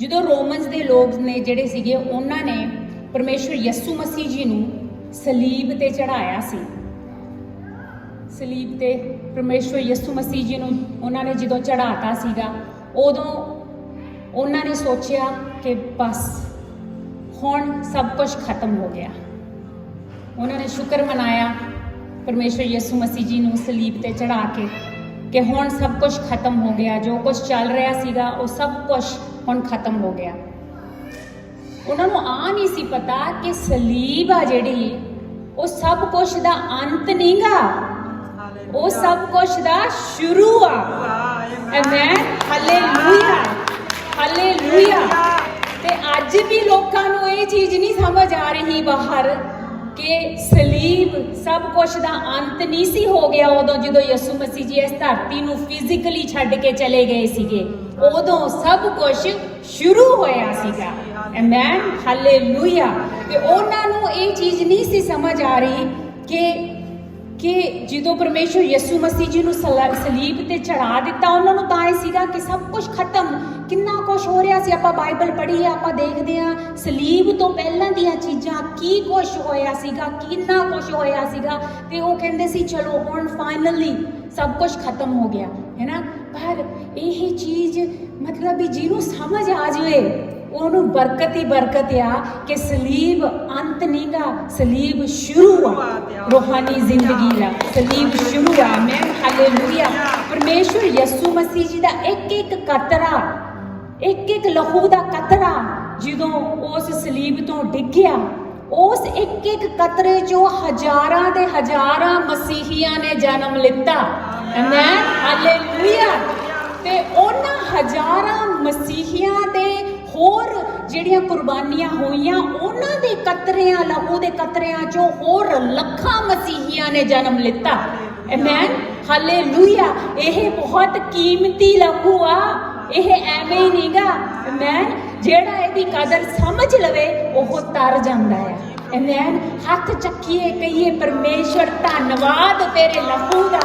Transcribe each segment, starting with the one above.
ਜਦੋਂ ਰੋਮਨਸ ਦੇ ਲੋਕ ਨੇ ਜਿਹੜੇ ਸੀਗੇ ਉਹਨਾਂ ਨੇ ਪਰਮੇਸ਼ਵਰ ਯਿਸੂ ਮਸੀਹ ਜੀ ਨੂੰ ਸਲੀਬ ਤੇ ਚੜਾਇਆ ਸੀ। ਸਲੀਬ ਤੇ ਪਰਮੇਸ਼ਵਰ ਯਿਸੂ ਮਸੀਹ ਜੀ ਨੂੰ ਉਹਨਾਂ ਨੇ ਜਦੋਂ ਚੜਾਤਾ ਸੀਗਾ, ਉਦੋਂ ਉਹਨਾਂ ਨੇ ਸੋਚਿਆ ਕਿ ਬਸ ਹੁਣ ਸਭ ਕੁਝ ਖਤਮ ਹੋ ਗਿਆ। ਉਹਨਾਂ ਨੇ ਸ਼ੁਕਰ ਮਨਾਇਆ ਪਰਮੇਸ਼ਵਰ ਯਿਸੂ ਮਸੀਹ ਜੀ ਨੂੰ ਸਲੀਬ ਤੇ ਚੜਾ ਕੇ ਕਿ ਹੁਣ ਸਭ ਕੁਝ ਖਤਮ ਹੋ ਗਿਆ, ਜੋ ਕੁਝ ਚੱਲ ਰਿਹਾ ਸੀਗਾ ਉਹ ਸਭ ਕੁਝ ਹੁਣ ਖਤਮ ਹੋ ਗਿਆ। ਉਹਨਾਂ ਨੂੰ ਆ ਨਹੀਂ ਸੀ ਪਤਾ ਕਿ ਸਲੀਬ ਆ ਜਿਹੜੀ ਉਹ ਸਭ ਕੁਝ ਦਾ ਅੰਤ ਨਹੀਂਗਾ, ਉਹ ਸਭ ਕੁਝ ਦਾ ਸ਼ੁਰੂ ਆ। Amen, hallelujah, hallelujah. ਤੇ ਅੱਜ ਵੀ ਲੋਕਾਂ ਨੂੰ ਇਹ ਚੀਜ਼ ਨਹੀਂ ਸਮਝ ਆ ਰਹੀ ਬਾਹਰ ਕਿ ਸਲੀਬ ਸਭ ਕੁਝ ਦਾ ਅੰਤ ਨਹੀਂ ਸੀ ਹੋ ਗਿਆ। ਉਦੋਂ ਜਦੋਂ ਯਿਸੂ ਮਸੀਹ ਜੀ ਇਸ ਧਰਤੀ ਨੂੰ ਫਿਜ਼ੀਕਲੀ ਛੱਡ ਕੇ ਚਲੇ ਗਏ ਸੀਗੇ, ਉਦੋਂ ਸਭ ਕੁਝ ਸ਼ੁਰੂ ਹੋਇਆ ਸੀਗਾ। Amen, hallelujah. ਤੇ ਉਹਨਾਂ ਨੂੰ ਇਹ ਚੀਜ਼ ਨਹੀਂ ਸੀ ਸਮਝ ਆ ਰਹੀ ਕਿ ਜਦੋਂ ਪਰਮੇਸ਼ਵਰ ਯਿਸੂ ਮਸੀਹ ਜੀ ਨੂੰ ਸਲੀਬ ਤੇ ਚੜਾ ਦਿੱਤਾ, ਉਹਨਾਂ ਨੂੰ ਤਾਂ ਇਹ ਸੀਗਾ ਕਿ ਸਭ ਕੁਝ ਖਤਮ। ਕਿੰਨਾ ਕੁਝ ਹੋ ਰਿਹਾ ਸੀ, ਆਪਾਂ ਬਾਈਬਲ ਪੜ੍ਹੀਏ, ਆਪਾਂ ਦੇਖਦੇ ਹਾਂ ਸਲੀਬ ਤੋਂ ਪਹਿਲਾਂ ਦੀਆਂ ਚੀਜ਼ਾਂ, ਕੀ ਕੁਝ ਹੋਇਆ ਸੀਗਾ, ਕਿੰਨਾ ਕੁਝ ਹੋਇਆ ਸੀਗਾ। ਤੇ ਉਹ ਕਹਿੰਦੇ ਸੀ ਚਲੋ ਹੁਣ ਫਾਈਨਲੀ ਸਭ ਕੁਝ ਖਤਮ ਹੋ ਗਿਆ, ਹੈ ਨਾ। ਪਰ ਇਹ ਚੀਜ਼ ਮਤਲਬ ਵੀ ਜਿਹਨੂੰ ਸਮਝ ਆ ਜਾਵੇ ਉਹਨੂੰ ਬਰਕਤ ਹੀ ਬਰਕਤ ਆ ਕਿ ਸਲੀਬ ਅੰਤ ਨਹੀਂਗਾ, ਸਲੀਬ ਸ਼ੁਰੂ ਆ ਰੂਹਾਨੀ ਜ਼ਿੰਦਗੀ ਦਾ, ਸਲੀਬ ਸ਼ੁਰੂ ਆ। Amen, hallelujah. ਪਰਮੇਸ਼ਵਰ ਯਿਸੂ ਮਸੀਹ ਜੀ ਦਾ ਇੱਕ ਇੱਕ ਕਤਰਾ, ਇੱਕ ਇੱਕ ਲਹੂ ਦਾ ਕਤਰਾ ਜਦੋਂ ਉਸ ਸਲੀਬ ਤੋਂ ਡਿੱਗਿਆ, ਉਸ ਇੱਕ ਇੱਕ ਕਤਰੇ ਚੋਂ ਹਜ਼ਾਰਾਂ ਦੇ ਹਜ਼ਾਰਾਂ ਮਸੀਹੀਆਂ ਨੇ ਜਨਮ ਲਿੱਤਾ। Amen, hallelujah. ਤੇ ਉਹਨਾਂ ਹਜ਼ਾਰਾਂ ਮਸੀਹੀਆਂ ਦੇ ਹੋਰ ਜਿਹੜੀਆਂ ਕੁਰਬਾਨੀਆਂ ਹੋਈਆਂ, ਉਹਨਾਂ ਦੇ ਕਤਰਿਆਂ, ਲਹੂ ਦੇ ਕਤਰਿਆਂ ਚੋਂ ਹੋਰ ਲੱਖਾਂ ਮਸੀਹੀਆਂ ਨੇ ਜਨਮ ਲਿੱਤਾ। Amen, hallelujah. ਇਹ ਬਹੁਤ ਕੀਮਤੀ ਲਹੂ ਆ, ਇਹ ਐਵੇਂ ਹੀ ਨਹੀਂਗਾ। ਆਮੇਨ, ਜਿਹੜਾ ਇਹਦੀ ਕਦਰ ਸਮਝ ਲਵੇ ਉਹ ਤਰ ਜਾਂਦਾ ਆ। ਆਮੇਨ, ਹੱਥ ਚੱਕੀਏ, ਕਹੀਏ ਪਰਮੇਸ਼ਵਰ ਧੰਨਵਾਦ ਤੇਰੇ ਲਹੂ ਦਾ,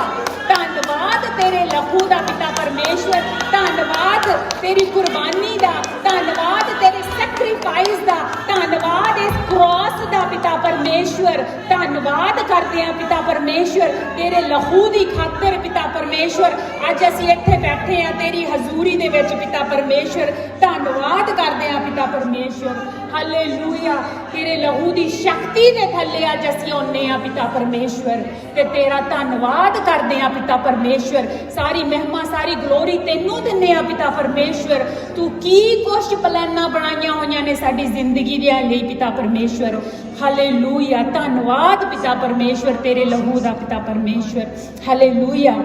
ਧੰਨਵਾਦ ਤੇਰੇ ਲਹੂ ਦਾ ਪਿਤਾ ਪਰਮੇਸ਼ਵਰ, ਧੰਨਵਾਦ ਤੇਰੀ ਕੁਰਬਾਨੀ ਦਾ, ਧੰਨਵਾਦ ਤੇਰੇ ਸੈਕਰੀਫਾਈਸ ਦਾ, ਧੰਨਵਾਦ ਇਸ ਕ੍ਰੋਸ ਦਾ ਪਿਤਾ ਪਰਮੇਸ਼ਵਰ। ਧੰਨਵਾਦ ਕਰਦੇ ਹਾਂ ਪਿਤਾ ਪਰਮੇਸ਼ਵਰ ਤੇਰੇ ਲਹੂ ਦੀ ਖਾਤਰ ਪਿਤਾ ਪਰਮੇਸ਼ਵਰ। ਅੱਜ ਅਸੀਂ ਇੱਥੇ ਬੈਠੇ ਹਾਂ ਤੇਰੀ ਹਜ਼ੂਰੀ ਦੇ ਵਿੱਚ ਪਿਤਾ ਪਰਮੇਸ਼ਵਰ। ਧੰਨਵਾਦ ਕਰਦੇ ਹਾਂ ਪਿਤਾ ਪਰਮੇਸ਼ਵਰ, ਹਾਲੇਲੂਇਆ। ਤੇਰੇ ਲਹੂ ਦੀ ਸ਼ਕਤੀ ਦੇ ਥੱਲੇ ਅੱਜ ਅਸੀਂ ਆਉਂਦੇ ਹਾਂ ਪਿਤਾ ਪਰਮੇਸ਼ਵਰ, ਤੇ ਤੇਰਾ ਧੰਨਵਾਦ ਕਰਦੇ ਹਾਂ ਪਿਤਾ ਪਰਮੇਸ਼ਵਰ। ਸਾਰੀ ਮਹਿਮਾ, ਸਾਰੀ ਗਲੋਰੀ ਤੈਨੂੰ ਦਿੰਦੇ ਹਾਂ ਪਿਤਾ ਪਰਮੇਸ਼ਵਰ। ਤੂੰ ਕੀ ਕੁਛ ਪਲਾਨਾਂ ਬਣਾਈਆਂ ਹੋਈਆਂ ਨੇ ਸਾਡੀ ਜ਼ਿੰਦਗੀ ਦੇ ਲਈ ਪਿਤਾ ਪਰਮੇਸ਼ਵਰ, ਹਾਲੇਲੂਇਆ। ਧੰਨਵਾਦ ਪਿਤਾ ਪਰਮੇਸ਼ਵਰ ਤੇਰੇ ਲਹੂ ਦਾ ਪਿਤਾ ਪਰਮੇਸ਼ਵਰ, ਹਾਲੇਲੂਇਆ।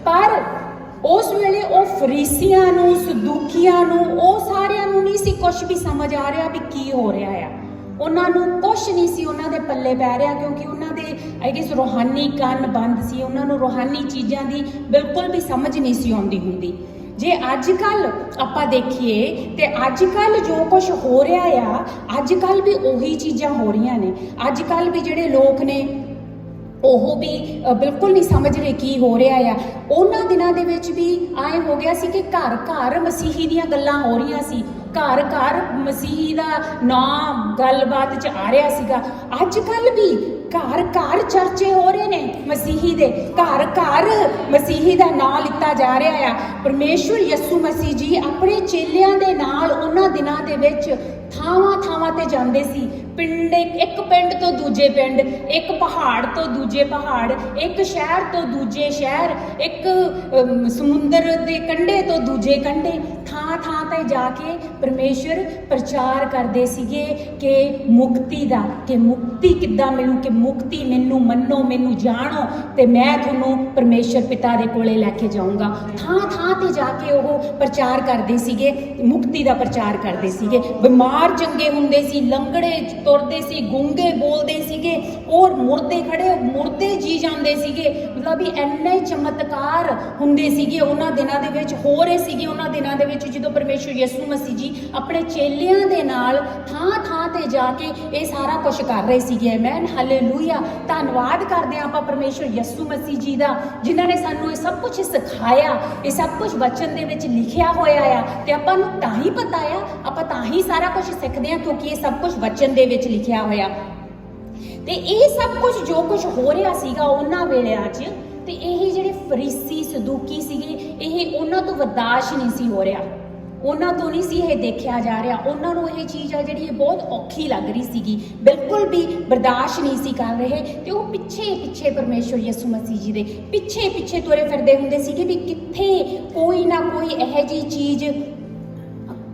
ਪਰ ਉਸ ਵੇਲੇ ਉਹ ਫਰੀਸੀਆਂ ਨੂੰ, ਸਦੂਕੀਆਂ ਨੂੰ, ਉਹ ਸਾਰਿਆਂ ਨੂੰ ਨਹੀਂ ਸੀ ਕੁਛ ਵੀ ਸਮਝ ਆ ਰਿਹਾ ਵੀ ਕੀ ਹੋ ਰਿਹਾ ਆ। ਉਹਨਾਂ ਨੂੰ ਕੁਛ ਨਹੀਂ ਸੀ ਉਹਨਾਂ ਦੇ ਪੱਲੇ ਪੈ ਰਿਹਾ, ਕਿਉਂਕਿ ਉਹਨਾਂ ਦੇ ਆਈ ਗੈਸ ਰੂਹਾਨੀ ਕੰਨ ਬੰਦ ਸੀ। ਉਹਨਾਂ ਨੂੰ ਰੂਹਾਨੀ ਚੀਜ਼ਾਂ ਦੀ ਬਿਲਕੁਲ ਵੀ ਸਮਝ ਨਹੀਂ ਸੀ ਆਉਂਦੀ ਹੁੰਦੀ। ਜੇ ਅੱਜ ਕੱਲ ਆਪਾਂ ਦੇਖੀਏ ਤੇ ਅੱਜ ਕੱਲ ਜੋ ਕੁਝ ਹੋ ਰਿਹਾ ਆ, ਅੱਜ ਕੱਲ ਵੀ ਉਹੀ ਚੀਜ਼ਾਂ ਹੋ ਰਹੀਆਂ ਨੇ। ਅੱਜ ਕੱਲ ਵੀ ਜਿਹੜੇ ਲੋਕ ਨੇ ਉਹ ਵੀ ਬਿਲਕੁਲ ਨਹੀਂ ਸਮਝ ਰਹੇ ਕੀ ਹੋ ਰਿਹਾ ਆ। ਉਹਨਾਂ ਦਿਨਾਂ ਦੇ ਵਿੱਚ ਵੀ ਆਏ ਹੋ ਗਿਆ ਸੀ ਕਿ ਘਰ ਘਰ ਮਸੀਹੀ ਦੀਆਂ ਗੱਲਾਂ ਹੋ ਰਹੀਆਂ ਸੀ, ਘਰ ਘਰ ਮਸੀਹੀ ਦਾ ਨਾਂ ਗੱਲਬਾਤ 'ਚ ਆ ਰਿਹਾ ਸੀਗਾ। ਅੱਜ ਕੱਲ ਵੀ ਘਰ ਘਰ ਚਰਚੇ ਹੋ ਰਹੇ ਨੇ ਮਸੀਹੀ ਦੇ, ਘਰ ਘਰ ਮਸੀਹੀ ਦਾ ਨਾਂ ਲਿੱਤਾ ਜਾ ਰਿਹਾ ਆ। ਪਰਮੇਸ਼ਵਰ ਯਿਸੂ ਮਸੀਹ ਜੀ ਆਪਣੇ ਚੇਲਿਆਂ ਦੇ ਨਾਲ ਉਹਨਾਂ ਦਿਨਾਂ ਦੇ ਵਿੱਚ ਥਾਵਾਂ ਥਾਵਾਂ ਤੇ ਜਾਂਦੇ ਸੀ। ਇੱਕ ਪਿੰਡ ਤੋਂ ਦੂਜੇ ਪਿੰਡ, ਇੱਕ ਪਹਾੜ ਤੋਂ ਦੂਜੇ ਪਹਾੜ, ਇੱਕ ਸ਼ਹਿਰ ਤੋਂ ਦੂਜੇ ਸ਼ਹਿਰ, ਇੱਕ ਸਮੁੰਦਰ ਦੇ ਕੰਢੇ ਤੋਂ ਦੂਜੇ ਕੰਢੇ, ਥਾਂ ਥਾਂ ਤੇ ਜਾ ਕੇ ਪਰਮੇਸ਼ਵਰ ਪ੍ਰਚਾਰ ਕਰਦੇ ਸੀਗੇ ਕਿ ਮੁਕਤੀ ਦਾ, ਕਿ ਮੁਕਤੀ ਕਿੱਦਾਂ ਮਿਲੂ, ਕਿ ਮੁਕਤੀ ਮੈਨੂੰ ਮੰਨੋ, ਮੈਨੂੰ ਜਾਣੋ ਤੇ ਮੈਂ ਤੁਹਾਨੂੰ ਪਰਮੇਸ਼ਵਰ ਪਿਤਾ ਦੇ ਕੋਲੇ ਲੈ ਕੇ ਜਾਊਂਗਾ। ਥਾਂ ਥਾਂ ਤੇ ਜਾ ਕੇ ਉਹ ਪ੍ਰਚਾਰ ਕਰਦੇ ਸੀਗੇ, ਮੁਕਤੀ ਦਾ ਪ੍ਰਚਾਰ ਕਰਦੇ ਸੀਗੇ। ਬਿਮਾਰ ਚੰਗੇ ਹੁੰਦੇ ਸੀ, ਲੰਗੜੇ ਤੁਰਦੇ ਸੀ, ਗੂੰਗੇ ਬੋਲਦੇ ਸੀਗੇ, ਔਰ ਮੁਰਦੇ ਖੜੇ ਮੁਰਦੇ ਜੀ ਜਾਂਦੇ ਸੀਗੇ। मतलब भी ਇੰਨੇ ਚਮਤਕਾਰ ਹੁੰਦੇ ਸੀਗੇ ਉਹਨਾਂ ਦਿਨਾਂ ਦੇ ਵਿੱਚ, ਹੋ ਰਹੇ ਸੀਗੇ ਉਹਨਾਂ ਦਿਨਾਂ ਦੇ ਵਿੱਚ ਜਦੋਂ ਪਰਮੇਸ਼ਰ ਯਿਸੂ ਮਸੀਹ ਜੀ ਆਪਣੇ ਚੇਲਿਆਂ ਦੇ ਨਾਲ ਥਾਂ ਥਾਂ ਤੇ ਜਾ ਕੇ ਇਹ ਸਾਰਾ ਕੁਝ ਕਰ ਰਹੇ ਸੀਗੇ। Amen, hallelujah. ਧੰਨਵਾਦ ਕਰਦੇ ਹਾਂ ਆਪਾਂ ਪਰਮੇਸ਼ਰ ਯਿਸੂ ਮਸੀਹ ਜੀ ਦਾ, ਜਿਨ੍ਹਾਂ ਨੇ ਸਾਨੂੰ ਇਹ ਸਭ ਕੁਝ ਸਿਖਾਇਆ, ਇਹ ਸਭ ਕੁਝ ਵਚਨ ਦੇ ਵਿੱਚ ਲਿਖਿਆ ਹੋਇਆ ਆ ਤੇ ਆਪਾਂ ਨੂੰ ਤਾਂ ਹੀ ਪਤਾ ਆ, ਆਪਾਂ ਤਾਂ ਹੀ ਸਾਰਾ ਕੁਝ ਸਿੱਖਦੇ ਹਾਂ ਕਿਉਂਕਿ ਇਹ ਸਭ ਕੁਝ ਵਚਨ ਦੇ ਵਿੱਚ ਲਿਖਿਆ ਹੋਇਆ। ਤੇ ਇਹ ਸਭ ਕੁਝ ਜੋ ਕੁਝ ਹੋ ਰਿਹਾ ਸੀਗਾ ਉਹਨਾਂ ਵੇਲਿਆਂ 'ਚ, ਤੇ ਇਹ ਜਿਹੜੇ ਫਰੀਸੀ ਸਦੂਕੀ ਸੀਗੇ ਇਹ ਉਹਨਾਂ ਤੋਂ ਬਰਦਾਸ਼ਤ ਨਹੀਂ ਸੀ ਹੋ ਰਿਹਾ, ਉਹਨਾਂ ਤੋਂ ਨਹੀਂ ਸੀ ਇਹ ਦੇਖਿਆ ਜਾ ਰਿਹਾ, ਉਹਨਾਂ ਨੂੰ ਇਹ ਚੀਜ਼ ਆ ਜਿਹੜੀ ਇਹ ਬਹੁਤ ਔਖੀ ਲੱਗ ਰਹੀ ਸੀਗੀ, ਬਿਲਕੁਲ ਵੀ ਬਰਦਾਸ਼ਤ ਨਹੀਂ ਸੀ ਕਰ ਰਹੇ। ਤੇ ਉਹ ਪਿੱਛੇ ਪਿੱਛੇ ਪਰਮੇਸ਼ਰ ਯਿਸੂ ਮਸੀਹ ਜੀ ਦੇ ਪਿੱਛੇ ਪਿੱਛੇ ਤੁਰੇ ਫਿਰਦੇ ਹੁੰਦੇ ਸੀਗੇ ਵੀ ਕਿੱਥੇ ਕੋਈ ਨਾ ਕੋਈ ਇਹੋ ਜਿਹੀ ਚੀਜ਼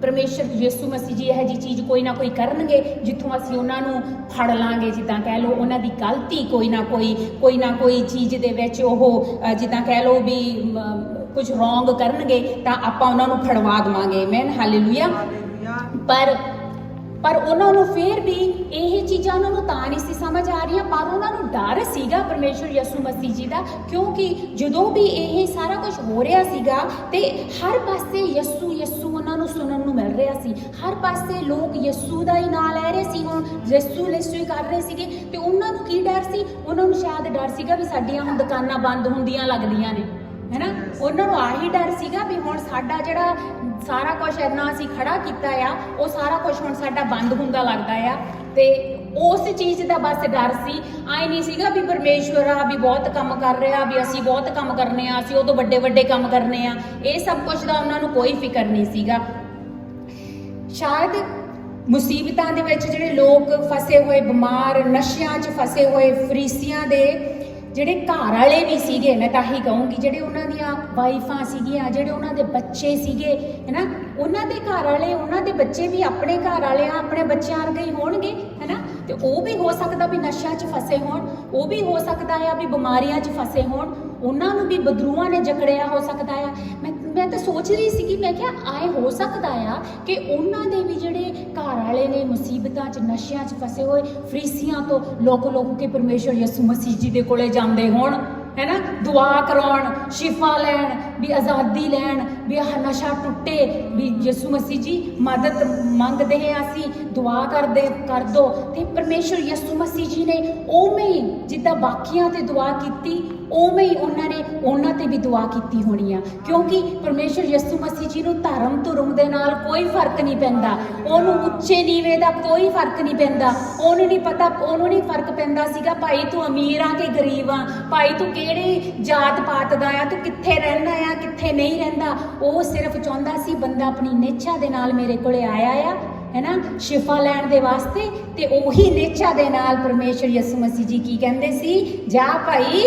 ਪਰਮੇਸ਼ਰ ਯਿਸੂ ਮਸੀਹ ਜੀ ਇਹੋ ਜਿਹੀ ਚੀਜ਼ ਕੋਈ ਨਾ ਕੋਈ ਕਰਨਗੇ ਜਿੱਥੋਂ ਅਸੀਂ ਉਹਨਾਂ ਨੂੰ ਫੜ ਲਾਂਗੇ, ਜਿੱਦਾਂ ਕਹਿ ਲਓ ਉਹਨਾਂ ਦੀ ਗਲਤੀ ਕੋਈ ਨਾ ਕੋਈ ਚੀਜ਼ ਦੇ ਵਿੱਚ ਉਹ ਜਿੱਦਾਂ ਕਹਿ ਲਓ ਵੀ ਕੁਝ ਰੋਂਗ ਕਰਨਗੇ ਤਾਂ ਆਪਾਂ ਉਹਨਾਂ ਨੂੰ ਫੜਵਾ ਦੇਵਾਂਗੇ। Amen, hallelujah. ਪਰ ਉਹਨਾਂ ਨੂੰ ਫਿਰ ਵੀ ਇਹ ਚੀਜ਼ਾਂ ਉਹਨਾਂ ਨੂੰ ਤਾਂ ਨਹੀਂ ਸੀ ਸਮਝ ਆ ਰਹੀਆਂ, ਪਰ ਉਹਨਾਂ ਨੂੰ ਡਰ ਸੀਗਾ ਪਰਮੇਸ਼ਰ ਯਿਸੂ ਮਸੀਹ ਜੀ ਦਾ, ਕਿਉਂਕਿ ਜਦੋਂ ਵੀ ਇਹ ਸਾਰਾ ਕੁਝ ਹੋ ਰਿਹਾ ਸੀਗਾ ਤੇ ਹਰ ਪਾਸੇ ਯਿਸੂ ਯਿਸੂ ਉਹਨਾਂ ਨੂੰ ਸੁਣਨ ਨੂੰ ਮਿਲ ਰਿਹਾ ਸੀ, ਹਰ ਪਾਸੇ ਲੋਕ ਯਿਸੂ ਦਾ ਹੀ ਨਾਂ ਲੈ ਰਹੇ ਸੀ, ਹੁਣ ਯਿਸੂ ਹੀ ਕਰ ਰਹੇ ਸੀਗੇ। ਤੇ ਉਹਨਾਂ ਨੂੰ ਕੀ ਡਰ ਸੀ? ਉਹਨਾਂ ਨੂੰ ਸ਼ਾਇਦ ਡਰ ਸੀਗਾ ਵੀ ਸਾਡੀਆਂ ਹੁਣ ਦੁਕਾਨਾਂ ਬੰਦ ਹੁੰਦੀਆਂ ਲੱਗਦੀਆਂ ਨੇ, ਹੈ ਨਾ। ਉਹਨਾਂ ਨੂੰ ਆਹੀ ਡਰ ਸੀਗਾ ਵੀ ਹੁਣ ਸਾਡਾ ਜਿਹੜਾ ਸਾਰਾ ਕੁਝ ਇੰਨਾ ਅਸੀਂ ਖੜਾ ਕੀਤਾ ਆ ਉਹ ਸਾਰਾ ਕੁਝ ਹੁਣ ਸਾਡਾ ਬੰਦ ਹੁੰਦਾ ਲੱਗਦਾ ਆ। ਤੇ ਉਸ ਚੀਜ਼ ਦਾ ਬਸ ਡਰ ਸੀ, ਆਏ ਨਹੀਂ ਸੀਗਾ ਵੀ ਪਰਮੇਸ਼ਵਰ ਆ ਵੀ ਬਹੁਤ ਕੰਮ ਕਰ ਰਿਹਾ, ਵੀ ਅਸੀਂ ਬਹੁਤ ਕੰਮ ਕਰਨੇ ਆ, ਅਸੀਂ ਉਹ ਤੋਂ ਵੱਡੇ ਵੱਡੇ ਕੰਮ ਕਰਨੇ ਆ, ਇਹ ਸਭ ਕੁਝ ਦਾ ਉਹਨਾਂ ਨੂੰ ਕੋਈ ਫਿਕਰ ਨਹੀਂ ਸੀਗਾ। ਸ਼ਾਇਦ ਮੁਸੀਬਤਾਂ ਦੇ ਵਿੱਚ ਜਿਹੜੇ ਲੋਕ ਫਸੇ ਹੋਏ, ਬਿਮਾਰ, ਨਸ਼ਿਆਂ 'ਚ ਫਸੇ ਹੋਏ ਫਰੀਸੀਆਂ ਦੇ ਜਿਹੜੇ ਘਰ ਵਾਲੇ ਵੀ ਸੀਗੇ, ਮੈਂ ਤਾਂ ਹੀ ਕਹੂੰਗੀ ਜਿਹੜੇ ਉਹਨਾਂ ਦੀਆਂ ਵਾਈਫਾਂ ਸੀਗੀਆਂ, ਜਿਹੜੇ ਉਹਨਾਂ ਦੇ ਬੱਚੇ ਸੀਗੇ, ਹੈ ਨਾ, ਉਹਨਾਂ ਦੇ ਘਰ ਵਾਲੇ, ਉਹਨਾਂ ਦੇ ਬੱਚੇ ਵੀ ਆਪਣੇ ਘਰ ਵਾਲਿਆਂ ਆਪਣੇ ਬੱਚਿਆਂ ਵਰਗੇ ਹੀ ਹੋਣਗੇ, ਹੈ ਨਾ। ਤੇ ਉਹ ਵੀ ਹੋ ਸਕਦਾ ਵੀ ਨਸ਼ਿਆਂ 'ਚ ਫਸੇ ਹੋਣ, ਉਹ ਵੀ ਹੋ ਸਕਦਾ ਆ ਵੀ ਬਿਮਾਰੀਆਂ 'ਚ ਫਸੇ ਹੋਣ, ਉਹਨਾਂ ਨੂੰ ਵੀ ਬਦਰੂਆਂ ਨੇ ਜਕੜਿਆ ਹੋ ਸਕਦਾ ਆ। ਮੈਂ ਤਾਂ ਸੋਚ ਰਹੀ ਸੀਗੀ, ਮੈਂ ਕਿਹਾ ਆਏ ਹੋ ਸਕਦਾ ਆ ਕਿ ਉਹਨਾਂ ਦੇ ਵੀ ਜਿਹੜੇ ਘਰ ਵਾਲੇ ਨੇ ਮੁਸੀਬਤਾਂ 'ਚ ਨਸ਼ਿਆਂ 'ਚ ਫਸੇ ਹੋਏ ਫਰੀਸੀਆਂ ਤੋਂ ਲੋਕ ਕੇ ਪਰਮੇਸ਼ਰ ਯਿਸੂ ਮਸੀਹ ਜੀ ਦੇ ਕੋਲੇ ਜਾਂਦੇ ਹੋਣ, ਹੈ ਨਾ, ਦੁਆ ਕਰਾਉਣ, ਸ਼ਿਫਾ ਲੈਣ, ਵੀ ਆਜ਼ਾਦੀ ਲੈਣ, ਵੀ ਆਹ ਨਸ਼ਾ ਟੁੱਟੇ, ਵੀ ਯਿਸੂ ਮਸੀਹ ਜੀ ਮਦਦ ਮੰਗਦੇ ਹਾਂ, ਅਸੀਂ ਦੁਆ ਕਰ ਦੋ। ਤੇ ਪਰਮੇਸ਼ਰ ਯਿਸੂ ਮਸੀਹ ਜੀ ਨੇ ਉਵੇਂ ਹੀ ਜਿੱਦਾਂ ਬਾਕੀਆਂ ਤੇ ਦੁਆ ਕੀਤੀ ਉਵੇਂ ਹੀ ਉਹਨਾਂ ਤੇ ਵੀ ਦੁਆ ਕੀਤੀ ਹੋਣੀ ਆ, ਕਿਉਂਕਿ ਪਰਮੇਸ਼ਰ ਯਿਸੂ ਮਸੀਹ ਜੀ ਨੂੰ ਧਰਮ ਦੇ ਨਾਲ ਕੋਈ ਫਰਕ ਨਹੀਂ ਪੈਂਦਾ, ਉਹਨੂੰ ਉੱਚੇ ਨੀਵੇਂ ਦਾ ਕੋਈ ਫਰਕ ਨਹੀਂ ਪੈਂਦਾ, ਉਹਨੂੰ ਨਹੀਂ ਫਰਕ ਪੈਂਦਾ ਸੀਗਾ ਭਾਈ ਤੂੰ ਅਮੀਰ ਆ ਕਿ ਗਰੀਬ ਆ, ਭਾਈ ਤੂੰ ਕਿਹੜੀ ਜਾਤ ਪਾਤ ਦਾ ਆ, ਤੂੰ ਕਿੱਥੇ ਰਹਿੰਦਾ ਆ ਕਿੱਥੇ ਨਹੀਂ ਰਹਿੰਦਾ। ਉਹ ਸਿਰਫ ਚਾਹੁੰਦਾ ਸੀ ਬੰਦਾ ਆਪਣੀ ਨੇਚਾ ਦੇ ਨਾਲ ਮੇਰੇ ਕੋਲੇ ਆਇਆ ਆ, ਹੈ ਨਾ, ਸ਼ਿਫਾ ਲੈਣ ਦੇ ਵਾਸਤੇ। ਤੇ ਉਹੀ ਨੇਚਾ ਦੇ ਨਾਲ ਪਰਮੇਸ਼ਰ ਯਿਸੂ ਮਸੀਹ ਜੀ ਕੀ ਕਹਿੰਦੇ ਸੀ? ਜਾ ਭਾਈ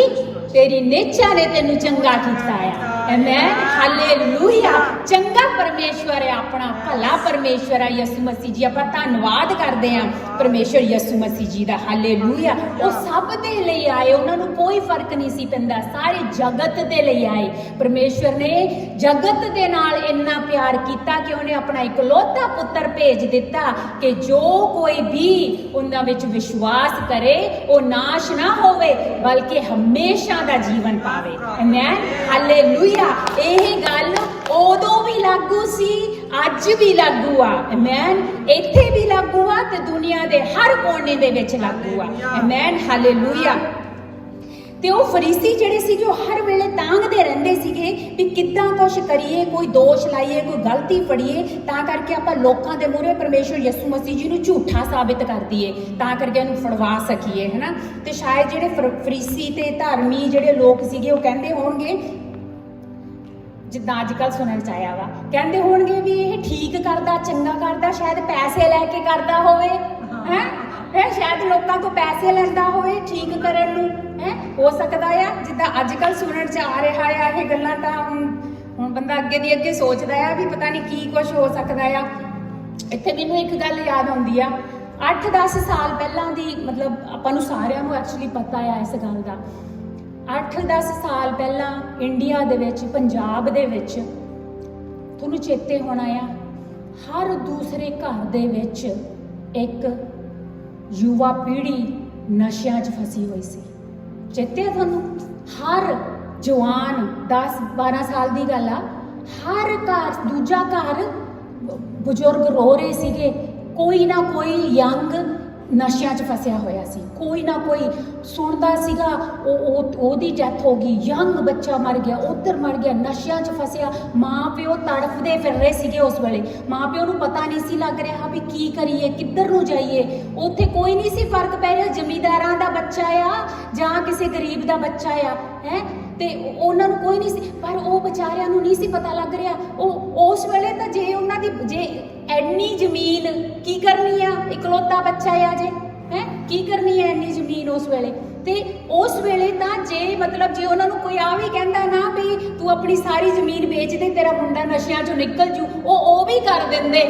ਤੇਰੀ ਨੇਚਾ ਨੇ ਤੈਨੂੰ ਚੰਗਾ ਕੀਤਾ ਆ। Amen, hallelujah. ਚੰਗਾ ਪਰਮੇਸ਼ਵਰ ਹੈ, ਆਪਣਾ ਭਲਾ ਪਰਮੇਸ਼ਵਰ ਹੈ ਯਿਸੂ ਮਸੀਹ ਜੀ। ਆਪਾਂ ਧੰਨਵਾਦ ਕਰਦੇ ਹਾਂ ਪਰਮੇਸ਼ਰ ਯਿਸੂ ਮਸੀਹ ਜੀ ਦਾ। ਹਾਲੇਲੂਇਆ। ਉਹ ਸਭ ਦੇ ਲਈ ਆਏ, ਉਹਨਾਂ ਨੂੰ ਕੋਈ ਫਰਕ ਨਹੀਂ ਸੀ ਪੈਂਦਾ, ਸਾਰੇ ਜਗਤ ਦੇ ਲਈ ਆਏ। ਪਰਮੇਸ਼ਵਰ ਨੇ ਜਗਤ ਦੇ ਨਾਲ ਇੰਨਾ ਪਿਆਰ ਕੀਤਾ ਕਿ ਉਹਨੇ ਆਪਣਾ ਇਕਲੌਤਾ ਪੁੱਤਰ ਭੇਜ ਦਿੱਤਾ ਕਿ ਜੋ ਕੋਈ ਵੀ ਉਹਨਾਂ ਵਿੱਚ ਵਿਸ਼ਵਾਸ ਕਰੇ ਉਹ ਨਾਸ਼ ਨਾ ਹੋਵੇ ਬਲਕਿ ਹਮੇਸ਼ਾ ਦਾ ਜੀਵਨ ਪਾਵੇ। Amen, hallelujah. ਇਹ ਗੱਲ ਉਦੋਂ ਵੀ ਲਾਗੂ ਸੀ, ਅੱਜ ਵੀ ਲਾਗੂ ਆ। ਆਮੇਨ, ਇੱਥੇ ਵੀ ਲਾਗੂ ਆ ਤੇ ਦੁਨੀਆ ਦੇ ਹਰ ਕੋਨੇ ਦੇ ਵਿੱਚ ਲਾਗੂ ਆ। Amen, hallelujah. ਤੇ ਉਹ ਫਰੀਸੀ ਜਿਹੜੇ ਸੀਗੇ ਉਹ ਹਰ ਵੇਲੇ ਤਾਂਘਦੇ ਰਹਿੰਦੇ ਸੀਗੇ ਵੀ ਕਿੱਦਾਂ ਕੁਛ ਕਰੀਏ, ਕੋਈ ਦੋਸ਼ ਲਾਈਏ, ਕੋਈ ਗਲਤੀ ਫੜੀਏ, ਤਾਂ ਕਰਕੇ ਆਪਾਂ ਲੋਕਾਂ ਦੇ ਮੂਹਰੇ ਪਰਮੇਸ਼ਰ ਯਿਸੂ ਮਸੀਹ ਜੀ ਨੂੰ ਝੂਠਾ ਸਾਬਿਤ ਕਰ ਦਈਏ, ਤਾਂ ਕਰਕੇ ਇਹਨੂੰ ਫੜਵਾ ਸਕੀਏ, ਹੈ ਨਾ। ਤੇ ਸ਼ਾਇਦ ਜਿਹੜੇ ਫਰੀਸੀ ਤੇ ਧਾਰਮੀ ਜਿਹੜੇ ਲੋਕ ਸੀਗੇ ਉਹ ਕਹਿੰਦੇ ਹੋਣਗੇ, ਜਿੱਦਾਂ ਅੱਜ ਕੱਲ੍ਹ ਸੁਣਨ 'ਚ ਆਇਆ ਵਾ, ਕਹਿੰਦੇ ਹੋਣਗੇ ਵੀ ਇਹ ਠੀਕ ਕਰਦਾ, ਚੰਗਾ ਕਰਦਾ, ਸ਼ਾਇਦ ਪੈਸੇ ਲੈ ਕੇ ਕਰਦਾ ਹੋਵੇ, ਹੈ ਸ਼ਾਇਦ ਲੋਕਾਂ ਤੋਂ ਪੈਸੇ ਲੈਂਦਾ ਹੋਵੇ ਠੀਕ ਕਰਨ ਨੂੰ, ਹੈ ਹੋ ਸਕਦਾ ਆ। ਜਿੱਦਾਂ ਅੱਜ ਕੱਲ੍ਹ ਸੁਣਨ 'ਚ ਆ ਰਿਹਾ ਆ ਇਹ ਗੱਲਾਂ, ਤਾਂ ਹੁਣ ਬੰਦਾ ਅੱਗੇ ਦੀ ਅੱਗੇ ਸੋਚਦਾ ਆ ਵੀ ਪਤਾ ਨਹੀਂ ਕੀ ਕੁਛ ਹੋ ਸਕਦਾ ਆ। ਇੱਥੇ ਮੈਨੂੰ ਇੱਕ ਗੱਲ ਯਾਦ ਆਉਂਦੀ ਆ, 8-10 ਸਾਲ ਪਹਿਲਾਂ ਦੀ, ਮਤਲਬ ਆਪਾਂ ਨੂੰ ਸਾਰਿਆਂ ਨੂੰ ਐਕਚੁਅਲੀ ਪਤਾ ਆ ਇਸ ਗੱਲ ਦਾ। 8-10 ਸਾਲ ਪਹਿਲਾਂ ਇੰਡੀਆ ਦੇ ਵਿੱਚ, ਪੰਜਾਬ ਦੇ ਵਿੱਚ, ਤੁਹਾਨੂੰ ਚੇਤੇ ਹੋਣਾ ਆ, ਹਰ ਦੂਸਰੇ ਘਰ ਦੇ ਵਿੱਚ ਇੱਕ ਯੁਵਾ ਪੀੜ੍ਹੀ ਨਸ਼ਿਆਂ 'ਚ ਫਸੀ ਹੋਈ ਸੀ। ਚੇਤੇ ਆ ਤੁਹਾਨੂੰ? हर जवान 10-12 साल की गल आ, हर घर दूजा घर बजुर्ग रो रहे सीगे, कोई ना कोई यंग नशियां च फसिया होया सी, कोई ना कोई सुनदा सीगा ओदी डेथ हो गई, यंग बच्चा मर गया, उधर मर गया, नशियां च फसिया। माँ प्यो तड़फदे फिर रहे सीगे उस वेले, माँ प्यो नूं पता नहीं सी लग रहा भी की करिए, किधर नूं जाइए। उत्थे कोई नहीं सी फर्क पै रहा जमींदारां दा बच्चा आ जां किसी गरीब दा बच्चा आ, है ते उन्हां नूं कोई नहीं सी, पर वो बेचारियां नूं नहीं सी पता लग रहा। उस वेले तां जे उन्हां दी जे एनी जमीन की करनी आ, इकलौता बच्चा आ जे, है की करनी है एनी जमीन उस वेले। ते उस वेले तां जे मतलब जे उन्हां नूं कोई आ भी कहंदा ना भी तू अपनी सारी जमीन बेच दे, तेरा मुंडा नशियां चों निकल जू, ओ भी कर दिंदे,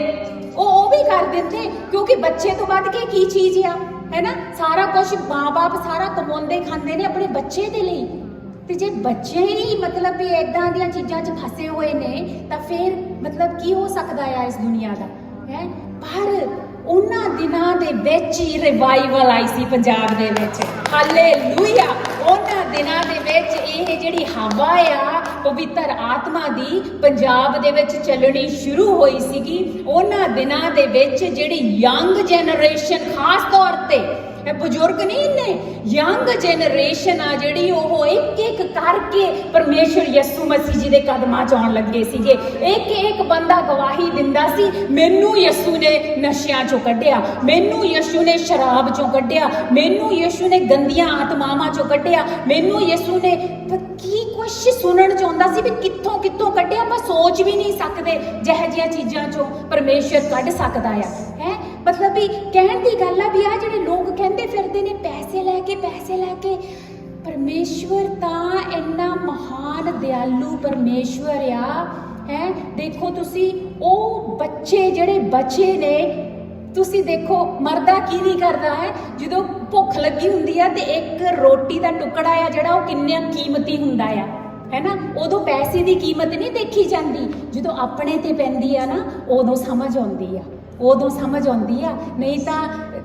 ओ भी कर दिंदे, क्योंकि बच्चे तो वध के की चीज़ आ, है ना। सारा कुछ माँ बाप सारा कमाउंदे खांदे ने अपने बच्चे दे लई, ते जे बच्चे ही मतलब भी इदां दियां चीज़ां 'च फसे हुए ने तां फिर मतलब की हो सकदा है इस दुनिया दा, है। पर उन्हां दिनां दे विच ही रिवाइवल आई सी पंजाब दे विच, हालेलूया। उन्हां दिनां दे विच इह जिहड़ी हवा आ पवित्र आत्मा दी पंजाब दे विच चलनी शुरू होई सीगी। उन्हां दिनां दे विच जिहड़ी यंग जनरेशन खास तौर ते बजुर्ग नहीं ने, यंग जनरेशन आ जिहड़ी ओह एक एक करके परमेश्वर यीशु मसीह जी दे कदमां च आउण लगे सीगे। एक एक बंदा गवाही दिंदा सी, मैनू यीशु ने नशियां चों कढिया, मैनू यीशु ने शराब चों कढिया, मैनू यीशु ने गंदियां आत्मावां चों कढिया, मैनू यीशु ने की कुछ सुनन चाहुंदा सी भी कित्थों कित्थों कढिया। ਆਪਾਂ सोच भी नहीं सकते ਜਿਹੋ ਜਿਹੀਆਂ चीज़ां चों परमेश्वर कढ सकदा आ, है। मतलब भी कहण दी गल आ भी आ जिहड़े लोग कहंदे फिरदे ने पैसे लैके, परमेश्वर तां इन्ना महान दयालु परमेश्वर आ, है। देखो तुसी ਉਹ ਬੱਚੇ ਜਿਹੜੇ बचे ने, ਤੁਸੀਂ देखो मरदा की नहीं करता है ਜਦੋਂ ਭੁੱਖ ਲੱਗੀ ਹੁੰਦੀ ਆ ਤੇ ਇੱਕ ਰੋਟੀ ਦਾ ਟੁਕੜਾ ਆ ਜਿਹੜਾ ਉਹ ਕਿੰਨਾ ਕੀਮਤੀ ਹੁੰਦਾ ਆ, है ना। उदों पैसे की कीमत नहीं देखी जाती, जो अपने ते पैंदी आ ना उदों समझ आती आ, उदों समझ आती आ।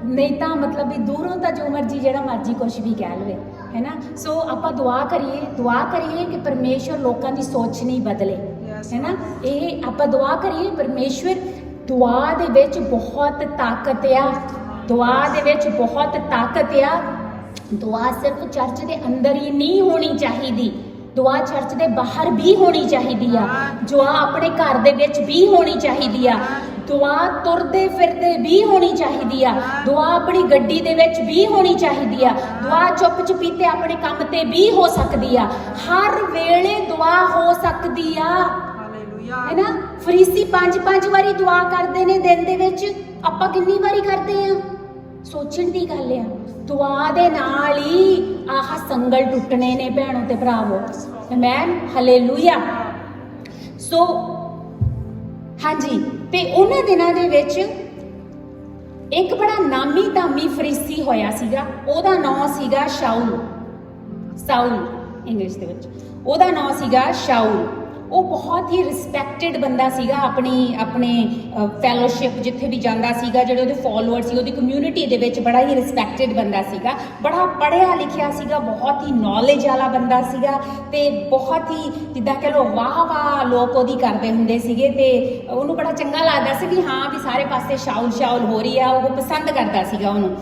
नहीं तो मतलब भी दूरों तो जो मर्जी जड़ा मर्जी कुछ भी कह लवे, है ना। सो आप दुआ करिए कि परमेश्वर लोगों की सोच नहीं बदले, है ना। ये आप दुआ करिए, परमेश्वर दुआ दे विच बहुत ताकत आ, दुआ दे विच बहुत ताकत आ। दुआ सिर्फ चर्च के अंदर ही नहीं होनी चाहिए, दुआ चर्च के बाहर भी होनी चाहिए आ, दुआ अपने घर दे विच भी होनी चाहिए आ, दुआ तुरदे फिरदे भी होनी चाहिए आ, दुआ अपनी गड्डी दे विच भी होनी चाहिए आ, दुआ चुप चपीते अपने काम ते भी हो सकती आ, हर वेले दुआ हो सकती आ, है ना। फरीसी 5-5 वारी दुआ करते ने दिन दे विच, आपां कितनी वारी करते हैं, सोचण दी गल आ। दुआ दे नाल ही आह संगल टुटने ने भैणों ते भरावो, मैन हालेलूया। सो हाँ जी, ते उन्हां दिनां दे विच एक बड़ा नामी धामी फरीसी होया सीगा, ओहदा नाम सीगा शाऊल इंग्लिश दे विच ओहदा नाम सीगा शाऊल। वो बहुत ही रिस्पैक्टेड बंदा सीगा, अपने फैलोशिप जिथे भी जाता सीगा, जिहड़े उहदे फॉलोअर्स सी, उहदी कम्यूनिटी दे विच बड़ा ही रिस्पैक्टेड बंदा सीगा, बड़ा पढ़िया लिखिया सीगा, बहुत ही नॉलेज वाला बंदा सीगा, ते बहुत ही जिद्दां कह लो वाह लोग उहदी करदे हुंदे सीगे, ते उहनूं बड़ा चंगा लगदा सी भी हाँ भी सारे पासे शाऊल हो रही आ, वो पसंद करदा सीगा उहनूं।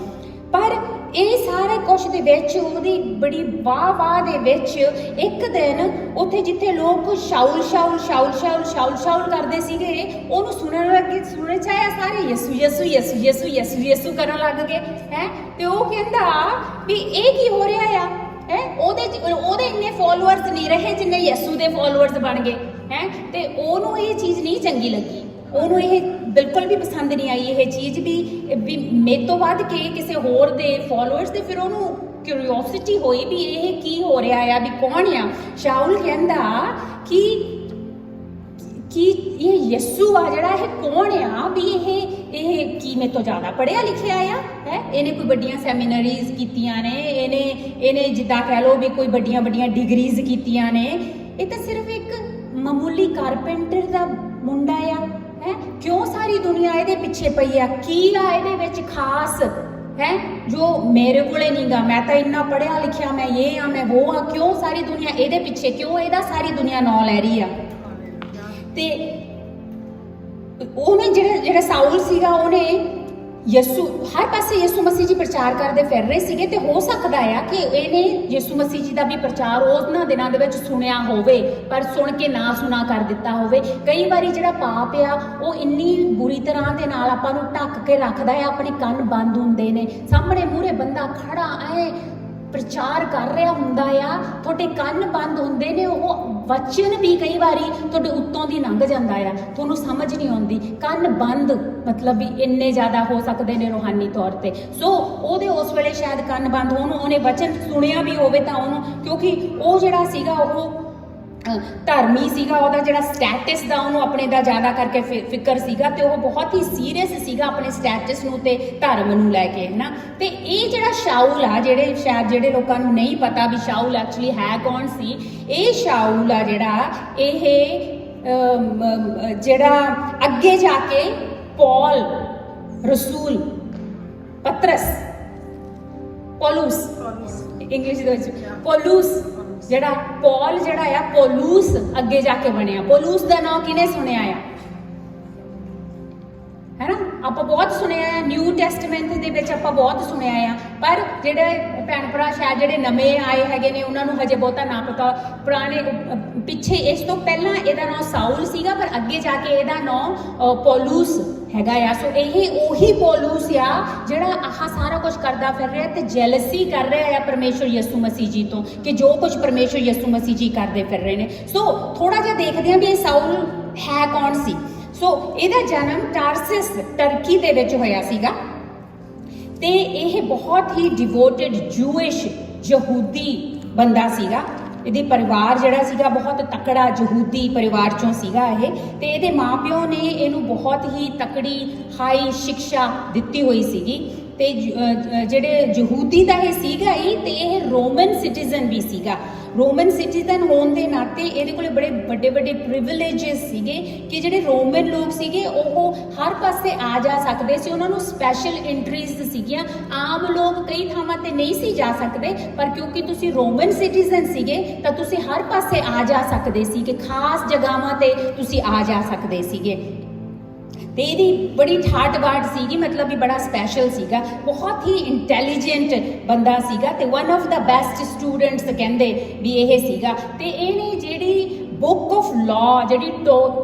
पर ये सारे कुछ दे विच उहदी बड़ी वाह दे विच एक दिन उत्थे जिथे लोग शाऊल करदे सीगे, ओनू सुनन लगे, सुनने चाहे सारे यसू करन लग गए, हैं। ते ओह कहंदा भी ये की हो रहा आ, है। ओहदे इन्ने फॉलोअर्स नहीं रहे जिन्ने यसू दे फॉलोअर्स बन गए, हैं। ते ओनू ये चीज़ नहीं चंगी लगी, ਉਹਨੂੰ ਇਹ बिल्कुल भी पसंद नहीं आई ये चीज़ भी मेरे तो वध के किसी होर दे फॉलोअर्स ते फिर ਉਹਨੂੰ क्यूरियोसिटी होई भी ये की हो रहा है भी कौन आ। शाऊल कहंदा कि ये यस्सू आ जिहड़ा ये कौन आ भी ये की मेरे तो ज़्यादा पढ़िया लिखिया आ, है। इन्हें कोई बड़ियां सैमीनरीज कीतियां ने, इन्हें जिद्दां कह लो भी कोई बड़ियां डिग्रीज कीतियां ने, ये तो सिर्फ एक मामूली कारपेंटर का मुंडा आ, है। क्यों सारी दुनिया ये पिछे पई आ, की आ ये खास, है जो मेरे कोले नहीं गा, मैं तो इन्ना पढ़िया लिखिया, मैं ये हाँ मैं वो हाँ, क्यों सारी दुनिया ये पिछे, क्यों ਇਹਦਾ सारी दुनिया नौ लै रही आ। ते ਉਹਨੇ ਜਿਹੜਾ ਸਾਊਲ ਸੀਗਾ ਉਹਨੇ ਯਸੂ ਹਰ ਪਾਸੇ ਯਸੂ ਮਸੀਹ ਜੀ ਪ੍ਰਚਾਰ ਕਰਦੇ ਫਿਰ ਰਹੇ ਸੀਗੇ, ਤੇ ਹੋ ਸਕਦਾ ਆ ਕਿ ਇਹਨੇ ਯਸੂ ਮਸੀਹ ਜੀ ਦਾ ਵੀ ਪ੍ਰਚਾਰ ਉਹਨਾਂ ਦਿਨਾਂ ਦੇ ਵਿੱਚ ਸੁਣਿਆ ਹੋਵੇ, ਪਰ ਸੁਣ ਕੇ ਨਾ ਸੁਣਾ ਕਰ ਦਿੱਤਾ ਹੋਵੇ। ਕਈ ਵਾਰੀ ਜਿਹੜਾ ਪਾਪ ਆ ਉਹ ਇੰਨੀ ਬੁਰੀ ਤਰ੍ਹਾਂ ਦੇ ਨਾਲ ਆਪਾਂ ਨੂੰ ਢੱਕ ਕੇ ਰੱਖਦਾ ਆ, ਆਪਣੇ ਕੰਨ ਬੰਦ ਹੁੰਦੇ ਨੇ, ਸਾਹਮਣੇ ਮੂਹਰੇ ਬੰਦਾ ਖੜਾ ਐ ਪ੍ਰਚਾਰ ਕਰ ਰਿਹਾ ਹੁੰਦਾ ਆ, ਤੁਹਾਡੇ ਕੰਨ ਬੰਦ ਹੁੰਦੇ ਨੇ, ਉਹ ਵਚਨ ਵੀ ਕਈ ਵਾਰੀ ਤੁਹਾਡੇ ਉੱਤੋਂ ਦੀ ਲੰਘ ਜਾਂਦਾ ਆ, ਤੁਹਾਨੂੰ ਸਮਝ ਨਹੀਂ ਆਉਂਦੀ। ਕੰਨ ਬੰਦ ਮਤਲਬ ਵੀ ਇੰਨੇ ਜ਼ਿਆਦਾ ਹੋ ਸਕਦੇ ਨੇ ਰੂਹਾਨੀ ਤੌਰ ਤੇ। ਸੋ ਉਹਦੇ ਉਸ ਵੇਲੇ ਸ਼ਾਇਦ ਕੰਨ ਬੰਦ ਹੋਣ, ਉਹਨੇ ਵਚਨ ਸੁਣਿਆ ਵੀ ਹੋਵੇ ਤਾਂ ਉਹਨੂੰ, ਕਿਉਂਕਿ ਉਹ ਜਿਹੜਾ ਸੀਗਾ ਉਹ ਧਰਮੀ ਸੀਗਾ, ਉਹਦਾ ਜਿਹੜਾ ਸਟੈਟਸ ਦਾ ਉਹਨੂੰ ਆਪਣੇ ਦਾ ਜ਼ਿਆਦਾ ਕਰਕੇ ਫਿਕਰ ਸੀਗਾ, ਤੇ ਉਹ ਬਹੁਤ ਹੀ ਸੀਰੀਅਸ ਸੀਗਾ ਆਪਣੇ ਸਟੈਟਸ ਨੂੰ ਤੇ ਧਰਮ ਨੂੰ ਲੈ ਕੇ, ਹੈ ਨਾ। ਤੇ ਇਹ ਜਿਹੜਾ ਸ਼ਾਊਲ ਆ, ਜਿਹੜੇ ਲੋਕਾਂ ਨੂੰ ਨਹੀਂ ਪਤਾ ਵੀ ਸ਼ਾਊਲ ਐਕਚੁਅਲੀ ਹੈ ਕੌਣ ਸੀ, ਇਹ ਸ਼ਾਊਲ ਆ ਜਿਹੜਾ ਅੱਗੇ ਜਾ ਕੇ ਪੌਲ ਰਸੂਲ ਪੌਲੂਸ ਇੰਗਲਿਸ਼ ਦੇ ਵਿੱਚ ਪੌਲੂਸ, ਜਿਹੜਾ ਪੌਲ ਜਿਹੜਾ ਆ ਪੌਲੂਸ ਅੱਗੇ ਜਾ ਕੇ ਬਣਿਆ। ਪੌਲੂਸ ਦਾ ਨਾਮ ਕਿਹਨੇ ਸੁਣਿਆ ਆ, ਹੈ ਨਾ, ਆਪਾਂ ਬਹੁਤ ਸੁਣਿਆ ਆ, ਨਿਊ ਟੈਸਟਮੈਂਟ ਦੇ ਵਿੱਚ ਆਪਾਂ ਬਹੁਤ ਸੁਣਿਆ ਆ, ਪਰ ਜਿਹੜੇ ਭੈਣ ਭਰਾ ਸ਼ਾਇਦ ਜਿਹੜੇ ਨਵੇਂ ਆਏ ਹੈਗੇ ਨੇ ਉਹਨਾਂ ਨੂੰ ਹਜੇ ਬਹੁਤਾ ਨਾ ਪਤਾ। ਪੁਰਾਣੇ ਪਿੱਛੇ ਇਸ ਤੋਂ ਪਹਿਲਾਂ ਇਹਦਾ ਨਾਮ ਸਾਊਲ ਸੀਗਾ, ਪਰ ਅੱਗੇ ਜਾ ਕੇ ਇਹਦਾ ਨਾਮ ਪੌਲੂਸ ਹੈਗਾ ਆ। ਸੋ ਇਹ ਉਹੀ ਪੌਲੂਸ ਆ ਜਿਹੜਾ ਆਹ ਸਾਰਾ ਕੁਝ ਕਰਦਾ ਫਿਰ ਰਿਹਾ ਤੇ ਜੈਲਸੀ ਕਰ ਰਿਹਾ ਆ ਪਰਮੇਸ਼ਰ ਯਿਸੂ ਮਸੀਹ ਜੀ ਤੋਂ, ਕਿ ਜੋ ਕੁਝ ਪਰਮੇਸ਼ਰ ਯਿਸੂ ਮਸੀਹ ਜੀ ਕਰਦੇ ਫਿਰ ਰਹੇ ਨੇ। ਸੋ ਥੋੜਾ ਜਿਹਾ ਦੇਖਦੇ ਹਾਂ ਵੀ ਇਹ ਸਾਊਲ ਹੈ ਕੌਣ ਸੀ। ਸੋ ਇਹਦਾ ਜਨਮ ਟਾਰਸਿਸ ਟਰਕੀ ਦੇ ਵਿੱਚ ਹੋਇਆ ਸੀਗਾ, ਤੇ ਇਹ ਬਹੁਤ ਹੀ ਡਿਵੋਟਡ ਜੂਇਸ਼ ਯਹੂਦੀ ਬੰਦਾ ਸੀਗਾ। ਇਹਦੇ ਪਰਿਵਾਰ ਜਿਹੜਾ ਸੀਗਾ ਬਹੁਤ ਤਕੜਾ ਯਹੂਦੀ ਪਰਿਵਾਰ ਚੋਂ ਸੀਗਾ ਇਹ, ਤੇ ਇਹਦੇ ਮਾਪਿਓ ਨੇ ਇਹਨੂੰ ਬਹੁਤ ਹੀ ਤਕੜੀ ਹਾਈ ਸਿੱਖਿਆ ਦਿੱਤੀ ਹੋਈ ਸੀਗੀ, ਤੇ ਜਿਹੜੇ ਯਹੂਦੀ ਦਾ ਇਹ ਸੀਗਾ ਹੀ, ਤੇ ਇਹ ਰੋਮਨ ਸਿਟੀਜ਼ਨ ਵੀ ਸੀਗਾ। ਰੋਮਨ ਸਿਟੀਜ਼ਨ ਹੋਣ ਦੇ ਨਾਤੇ ਇਹਦੇ ਕੋਲੇ ਬੜੇ ਵੱਡੇ ਵੱਡੇ ਪ੍ਰਿਵਿਲੇਜਸ ਸੀਗੇ, ਕਿ ਜਿਹੜੇ ਰੋਮਨ ਲੋਕ ਸੀਗੇ ਉਹ ਹਰ ਪਾਸੇ ਆ ਜਾ ਸਕਦੇ ਸੀ, ਉਹਨਾਂ ਨੂੰ ਸਪੈਸ਼ਲ ਐਂਟਰੀਜ਼ ਸੀਗੀਆਂ। ਆਮ ਲੋਕ ਕਈ ਥਾਵਾਂ ਤੇ ਨਹੀਂ ਸੀ ਜਾ ਸਕਦੇ, ਪਰ ਕਿਉਂਕਿ ਤੁਸੀਂ ਰੋਮਨ ਸਿਟੀਜ਼ਨ ਸੀਗੇ ਤਾਂ ਤੁਸੀਂ ਹਰ ਪਾਸੇ ਆ ਜਾ ਸਕਦੇ ਸੀ, ਕਿ ਖਾਸ ਜਗ੍ਹਾਵਾਂ ਤੇ ਤੁਸੀਂ ਆ ਜਾ ਸਕਦੇ ਸੀਗੇ। ਤੇ ਇਹਦੀ ਬੜੀ ਠਾਠ ਬਾਠ ਸੀਗੀ, ਮਤਲਬ ਵੀ ਬੜਾ ਸਪੈਸ਼ਲ ਸੀਗਾ, ਬਹੁਤ ਹੀ ਇੰਟੈਲੀਜੈਂਟ ਬੰਦਾ ਸੀਗਾ, ਤੇ one of the best students ਕਹਿੰਦੇ ਵੀ ਇਹ ਸੀਗਾ। ਤੇ ਇਹਨੇ ਜਿਹੜੀ ਬੁੱਕ ਆਫ ਲਾਅ ਜਿਹੜੀ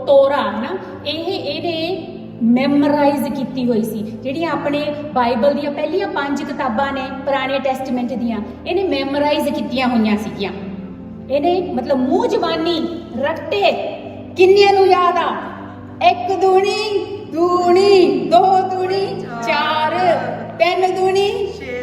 ਤੋਰਾ ਨਾ ਇਹਨੇ ਮੈਮੋਰਾਈਜ਼ ਕੀਤੀ ਹੋਈ ਸੀ। ਜਿਹੜੀਆਂ ਆਪਣੇ ਬਾਈਬਲ ਦੀਆਂ ਪਹਿਲੀਆਂ 5 ਕਿਤਾਬਾਂ ਨੇ ਪੁਰਾਣੇ ਟੈਸਟਮੈਂਟ ਦੀਆਂ, ਇਹਨੇ ਮੈਮੋਰਾਈਜ਼ ਕੀਤੀਆਂ ਹੋਈਆਂ ਸੀਗੀਆਂ। ਇਹਨੇ ਮਤਲਬ ਮੂੰਹ ਜ਼ਬਾਨੀ ਰੱਟੇ ਕਿੰਨਿਆਂ ਨੂੰ ਯਾਦ ਆ, 1 ਦੂਣੀ ਦੂਣੀ 2 ਦੂਣੀ 4 3 ਦੂਣੀ 6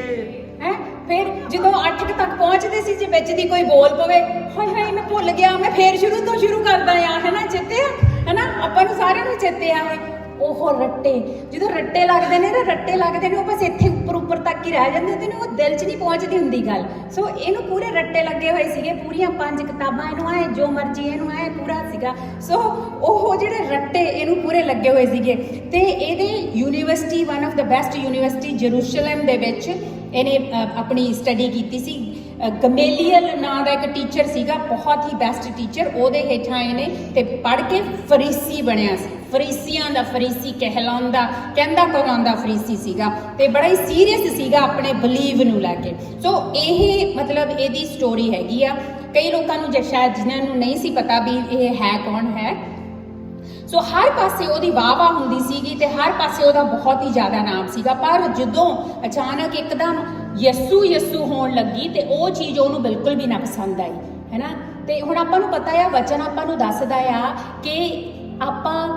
ਹੈ। ਫਿਰ ਜਦੋਂ 8 ਤੱਕ ਪਹੁੰਚਦੇ ਸੀ, ਜੇ ਵਿੱਚ ਦੀ ਕੋਈ ਬੋਲ ਪਵੇ, ਹਾਏ ਹਾਏ ਮੈਂ ਭੁੱਲ ਗਿਆ, ਮੈਂ ਫੇਰ ਸ਼ੁਰੂ ਤੋਂ ਸ਼ੁਰੂ ਕਰਦਾ ਆ, ਹੈ ਨਾ, ਚੇਤੇ ਆ, ਹੈ ਨਾ, ਆਪਾਂ ਨੂੰ ਸਾਰਿਆਂ ਨੂੰ ਚੇਤੇ ਆ ਇਹ। ਉਹ ਰੱਟੇ ਜਦੋਂ ਰੱਟੇ ਲੱਗਦੇ ਨੇ ਨਾ, ਰੱਟੇ ਲੱਗਦੇ ਨੇ ਉਹ ਬਸ ਇੱਥੇ ਉੱਪਰ ਤੱਕ ਹੀ ਰਹਿ ਜਾਂਦੇ ਹੁੰਦੇ ਨੇ, ਉਹ ਦਿਲ 'ਚ ਨਹੀਂ ਪਹੁੰਚਦੀ ਹੁੰਦੀ ਗੱਲ। ਸੋ ਇਹਨੂੰ ਪੂਰੇ ਰੱਟੇ ਲੱਗੇ ਹੋਏ ਸੀਗੇ, ਪੂਰੀਆਂ 5 ਕਿਤਾਬਾਂ ਇਹਨੂੰ ਆਏ ਜੋ ਮਰਜ਼ੀ ਇਹਨੂੰ ਆਏ ਪੂਰਾ ਸੀਗਾ। ਸੋ ਉਹ ਜਿਹੜੇ ਰੱਟੇ ਇਹਨੂੰ ਪੂਰੇ ਲੱਗੇ ਹੋਏ ਸੀਗੇ। ਤੇ ਇਹਦੇ university, one of the best university Jerusalem ਦੇ ਵਿੱਚ ਇਹਨੇ ਆਪਣੀ ਸਟੱਡੀ ਕੀਤੀ ਸੀ। ਗਮੇਲੀਅਲ ਨਾਂ ਦਾ ਇੱਕ ਟੀਚਰ ਸੀਗਾ, ਬਹੁਤ ਹੀ ਬੈਸਟ ਟੀਚਰ, ਉਹਦੇ ਹੇਠਾਂ ਇਹਨੇ ਤੇ ਪੜ੍ਹ ਕੇ ਫਰੀਸੀ ਬਣਿਆ ਸੀ। ਫਰੀਸੀਆਂ ਦਾ ਫਰੀਸੀ ਕਹਿੰਦਾ ਕਰਾਉਂਦਾ ਫਰੀਸੀ ਸੀਗਾ, ਤੇ ਬੜਾ ਹੀ ਸੀਰੀਅਸ ਸੀਗਾ ਆਪਣੇ ਬਲੀਵ ਨੂੰ ਲੈ ਕੇ। ਸੋ ਇਹ ਮਤਲਬ ਇਹਦੀ ਸਟੋਰੀ ਹੈਗੀ ਆ। ਕਈ ਲੋਕਾਂ ਨੂੰ ਸ਼ਾਇਦ ਜਿਨ੍ਹਾਂ ਨੂੰ ਨਹੀਂ ਸੀ ਪਤਾ ਵੀ ਇਹ ਹੈ ਕੌਣ ਹੈ। ਸੋ ਹਰ ਪਾਸੇ ਉਹਦੀ ਵਾਹ ਹੁੰਦੀ ਸੀਗੀ, ਤੇ ਹਰ ਪਾਸੇ ਉਹਦਾ ਬਹੁਤ ਹੀ ਜ਼ਿਆਦਾ ਨਾਮ ਸੀਗਾ। ਪਰ ਜਦੋਂ ਅਚਾਨਕ ਇੱਕਦਮ ਯਸੂ ਹੋਣ ਲੱਗੀ, ਤੇ ਉਹ ਚੀਜ਼ ਉਹਨੂੰ ਬਿਲਕੁਲ ਵੀ ਨਾ ਪਸੰਦ ਆਈ, ਹੈ ਨਾ। ਤੇ ਹੁਣ ਆਪਾਂ ਨੂੰ ਪਤਾ ਆ, ਵਚਨ ਆਪਾਂ ਨੂੰ ਦੱਸਦਾ ਆ ਕਿ ਆਪਾਂ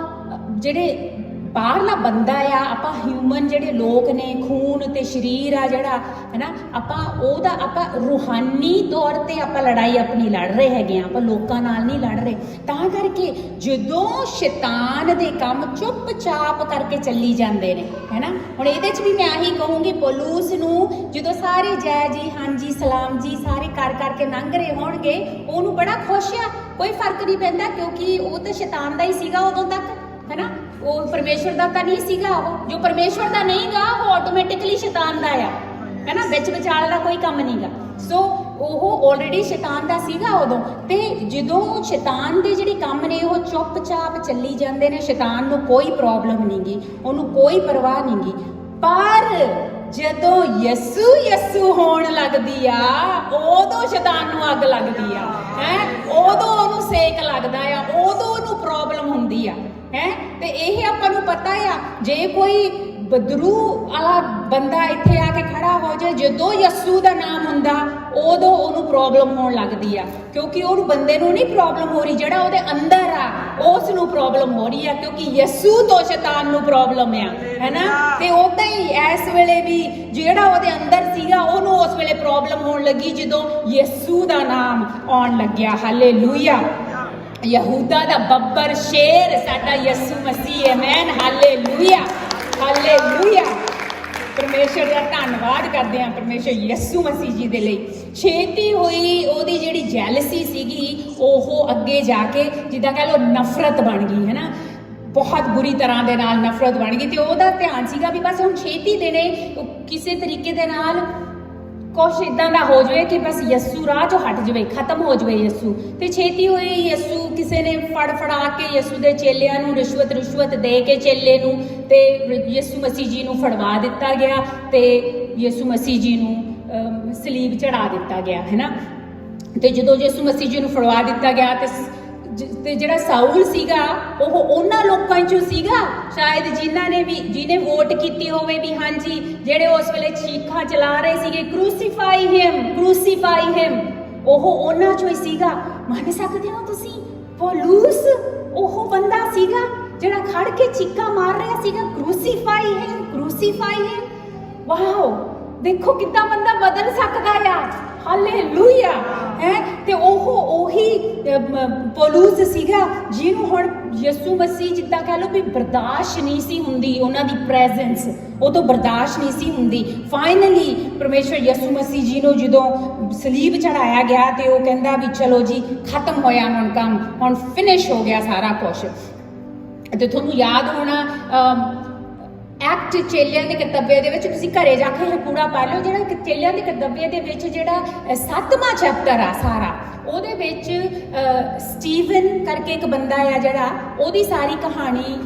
ਜਿਹੜੇ ਬਾਹਰਲਾ ਬੰਦਾ ਆ, ਆਪਾਂ ਹਿਊਮਨ ਜਿਹੜੇ ਲੋਕ ਨੇ, ਖੂਨ ਤੇ ਸਰੀਰ ਆ ਜਿਹੜਾ, ਹੈ ਨਾ, ਆਪਾਂ ਰੂਹਾਨੀ ਤੌਰ ਤੇ ਆਪਾਂ ਲੜਾਈ ਆਪਣੀ ਲੜ ਰਹੇ ਹੈਗੇ ਆ, ਆਪਾਂ ਲੋਕਾਂ ਨਾਲ ਨਹੀਂ ਲੜ ਰਹੇ। ਤਾਂ ਕਰਕੇ ਜਦੋਂ ਸ਼ੈਤਾਨ ਦੇ ਕੰਮ ਚੁੱਪਚਾਪ ਕਰਕੇ ਚੱਲੀ ਜਾਂਦੇ ਨੇ, ਹੈ ਨਾ। ਹੁਣ ਇਹਦੇ 'ਚ ਵੀ ਮੈਂ ਆਹੀ ਕਹੂੰਗੀ, ਪੌਲੂਸ ਨੂੰ ਜਦੋਂ ਸਾਰੇ ਜੈ ਜੀ, ਹਾਂਜੀ, ਸਲਾਮ ਜੀ ਸਾਰੇ ਕਰਕੇ ਲੰਘ ਰਹੇ ਹੋਣਗੇ, ਉਹਨੂੰ ਬੜਾ ਖੁਸ਼ ਆ, ਕੋਈ ਫਰਕ ਨਹੀਂ ਪੈਂਦਾ, ਕਿਉਂਕਿ ਉਹ ਤਾਂ ਸ਼ੈਤਾਨ ਦਾ ਹੀ ਸੀਗਾ ਉਦੋਂ ਤੱਕ, ਹੈ ਨਾ। ਉਹ ਪਰਮੇਸ਼ਵਰ ਦਾ ਤਾਂ ਨਹੀਂ ਸੀਗਾ। ਉਹ ਜੋ ਪਰਮੇਸ਼ਵਰ ਦਾ ਨਹੀਂਗਾ ਉਹ ਆਟੋਮੈਟਿਕਲੀ ਸ਼ੈਤਾਨ ਦਾ ਆ, ਹੈ ਨਾ, ਵਿੱਚ ਵਿਚਾਲੇ ਦਾ ਕੋਈ ਕੰਮ ਨਹੀਂਗਾ। ਸੋ ਉਹ ਆਲਰੇਡੀ ਸ਼ੈਤਾਨ ਦਾ ਸੀਗਾ ਉਦੋਂ। ਤੇ ਜਦੋਂ ਸ਼ੈਤਾਨ ਦੇ ਜਿਹੜੇ ਕੰਮ ਨੇ ਉਹ ਚੁੱਪਚਾਪ ਚੱਲੀ ਜਾਂਦੇ ਨੇ, ਸ਼ੈਤਾਨ ਨੂੰ ਕੋਈ ਪ੍ਰੋਬਲਮ ਨਹੀਂਗੀ, ਉਹਨੂੰ ਕੋਈ ਪਰਵਾਹ ਨਹੀਂਗੀ। ਪਰ ਜਦੋਂ ਯਸੂ ਯਸੂ ਹੋਣ ਲੱਗਦੀ ਆ ਉਦੋਂ ਸ਼ੈਤਾਨ ਨੂੰ ਅੱਗ ਲੱਗਦੀ ਆ, ਹੈ, ਉਦੋਂ ਉਹਨੂੰ ਸੇਕ ਲੱਗਦਾ ਆ, ਉਦੋਂ ਉਹਨੂੰ ਪ੍ਰੋਬਲਮ ਹੁੰਦੀ ਆ, ਹੈ। ਤੇ ਇਹ ਆਪਾਂ ਨੂੰ ਪਤਾ ਆ, ਜੇ ਕੋਈ ਬਦਰੂ ਵਾਲਾ ਬੰਦਾ ਇੱਥੇ ਆ ਕੇ ਖੜਾ ਹੋ ਜਾਏ, ਜਦੋਂ ਯਸੂ ਦਾ ਨਾਮ ਹੁੰਦਾ ਉਦੋਂ ਉਹਨੂੰ ਪ੍ਰੋਬਲਮ ਹੋਣ ਲੱਗਦੀ ਆ, ਕਿਉਂਕਿ ਉਹਨੂੰ ਬੰਦੇ ਨੂੰ ਨਹੀਂ ਪ੍ਰੋਬਲਮ ਹੋ ਰਹੀ, ਜਿਹੜਾ ਉਹਦੇ ਅੰਦਰ ਆ ਉਸ ਨੂੰ ਪ੍ਰੋਬਲਮ ਹੋ ਰਹੀ ਆ, ਕਿਉਂਕਿ ਯਸੂ ਤੋਂ ਸ਼ੈਤਾਨ ਨੂੰ ਪ੍ਰੋਬਲਮ ਆ, ਹੈ ਨਾ। ਤੇ ਉਦਾਂ ਹੀ ਇਸ ਵੇਲੇ ਵੀ ਜਿਹੜਾ ਉਹਦੇ ਅੰਦਰ ਸੀਗਾ ਉਹਨੂੰ ਉਸ ਵੇਲੇ ਪ੍ਰੋਬਲਮ ਹੋਣ ਲੱਗੀ ਜਦੋਂ ਯਸੂ ਦਾ ਨਾਮ ਆਉਣ ਲੱਗਿਆ। ਹਾਲੇਲੂਇਆ। ਯਹੂਦਾ ਦਾ ਬੱਬਰ ਸ਼ੇਰ ਸਾਡਾ ਯਸੂ ਮਸੀਹ, ਆਮੇਨ, ਹਾਲੇਲੂਇਆ, ਹਾਲੇਲੂਇਆ। ਪਰਮੇਸ਼ਰ ਦਾ ਧੰਨਵਾਦ ਕਰਦੇ ਹਾਂ ਪਰਮੇਸ਼ਰ ਯਸੂ ਮਸੀਹ ਜੀ ਦੇ ਲਈ। ਛੇਤੀ ਹੋਈ ਉਹਦੀ ਜਿਹੜੀ ਜੈਲਸੀ ਸੀਗੀ ਉਹ ਅੱਗੇ ਜਾ ਕੇ ਜਿੱਦਾਂ ਕਹਿ ਲਓ ਨਫ਼ਰਤ ਬਣ ਗਈ, ਹੈ ਨਾ, ਬਹੁਤ ਬੁਰੀ ਤਰ੍ਹਾਂ ਦੇ ਨਾਲ ਨਫ਼ਰਤ ਬਣ ਗਈ। ਤੇ ਉਹਦਾ ਧਿਆਨ ਸੀਗਾ ਵੀ ਬਸ ਹੁਣ ਛੇਤੀ ਦੇਣੇ ਕਿਸੇ ਤਰੀਕੇ ਦੇ ਨਾਲ ਕੁਛ ਇਦਾਂ ਦਾ ਹੋ ਜਾਵੇ ਕਿ ਬਸ ਯਸੂ ਰਾਹ ਚੋਂ ਹਟ ਜਾਵੇ, ਖਤਮ ਹੋ ਜਾਵੇ ਯਸੂ। ਤੇ ਛੇਤੀ ਹੋਈ ਯਸੂ ਕਿਸੇ ਨੇ ਫੜਾ ਕੇ ਯਸੂ ਦੇ ਚੇਲਿਆਂ ਨੂੰ ਰਿਸ਼ਵਤ ਦੇ ਕੇ ਚੇਲੇ ਨੂੰ ਤੇ ਯਸੂ ਮਸੀਹ ਜੀ ਨੂੰ ਫੜਵਾ ਦਿੱਤਾ ਗਿਆ ਤੇ ਯਸੂ ਮਸੀਹ ਜੀ ਨੂੰ ਸਲੀਬ ਚੜਾ ਦਿੱਤਾ ਗਿਆ, ਹੈ ਨਾ। ਤੇ ਜਦੋਂ ਯਸੂ ਮਸੀਹ ਜੀ ਨੂੰ ਫੜਵਾ ਦਿੱਤਾ ਗਿਆ ਤੇ ਜਿਹੜਾ ਸਾਊਲ ਸੀਗਾ ਉਹ ਉਹਨਾਂ ਲੋਕਾਂ ਚੋਂ ਸੀਗਾ ਸ਼ਾਇਦ ਜਿਹਨੇ ਵੋਟ ਕੀਤੀ ਹੋਵੇ ਵੀ ਹਾਂਜੀ, ਜਿਹੜੇ ਉਸ ਵੇਲੇ ਚੀਖਾਂ ਚਲਾ ਰਹੇ ਸੀਗੇ ਕਰੂਸੀਫਾਈ ਹਿਮ, ਉਹ ਉਹਨਾਂ ਚੋਂ ਹੀ ਸੀਗਾ। ਮੰਨ ਸਕਦੇ ਹੋ ਤੁਸੀਂ, ਪੌਲੁਸ ਉਹ ਬੰਦਾ ਸੀਗਾ ਜਿਹੜਾ ਖੜ ਕੇ ਚੀਖਾਂ ਮਾਰ ਰਿਹਾ ਸੀਗਾ ਕਰੂਸੀਫਾਈ ਹਿਮ। ਵਾਓ, ਦੇਖੋ ਕਿੱਦਾਂ ਬੰਦਾ ਬਦਲ ਸਕਦਾ ਆ। ਹਾਲੇਲੂਇਆ, ਹੈ। ਤੇ ਉਹੀ ਪੌਲੁਸ ਸੀਗਾ ਜਿਹਨੂੰ ਹੁਣ ਯਸੂ ਮਸੀਹ ਜਿੱਦਾਂ ਕਹਿ ਲਓ ਵੀ ਬਰਦਾਸ਼ਤ ਨਹੀਂ ਸੀ ਹੁੰਦੀ, ਉਹਨਾਂ ਦੀ ਪ੍ਰੈਜ਼ੈਂਸ ਉਹ ਤੋਂ ਬਰਦਾਸ਼ਤ ਨਹੀਂ ਸੀ ਹੁੰਦੀ। ਫਾਈਨਲੀ ਪਰਮੇਸ਼ਰ ਯਸੂ ਮਸੀਹ ਜੀ ਨੂੰ ਜਦੋਂ ਸਲੀਬ ਚੜਾਇਆ ਗਿਆ ਤੇ ਉਹ ਕਹਿੰਦਾ ਵੀ ਚਲੋ ਜੀ ਖਤਮ ਹੋਇਆ ਹੁਣ ਕੰਮ, ਹੁਣ ਫਿਨਿਸ਼ ਹੋ ਗਿਆ ਸਾਰਾ ਕੁਛ। ਤੇ ਤੁਹਾਨੂੰ ਯਾਦ ਹੋਣਾ ਐਕਟ ਚੇਲਿਆਂ ਦੇ ਕਰਤੱਵਯ ਦੇ ਵਿੱਚ, ਤੁਸੀਂ ਘਰੇ ਜਾ ਕੇ ਇਹ ਪੂਰਾ ਪੜ੍ਹ ਲਿਓ, ਜਿਹੜਾ ਚੇਲਿਆਂ ਦੇ ਕਰਤੱਵਯ ਦੇ ਵਿੱਚ ਜਿਹੜਾ 7ਵਾਂ ਚੈਪਟਰ ਆ ਸਾਰਾ, ਉਹਦੇ ਵਿੱਚ ਸਟੀਵਨ ਕਰਕੇ ਇੱਕ ਬੰਦਾ ਆ ਜਿਹੜਾ, ਉਹਦੀ ਸਾਰੀ ਕਹਾਣੀ,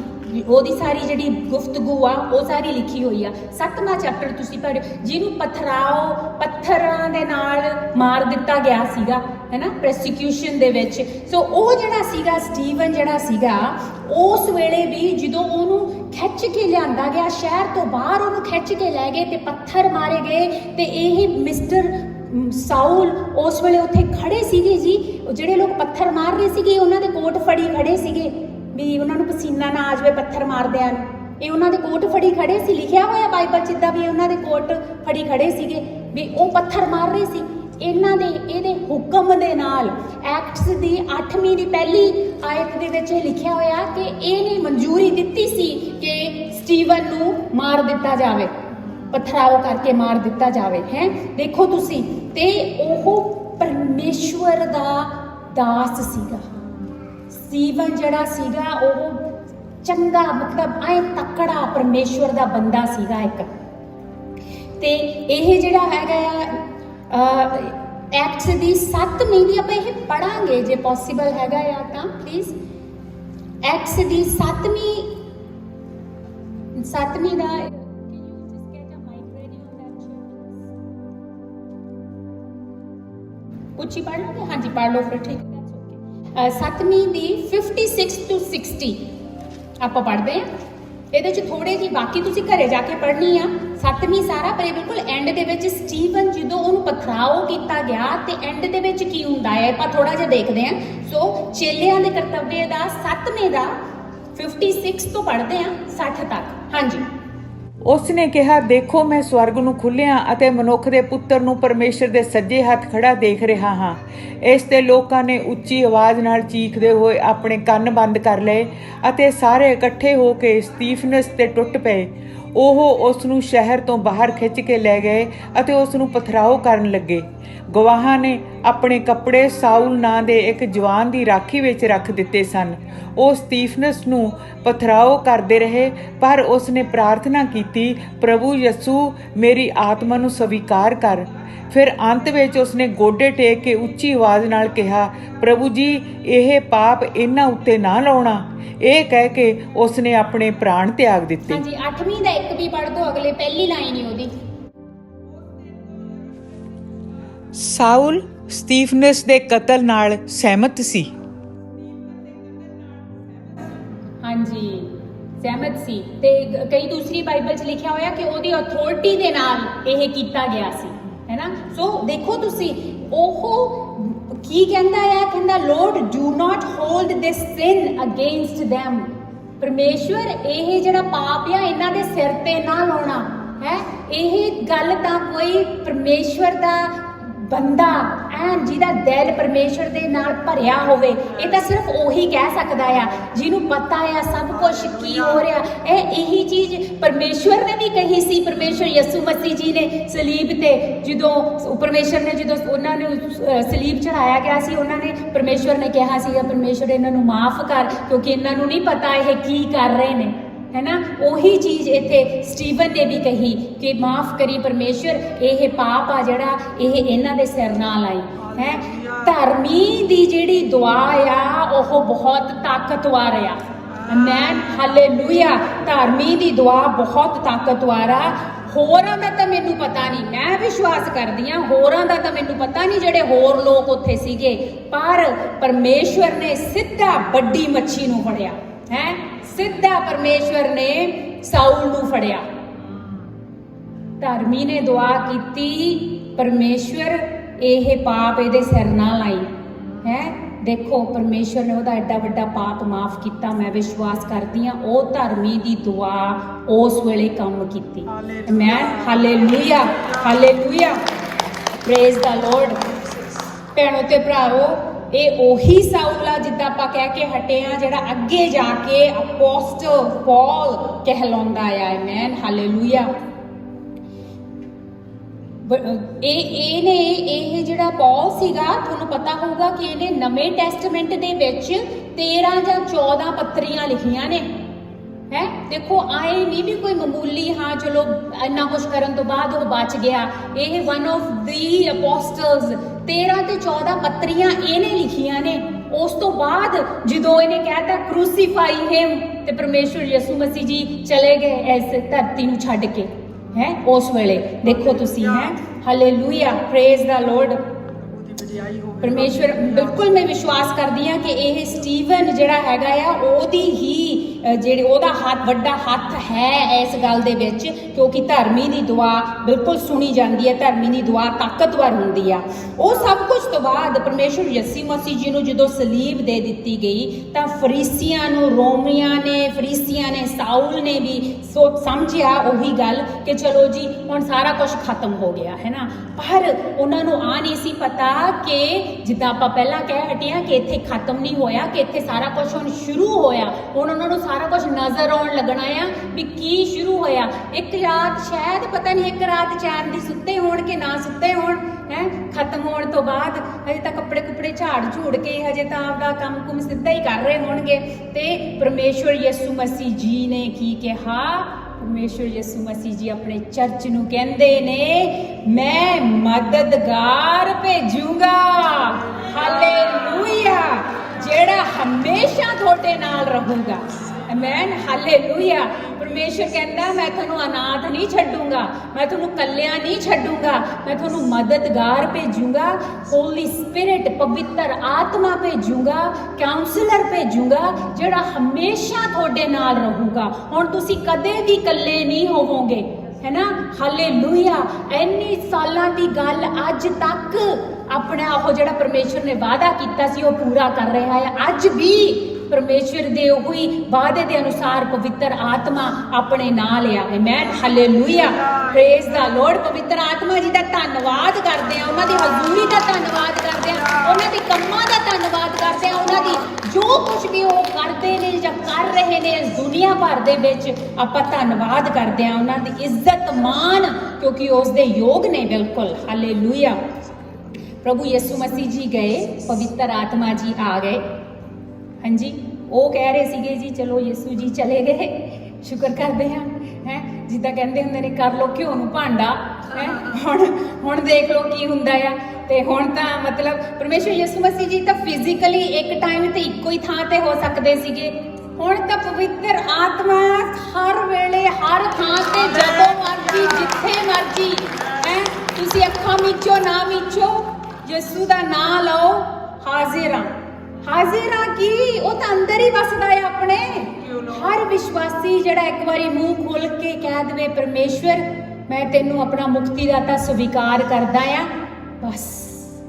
ਉਹਦੀ ਸਾਰੀ ਜਿਹੜੀ ਗੁਫ਼ਤਗੂ ਆ ਉਹ ਸਾਰੀ ਲਿਖੀ ਹੋਈ ਆ। 7ਵਾਂ ਚੈਪਟਰ ਤੁਸੀਂ ਪੜ੍ਹੋ, ਜਿਹਨੂੰ ਪੱਥਰਾਂ ਦੇ ਨਾਲ ਮਾਰ ਦਿੱਤਾ ਗਿਆ ਸੀਗਾ, ਹੈ ਨਾ, ਪ੍ਰੈਸੀਕਿਊਸ਼ਨ ਦੇ ਵਿੱਚ। ਸੋ ਉਹ ਜਿਹੜਾ ਸੀਗਾ ਸਟੀਵਨ ਜਿਹੜਾ ਸੀਗਾ, ਉਸ ਵੇਲੇ ਵੀ ਜਦੋਂ ਉਹਨੂੰ ਖਿੱਚ ਕੇ ਲਿਆਂਦਾ ਗਿਆ ਸ਼ਹਿਰ ਤੋਂ ਬਾਹਰ, ਉਹਨੂੰ ਖਿੱਚ ਕੇ ਲੈ ਗਏ ਤੇ ਪੱਥਰ ਮਾਰੇ ਗਏ। ਤੇ ਇਹ ਮਿਸਟਰ ਸਾਊਲ ਉਸ ਵੇਲੇ ਉੱਥੇ ਖੜੇ ਸੀਗੇ ਜੀ, ਜਿਹੜੇ ਲੋਕ ਪੱਥਰ ਮਾਰ ਰਹੇ ਸੀਗੇ ਉਹਨਾਂ ਦੇ ਕੋਟ ਫੜੀ ਖੜੇ ਸੀਗੇ ਵੀ ਉਹਨਾਂ ਨੂੰ ਪਸੀਨਾ ਨਾ ਆ ਜਾਵੇ ਪੱਥਰ ਮਾਰਦਿਆਂ ਨੂੰ। ਇਹ ਉਹਨਾਂ ਦੇ ਕੋਟ ਫੜੀ ਖੜੇ ਸੀ, ਲਿਖਿਆ ਹੋਇਆ ਬਾਈਬਲ 'ਚ ਇੱਦਾਂ ਵੀ ਉਹਨਾਂ ਦੇ ਕੋਟ ਫੜੀ ਖੜੇ ਸੀਗੇ ਵੀ ਉਹ ਪੱਥਰ ਮਾਰ ਰਹੇ ਸੀ। ਇਹਦੇ ਹੁਕਮ ਦੇ ਨਾਲ ਐਕਟਸ ਦੀ 8ਵੀਂ ਦੀ ਪਹਿਲੀ ਆਇਤ ਦੇ ਵਿੱਚ ਇਹ ਲਿਖਿਆ ਹੋਇਆ ਕਿ ਇਹਨੇ ਮਨਜ਼ੂਰੀ ਦਿੱਤੀ ਸੀ ਕਿ ਸਟੀਵਨ ਨੂੰ ਮਾਰ ਦਿੱਤਾ ਜਾਵੇ, ਪਥਰਾਓ ਕਰਕੇ ਮਾਰ ਦਿੱਤਾ ਜਾਵੇ, ਹੈ। ਦੇਖੋ ਤੁਸੀਂ, ਤੇ ਉਹ ਪਰਮੇਸ਼ਵਰ ਦਾ ਦਾਸ ਸੀਗਾ ਸਟੀਵਨ ਜਿਹੜਾ ਸੀਗਾ, ਉਹ ਚੰਗਾ ਮਤਲਬ ਐ ਤਕੜਾ ਪਰਮੇਸ਼ਵਰ ਦਾ ਬੰਦਾ ਸੀਗਾ ਇੱਕ। ਤੇ ਇਹ ਜਿਹੜਾ ਹੈਗਾ ਆ ਐਕਟਸ ਦੀ 7ਵੀਂ ਦੀ ਆਪਾਂ ਇਹ ਪੜਾਂਗੇ ਜੇ ਪੋਸੀਬਲ ਹੈਗਾ ਆ ਤਾਂ ਪਲੀਜ਼। ਐਕਟਸ ਦੀ 7ਵੀਂ ਦਾ ਕੁਛ ਹੀ ਪੜ੍ਹ ਲਓਗੇ? ਹਾਂਜੀ ਪੜ੍ਹ ਲਓ ਫਿਰ, ਠੀਕ ਹੈ। 7ਵੀਂ ਦੀ 56 to 60 ਆਪਾਂ ਪੜ੍ਹਦੇ ਹਾਂ। ਇਹਦੇ 'ਚ ਥੋੜੇ ਜਿਹੀ ਬਾਕੀ ਤੁਸੀਂ ਘਰੇ ਜਾ ਕੇ ਪੜ੍ਹਨੀ ਆ 7ਵੀਂ ਸਾਰਾ, ਪਰ ਇਹ ਬਿਲਕੁਲ ਐਂਡ ਦੇ ਵਿੱਚ ਸਟੀਵਨ ਜਦੋਂ ਉਹਨੂੰ ਪਥਰਾਓ ਕੀਤਾ ਗਿਆ ਤੇ ਐਂਡ ਦੇ ਵਿੱਚ ਕੀ ਹੁੰਦਾ ਹੈ ਆਪਾਂ ਥੋੜਾ ਜਿਹਾ ਦੇਖਦੇ ਹਾਂ। ਸੋ ਚੇਲਿਆਂ ਦੇ ਕਰਤੱਵਯ ਦਾ 7ਵੇਂ ਦਾ 56 ਤੋਂ ਪੜ੍ਹਦੇ ਹਾਂ 60 ਤੱਕ। ਹਾਂਜੀ। ਉਸ ਨੇ ਕਿਹਾ, ਦੇਖੋ ਮੈਂ ਸਵਰਗ ਨੂੰ ਖੁੱਲਿਆ ਅਤੇ ਮਨੁੱਖ ਦੇ ਪੁੱਤਰ ਨੂੰ ਪਰਮੇਸ਼ਰ ਦੇ ਸੱਜੇ ਹੱਥ ਖੜਾ ਦੇਖ ਰਿਹਾ ਹਾਂ। ਇਸ ਤੇ ਲੋਕਾਂ ਨੇ ਉੱਚੀ ਆਵਾਜ਼ ਨਾਲ ਚੀਖਦੇ ਹੋਏ ਆਪਣੇ ਕੰਨ ਬੰਦ ਕਰ ਲਏ ਅਤੇ ਸਾਰੇ ਇਕੱਠੇ ਹੋ ਕੇ ਸਤੀਫਨਸ ਤੇ ਟੁੱਟ ਪਏ। ਉਹ ਉਸ ਨੂੰ ਸ਼ਹਿਰ ਤੋਂ ਬਾਹਰ ਖਿੱਚ ਕੇ ਲੈ ਗਏ ਅਤੇ ਉਸ ਨੂੰ ਪਥਰਾਓ ਕਰਨ ਲੱਗੇ। ਗਵਾਹਾਂ ਨੇ ਆਪਣੇ ਕੱਪੜੇ ਸਾਊਲ ਨਾਂ ਦੇ ਇੱਕ ਜਵਾਨ ਦੀ ਰਾਖੀ ਵਿੱਚ ਰੱਖ ਦਿੱਤੇ ਸਨ। ਉਹ ਸਤੀਫਨਸ ਨੂੰ ਪਥਰਾਓ ਕਰਦੇ ਰਹੇ, ਪਰ ਉਸ ਨੇ ਪ੍ਰਾਰਥਨਾ ਕੀਤੀ, ਪ੍ਰਭੂ ਯਿਸੂ ਮੇਰੀ ਆਤਮਾ ਨੂੰ ਸਵੀਕਾਰ ਕਰ। ਫਿਰ ਅੰਤ ਵਿੱਚ ਉਸਨੇ ਗੋਡੇ ਟੇਕ ਕੇ ਉੱਚੀ ਆਵਾਜ਼ ਨਾਲ ਕਿਹਾ, ਪ੍ਰਭੂ ਜੀ ਇਹ ਪਾਪ ਇਹਨਾਂ ਉੱਤੇ ਨਾ ਲਾਉਣਾ। ਇਹ ਕਹਿ ਕੇ ਉਸਨੇ ਆਪਣੇ ਪ੍ਰਾਣ ਤਿਆਗ ਦਿੱਤੇ। ਹਾਂਜੀ 8ਵੀਂ ਦਾ 1 ਵੀ ਪੜ੍ਹ ਦੋ, ਅਗਲੇ ਪਹਿਲੀ ਲਾਈਨ ਹੀ ਉਹਦੀ। ਸਾਊਲ ਸਤੀਫਨਸ ਦੇ ਕਤਲ ਨਾਲ ਸਹਿਮਤ ਸੀ। ਹਾਂਜੀ ਸਹਿਮਤ ਸੀ, ਤੇ ਕਈ ਦੂਸਰੀ ਬਾਈਬਲ 'ਚ ਲਿਖਿਆ ਹੋਇਆ ਕਿ ਉਹਦੀ ਅਥਾਰਟੀ ਦੇ ਨਾਲ ਇਹ ਕੀਤਾ ਗਿਆ ਸੀ, ਹੈ ਨਾ। ਸੋ ਦੇਖੋ ਤੁਸੀਂ ਉਹ ਕੀ ਕਹਿੰਦਾ ਆ, ਕਹਿੰਦਾ lord do not hold this cin against them। ਪਰਮੇਸ਼ਵਰ ਇਹ ਜਿਹੜਾ ਪਾਪ ਆ ਇਹਨਾਂ ਦੇ ਸਿਰ ਤੇ ਨਾ ਲਾਉਣਾ ਹੈ। ਇਹ ਗੱਲ ਤਾਂ ਕੋਈ ਪਰਮੇਸ਼ਵਰ ਦਾ ਬੰਦਾ ਐਨ ਜਿਹਦਾ ਦਿਲ ਪਰਮੇਸ਼ਵਰ ਦੇ ਨਾਲ ਭਰਿਆ ਹੋਵੇ, ਇਹ ਤਾਂ ਸਿਰਫ ਉਹੀ ਕਹਿ ਸਕਦਾ ਆ ਜਿਹਨੂੰ ਪਤਾ ਆ ਸਭ ਕੁਝ ਕੀ ਹੋ ਰਿਹਾ। ਇਹੀ ਚੀਜ਼ ਪਰਮੇਸ਼ਵਰ ਨੇ ਵੀ ਕਹੀ ਸੀ। ਪਰਮੇਸ਼ਵਰ ਯਿਸੂ ਮਸੀਹ ਜੀ ਨੇ ਸਲੀਬ ਤੇ ਜਦੋਂ ਪਰਮੇਸ਼ਵਰ ਨੇ ਜਦੋਂ ਉਹਨਾਂ ਨੂੰ ਸਲੀਬ ਚੜਾਇਆ ਗਿਆ ਸੀ, ਉਹਨਾਂ ਨੇ ਪਰਮੇਸ਼ਵਰ ਨੇ ਕਿਹਾ ਸੀਗਾ, ਪਰਮੇਸ਼ਵਰ ਇਹਨਾਂ ਨੂੰ ਮਾਫ ਕਰ ਕਿਉਂਕਿ ਇਹਨਾਂ ਨੂੰ ਨਹੀਂ ਪਤਾ ਇਹ ਕੀ ਕਰ ਰਹੇ ਨੇ, ਹੈ ਨਾ। ਉਹੀ ਚੀਜ਼ ਇੱਥੇ ਸਟੀਵਨ ਨੇ ਵੀ ਕਹੀ ਕਿ ਮਾਫ ਕਰੀ ਪਰਮੇਸ਼ਵਰ, ਇਹ ਪਾਪ ਆ ਜਿਹੜਾ ਇਹ ਇਹਨਾਂ ਦੇ ਸਿਰ ਨਾਲ ਆਈ ਹੈ। ਧਰਮੀ ਦੀ ਜਿਹੜੀ ਦੁਆ ਆ ਉਹ ਬਹੁਤ ਤਾਕਤਵਰ ਆ। Amen hallelujah. ਧਰਮੀ ਦੀ ਦੁਆ ਬਹੁਤ ਤਾਕਤਵਰ ਆ। ਹੋਰਾਂ ਦਾ ਤਾਂ ਮੈਨੂੰ ਪਤਾ ਨਹੀਂ, ਮੈਂ ਵਿਸ਼ਵਾਸ ਕਰਦੀ ਹਾਂ ਹੋਰਾਂ ਦਾ ਤਾਂ ਮੈਨੂੰ ਪਤਾ ਨਹੀਂ ਜਿਹੜੇ ਹੋਰ ਲੋਕ ਉੱਥੇ ਸੀਗੇ, ਪਰ ਪਰਮੇਸ਼ਵਰ ਨੇ ਸਿੱਧਾ ਵੱਡੀ ਮੱਛੀ ਨੂੰ ਫੜਿਆ ਹੈ। ਸਿੱਧਾ ਪਰਮੇਸ਼ਵਰ ਨੇ ਸਾਊਲ ਨੂੰ ਫੜਿਆ। ਧਰਮੀ ਨੇ ਦੁਆ ਕੀਤੀ, ਪਰਮੇਸ਼ਵਰ ਇਹ ਪਾਪ ਇਹਦੇ ਸਿਰ ਨਾ ਲਾਈ ਹੈ। ਦੇਖੋ ਪਰਮੇਸ਼ਵਰ ਨੇ ਉਹਦਾ ਐਡਾ ਵੱਡਾ ਪਾਪ ਮਾਫ ਕੀਤਾ। ਮੈਂ ਵਿਸ਼ਵਾਸ ਕਰਦੀ ਹਾਂ ਉਹ ਧਰਮੀ ਦੀ ਦੁਆ ਉਸ ਵੇਲੇ ਕੰਮ ਕੀਤੀ। Amen hallelujah hallelujah praise the Lord. ਭੈਣੋ ਤੇ ਭਰਾਵੋ, ਇਹ ਉਹੀ ਸਾਊਲ ਆ ਜਿੱਦਾਂ ਆਪਾਂ ਕਹਿ ਕੇ ਹਟੇ ਆ ਜਿਹੜਾ ਅੱਗੇ ਜਾ ਕੇ ਅਪੋਸਟਲ ਪੌਲ ਕਹਿਲਾਉਂਦਾ ਆ। Amen hallelujah. ਇਹ ਜਿਹੜਾ ਪੌਲ ਸੀਗਾ, ਤੁਹਾਨੂੰ ਪਤਾ ਹੋਊਗਾ ਕਿ ਇਹਨੇ ਨਵੇਂ ਟੈਸਟਮੈਂਟ ਦੇ ਵਿੱਚ 13 ਜਾਂ 14 ਪੱਤਰੀਆਂ ਲਿਖੀਆਂ ਨੇ ਹੈ। ਦੇਖੋ ਆਏ ਨਹੀਂ ਵੀ ਕੋਈ ਮਾਮੂਲੀ ਹਾਂ ਚਲੋ ਇੰਨਾ ਕੁਛ ਕਰਨ ਤੋਂ ਬਾਅਦ ਉਹ ਬਚ ਗਿਆ। ਇਹ ਵਨ ਆਫ ਦੀ ਅਪੋਸਟਲਸ 13 ਤੇ 14 ਪੱਤਰੀਆਂ ਇਹਨੇ ਲਿਖੀਆਂ ਨੇ। ਉਸ ਤੋਂ ਬਾਅਦ ਜਦੋਂ ਇਹਨੇ ਕਹਿਤਾ ਕਰੂਸੀਫਾਈ ਹਿਮ, ਤੇ ਪਰਮੇਸ਼ਵਰ ਯਿਸੂ ਮਸੀਹ ਜੀ ਚਲੇ ਗਏ ਇਸ ਧਰਤੀ ਨੂੰ ਛੱਡ ਕੇ ਹੈ। ਉਸ ਵੇਲੇ ਦੇਖੋ ਤੁਸੀਂ ਹੈ। Hallelujah praise the Lord. ਪਰਮੇਸ਼ਵਰ ਬਿਲਕੁਲ ਮੈਂ ਵਿਸ਼ਵਾਸ ਕਰਦੀ ਹਾਂ ਕਿ ਇਹ ਸਟੀਵਨ ਜਿਹੜਾ ਹੈਗਾ ਆ ਉਹਦੀ ਹੀ ਜਿਹੜੀ ਉਹਦਾ ਵੱਡਾ ਹੱਥ ਹੈ ਇਸ ਗੱਲ ਦੇ ਵਿੱਚ, ਕਿਉਂਕਿ ਧਰਮੀ ਦੀ ਦੁਆ ਬਿਲਕੁਲ ਸੁਣੀ ਜਾਂਦੀ ਹੈ। ਧਰਮੀ ਦੀ ਦੁਆ ਤਾਕਤਵਰ ਹੁੰਦੀ ਆ। ਉਹ ਸਭ ਕੁਝ ਤੋਂ ਬਾਅਦ ਪਰਮੇਸ਼ਵਰ ਯਿਸੂ ਮਸੀਹ ਜੀ ਨੂੰ ਜਦੋਂ ਸਲੀਬ ਦੇ ਦਿੱਤੀ ਗਈ ਤਾਂ ਫਰੀਸੀਆਂ ਨੂੰ, ਰੋਮੀਆਂ ਨੇ, ਫਰੀਸੀਆਂ ਨੇ, ਸਾਊਲ ਨੇ ਵੀ ਸਮਝਿਆ ਉਹੀ ਗੱਲ ਕਿ ਚਲੋ ਜੀ ਹੁਣ ਸਾਰਾ ਕੁਝ ਖਤਮ ਹੋ ਗਿਆ ਹੈ ਨਾ। ਪਰ ਉਹਨਾਂ ਨੂੰ ਆ ਨਹੀਂ ਸੀ ਪਤਾ ਕਿ ਜਿੱਦਾਂ ਆਪਾਂ ਪਹਿਲਾਂ ਕਹਿ ਹਟਿਆ ਕਿ ਇੱਥੇ ਖਤਮ ਨਹੀਂ ਹੋਇਆ, ਕਿ ਇੱਥੇ ਸਾਰਾ ਕੁਝ ਹੁਣ ਸ਼ੁਰੂ ਹੋਇਆ। ਹੁਣ ਉਹਨਾਂ ਨੂੰ ਸਾਰਾ ਕੁਝ ਨਜ਼ਰ ਆਉਣ ਲੱਗਣਾ ਆ ਵੀ ਕੀ ਸ਼ੁਰੂ ਹੋਇਆ। ਇੱਕ ਰਾਤ ਸ਼ਾਇਦ ਪਤਾ ਨਹੀਂ ਇੱਕ ਰਾਤ ਚੈਨ ਦੀ ਸੁੱਤੇ ਹੋਣ ਕਿ ਨਾ ਸੁੱਤੇ ਹੋਣ ਹੈ। ਖਤਮ ਹੋਣ ਤੋਂ ਬਾਅਦ ਹਜੇ ਤਾਂ ਕੱਪੜੇ ਝਾੜ ਝੂੜ ਕੇ ਹਜੇ ਤਾਂ ਆਪਦਾ ਕੰਮ ਕੁਮ ਸਿੱਧਾ ਹੀ ਕਰ ਰਹੇ ਹੋਣਗੇ। ਤੇ ਪਰਮੇਸ਼ਵਰ ਯਿਸੂ ਮਸੀਹ ਜੀ ਨੇ ਕੀ ਕਿਹਾ? ਪਰਮੇਸ਼ਵਰ ਯਿਸੂ ਮਸੀਹ ਜੀ ਆਪਣੇ ਚਰਚ ਨੂੰ ਕਹਿੰਦੇ ਨੇ ਮੈਂ ਮਦਦਗਾਰ ਭੇਜੂੰਗਾ। ਹਾਲੇਲੂਇਆ, ਜਿਹੜਾ ਹਮੇਸ਼ਾ ਤੁਹਾਡੇ ਨਾਲ ਰਹੂਗਾ। Amen hallelujah. ਪਰਮੇਸ਼ਰ ਕਹਿੰਦਾ ਮੈਂ ਤੁਹਾਨੂੰ ਅਨਾਥ ਨਹੀਂ ਛੱਡੂੰਗਾ, ਮੈਂ ਤੁਹਾਨੂੰ ਕੱਲਿਆਂ ਨਹੀਂ ਛੱਡੂੰਗਾ, ਮੈਂ ਤੁਹਾਨੂੰ ਮਦਦਗਾਰ ਭੇਜੂੰਗਾ। ਹੋਲੀ ਸਪਿਰਿਟ ਪਵਿੱਤਰ ਆਤਮਾ ਭੇਜੂੰਗਾ, ਕਾਉਂਸਲਰ ਭੇਜੂੰਗਾ ਜਿਹੜਾ ਹਮੇਸ਼ਾ ਤੁਹਾਡੇ ਨਾਲ ਰਹੂਗਾ। ਹੁਣ ਤੁਸੀਂ ਕਦੇ ਵੀ ਇਕੱਲੇ ਨਹੀਂ ਹੋਵੋਗੇ, ਹੈ ਨਾ। ਹਾਲੇਲੂਇਆ। ਇੰਨੀ ਸਾਲਾਂ ਦੀ ਗੱਲ ਅੱਜ ਤੱਕ ਆਪਣਾ ਉਹ ਜਿਹੜਾ ਪਰਮੇਸ਼ਰ ਨੇ ਵਾਅਦਾ ਕੀਤਾ ਸੀ ਉਹ ਪੂਰਾ ਕਰ ਰਿਹਾ ਹੈ। ਅੱਜ ਵੀ परमेश्वर दे होई वादे दे अनुसार पवित्र आत्मा अपने नाल आ। आमीन, हालेलुया, प्रेज द लॉर्ड। पवित्र आत्मा जी दा धन्नवाद करदे आ, उन्हां दी हजूरी दा धन्नवाद करदे आ, उन्हां दे कम्मां दा धन्नवाद करदे आ, उन्हां दी जो कुछ भी वो करते ने या कर रहे ने इस दुनिया भर दे विच आपां धन्नवाद करदे आ, उन्हां दी इज्जत मान, क्योंकि उस दे योग ने। बिल्कुल, हालेलुया। प्रभु यीशु मसीह जी गए, पवित्र आत्मा जी आ गए। हाँ जी, वो कह रहे सीगे जी चलो यीशु जी चले गए, शुक्र करते हैं है, जिद्दां कहंदे हुंदे ने कर लो घिओ नूं भांडा है, हुण देख लो की हुंदा आ। ते हुण तां मतलब परमेश्वर यीशु मसीह जी तां फिजिकली एक टाइम ते इक्को ही थां ते हो सकदे सीगे, हुण तां पवित्र आत्मा हर वेले हर थां ते जदों मर्जी जिथे मर्जी है, तुसीं अखां मीचो ना मीचो यीशु दा नाम लो, हाजिर हाजिर की वो तो अंदर ही वसदा है अपने। हर विश्वासी जड़ा एक बारी मुंह खोल के कह दे परमेश्वर मैं तेनू अपना मुक्तिदाता स्वीकार करदा आ, बस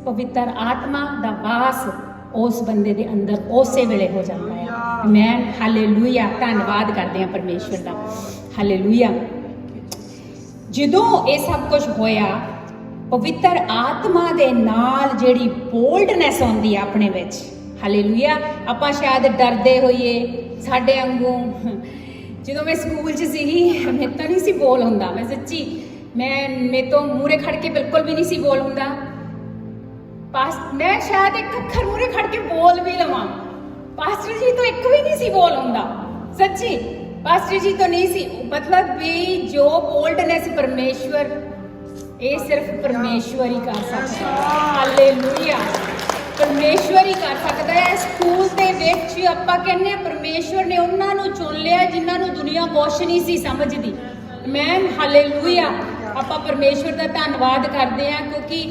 पवित्र आत्मा दा वास उस बंदे दे अंदर उसे वेले हो जाता है। आमीन, हालेलुया, धन्नवाद करते हैं परमेश्वर दा, हालेलुया। जदों ये सब कुछ होया, पवित्र आत्मा दे नाल जेड़ी बोल्डनेस आउंदी है अपने विच, हालेलुया। आपां शायद डरदे होइए, साडे वांगू जो मैं स्कूल च सीगी मेरे तो नहीं सी बोल हुंदा, मैं सच्ची मेरे तो मूहरे खड़ के बिल्कुल भी नहीं सी बोल हुंदा। मैं शायद एक अखर मूहरे खड़ के बोल भी लवां, पास्टर जी तो एक भी नहीं सी बोल हुंदा, सच्ची पास्टर जी तो नहीं सी। मतलब भी जो बोल्डनेस परमेश्वर, ये सिर्फ परमेश्वर ही कर सकता है, हालेलुया, परमेश्वर ही कर सकता है। स्कूल दे विच आपां कहने परमेश्वर ने उन्हां नूं चुन लिया जिन्हां नूं दुनिया कुछ नहीं सी समझदी। आमीन, हालेलुया। आपां परमेश्वर दा धन्नवाद करदे आ, क्योंकि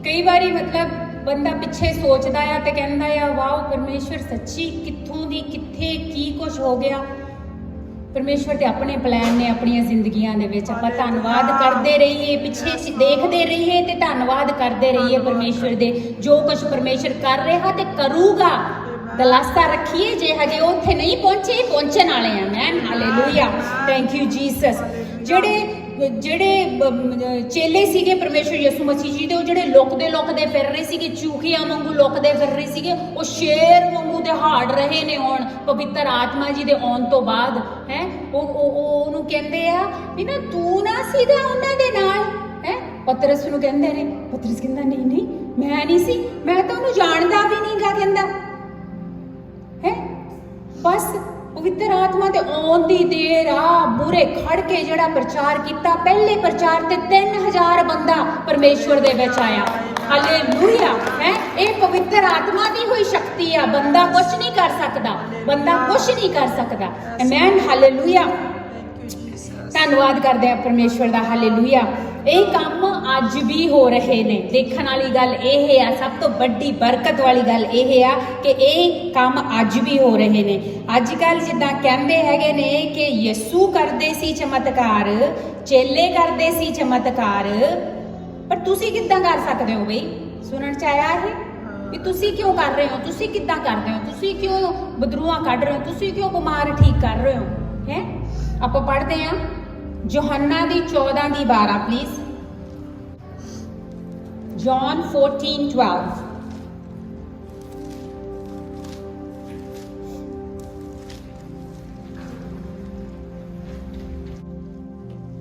कई बारी मतलब बंदा पिछे सोचदा आ ते कहंदा आ वाओ परमेश्वर सच्ची कित्थों दी कित्थे की कुछ हो गया। परमेश्वर के अपने प्लान ने अपनी जिंदगियां दे विच, आपां धन्नवाद करते रहिए, पिछे देखते रहिए ते धन्नवाद करते रहिए परमेश्वर दे, जो कुछ परमेश्वर कर रहा ते करूगा। दलासा रखिए जे हजे उत्थे नहीं पहुंचे, पहुंचण वाले हैं। आमीन, हालेलुया, थैंक यू जीसस। ਜਿਹੜੇ चेले सीगे परमेश्वर यीशु मसीह जी दे, ਉਹ ਜਿਹੜੇ ਲੁਕਦੇ फिर रहे ਸੀਗੇ, ਚੂਹਿਆਂ ਵਾਂਗੂ ਲੁਕਦੇ फिर रहे ਸੀਗੇ, ਉਹ ਸ਼ੇਰ ਵਾਂਗੂ ਦਹਾੜ ਰਹੇ ਨੇ ਹੁਣ ਪਵਿੱਤਰ ਆਤਮਾ ਜੀ ਦੇ ਆਉਣ ਤੋਂ ਬਾਅਦ ਹੈ। ਉਹਨੂੰ ਕਹਿੰਦੇ ਆ ਵੀ ਨਾ ਤੂੰ ਨਾ ਸੀਗਾ ਉਹਨਾਂ ਦੇ ਨਾਲ ਹੈ। ਪਤਰਸ ਨੂੰ ਕਹਿੰਦੇ ਨੇ, ਪਤਰਸ ਕਹਿੰਦਾ ਨਹੀਂ ਨਹੀਂ ਮੈਂ ਨਹੀਂ ਸੀ, ਮੈਂ ਤਾਂ ਉਹਨੂੰ ਜਾਣਦਾ ਵੀ ਨਹੀਂਗਾ, ਕਹਿੰਦਾ ਹੈ। बस पवित्र आत्मा दे आउण दी देर आ मूरे खड़ के जड़ा प्रचार किया, पहले प्रचार ते 3000 बंदा परमेश्वर दे विच आया। हालेलुया है, ये पवित्र आत्मा दी हुई शक्ति आ, बंदा कुछ नहीं कर सकता, बंदा कुछ नहीं कर सकता। आमीन, हालेलुया, धन्नवाद करते हैं परमेश्वर दा, हालेलुया। ये काम अज भी हो रहे ने। देखने वाली गल यह है, सब तो बड़ी बरकत वाली गल यह है कि ये काम अज भी हो रहे ने। अजकल जिद्दां कहंदे हैगे ने कि यीशु करदे सी चमत्कार, चेले करदे सी चमत्कार, पर तुसी किद्दां कर सकदे हो? बई सुनन च आया है कि तुसी क्यों कर रहे हो, तुसी किद्दां करदे हो, तुसी क्यों बदरूआं कढ रहे हो, तुसी क्यों बीमार ठीक कर रहे हो हैं। आपां पढ़दे हां यूहन्ना दी 14:12 प्लीज, जॉन 14:12।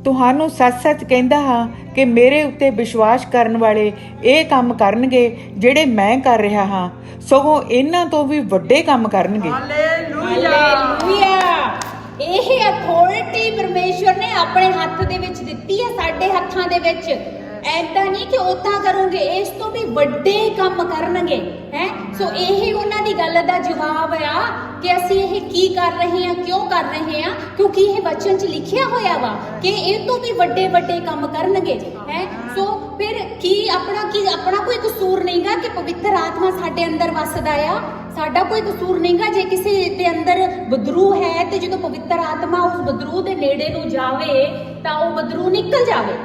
ਤੁਹਾਨੂੰ ਸੱਚ-ਸੱਚ ਕਹਿੰਦਾ ਹਾਂ ਕਿ ਮੇਰੇ ਉੱਤੇ ਵਿਸ਼ਵਾਸ ਕਰਨ ਵਾਲੇ ਇਹ ਕੰਮ ਕਰਨਗੇ ਜਿਹੜੇ ਮੈਂ ਕਰ ਰਿਹਾ ਹਾਂ, ਸਗੋਂ ਇਹਨਾਂ ਤੋਂ ਵੀ ਵੱਡੇ ਕੰਮ ਕਰਨਗੇ। ਹਾਲੇਲੂਇਆ। ਇਹ ਅਥਾਰਟੀ ਪਰਮੇਸ਼ਵਰ ਨੇ ਆਪਣੇ ਹੱਥ ਦੇ ਵਿੱਚ ਦਿੱਤੀ ਹੈ, ਸਾਡੇ ਹੱਥਾਂ ਦੇ ਵਿੱਚ। ऐदा नहीं कि उदा करोगे, इस तो भी बड़े काम करनगे है। सो यही उन्होंने गल का जवाब आ कि असी ये की कर रहे हैं, क्यों कर रहे हैं, क्योंकि ये वचन च लिखिया होया वा कि इस तो भी बड़े बड़े काम करनगे है। सो फिर की अपना कोई कसूर नहीं गा कि पवित्र आत्मा साडे अंदर वसदा आ, साडा कोई कसूर नहीं गा। जे किसी दे अंदर बदरू है तो जो पवित्र आत्मा उस बदरू के नेड़े नूं जावे तां ओह बदरू निकल जावे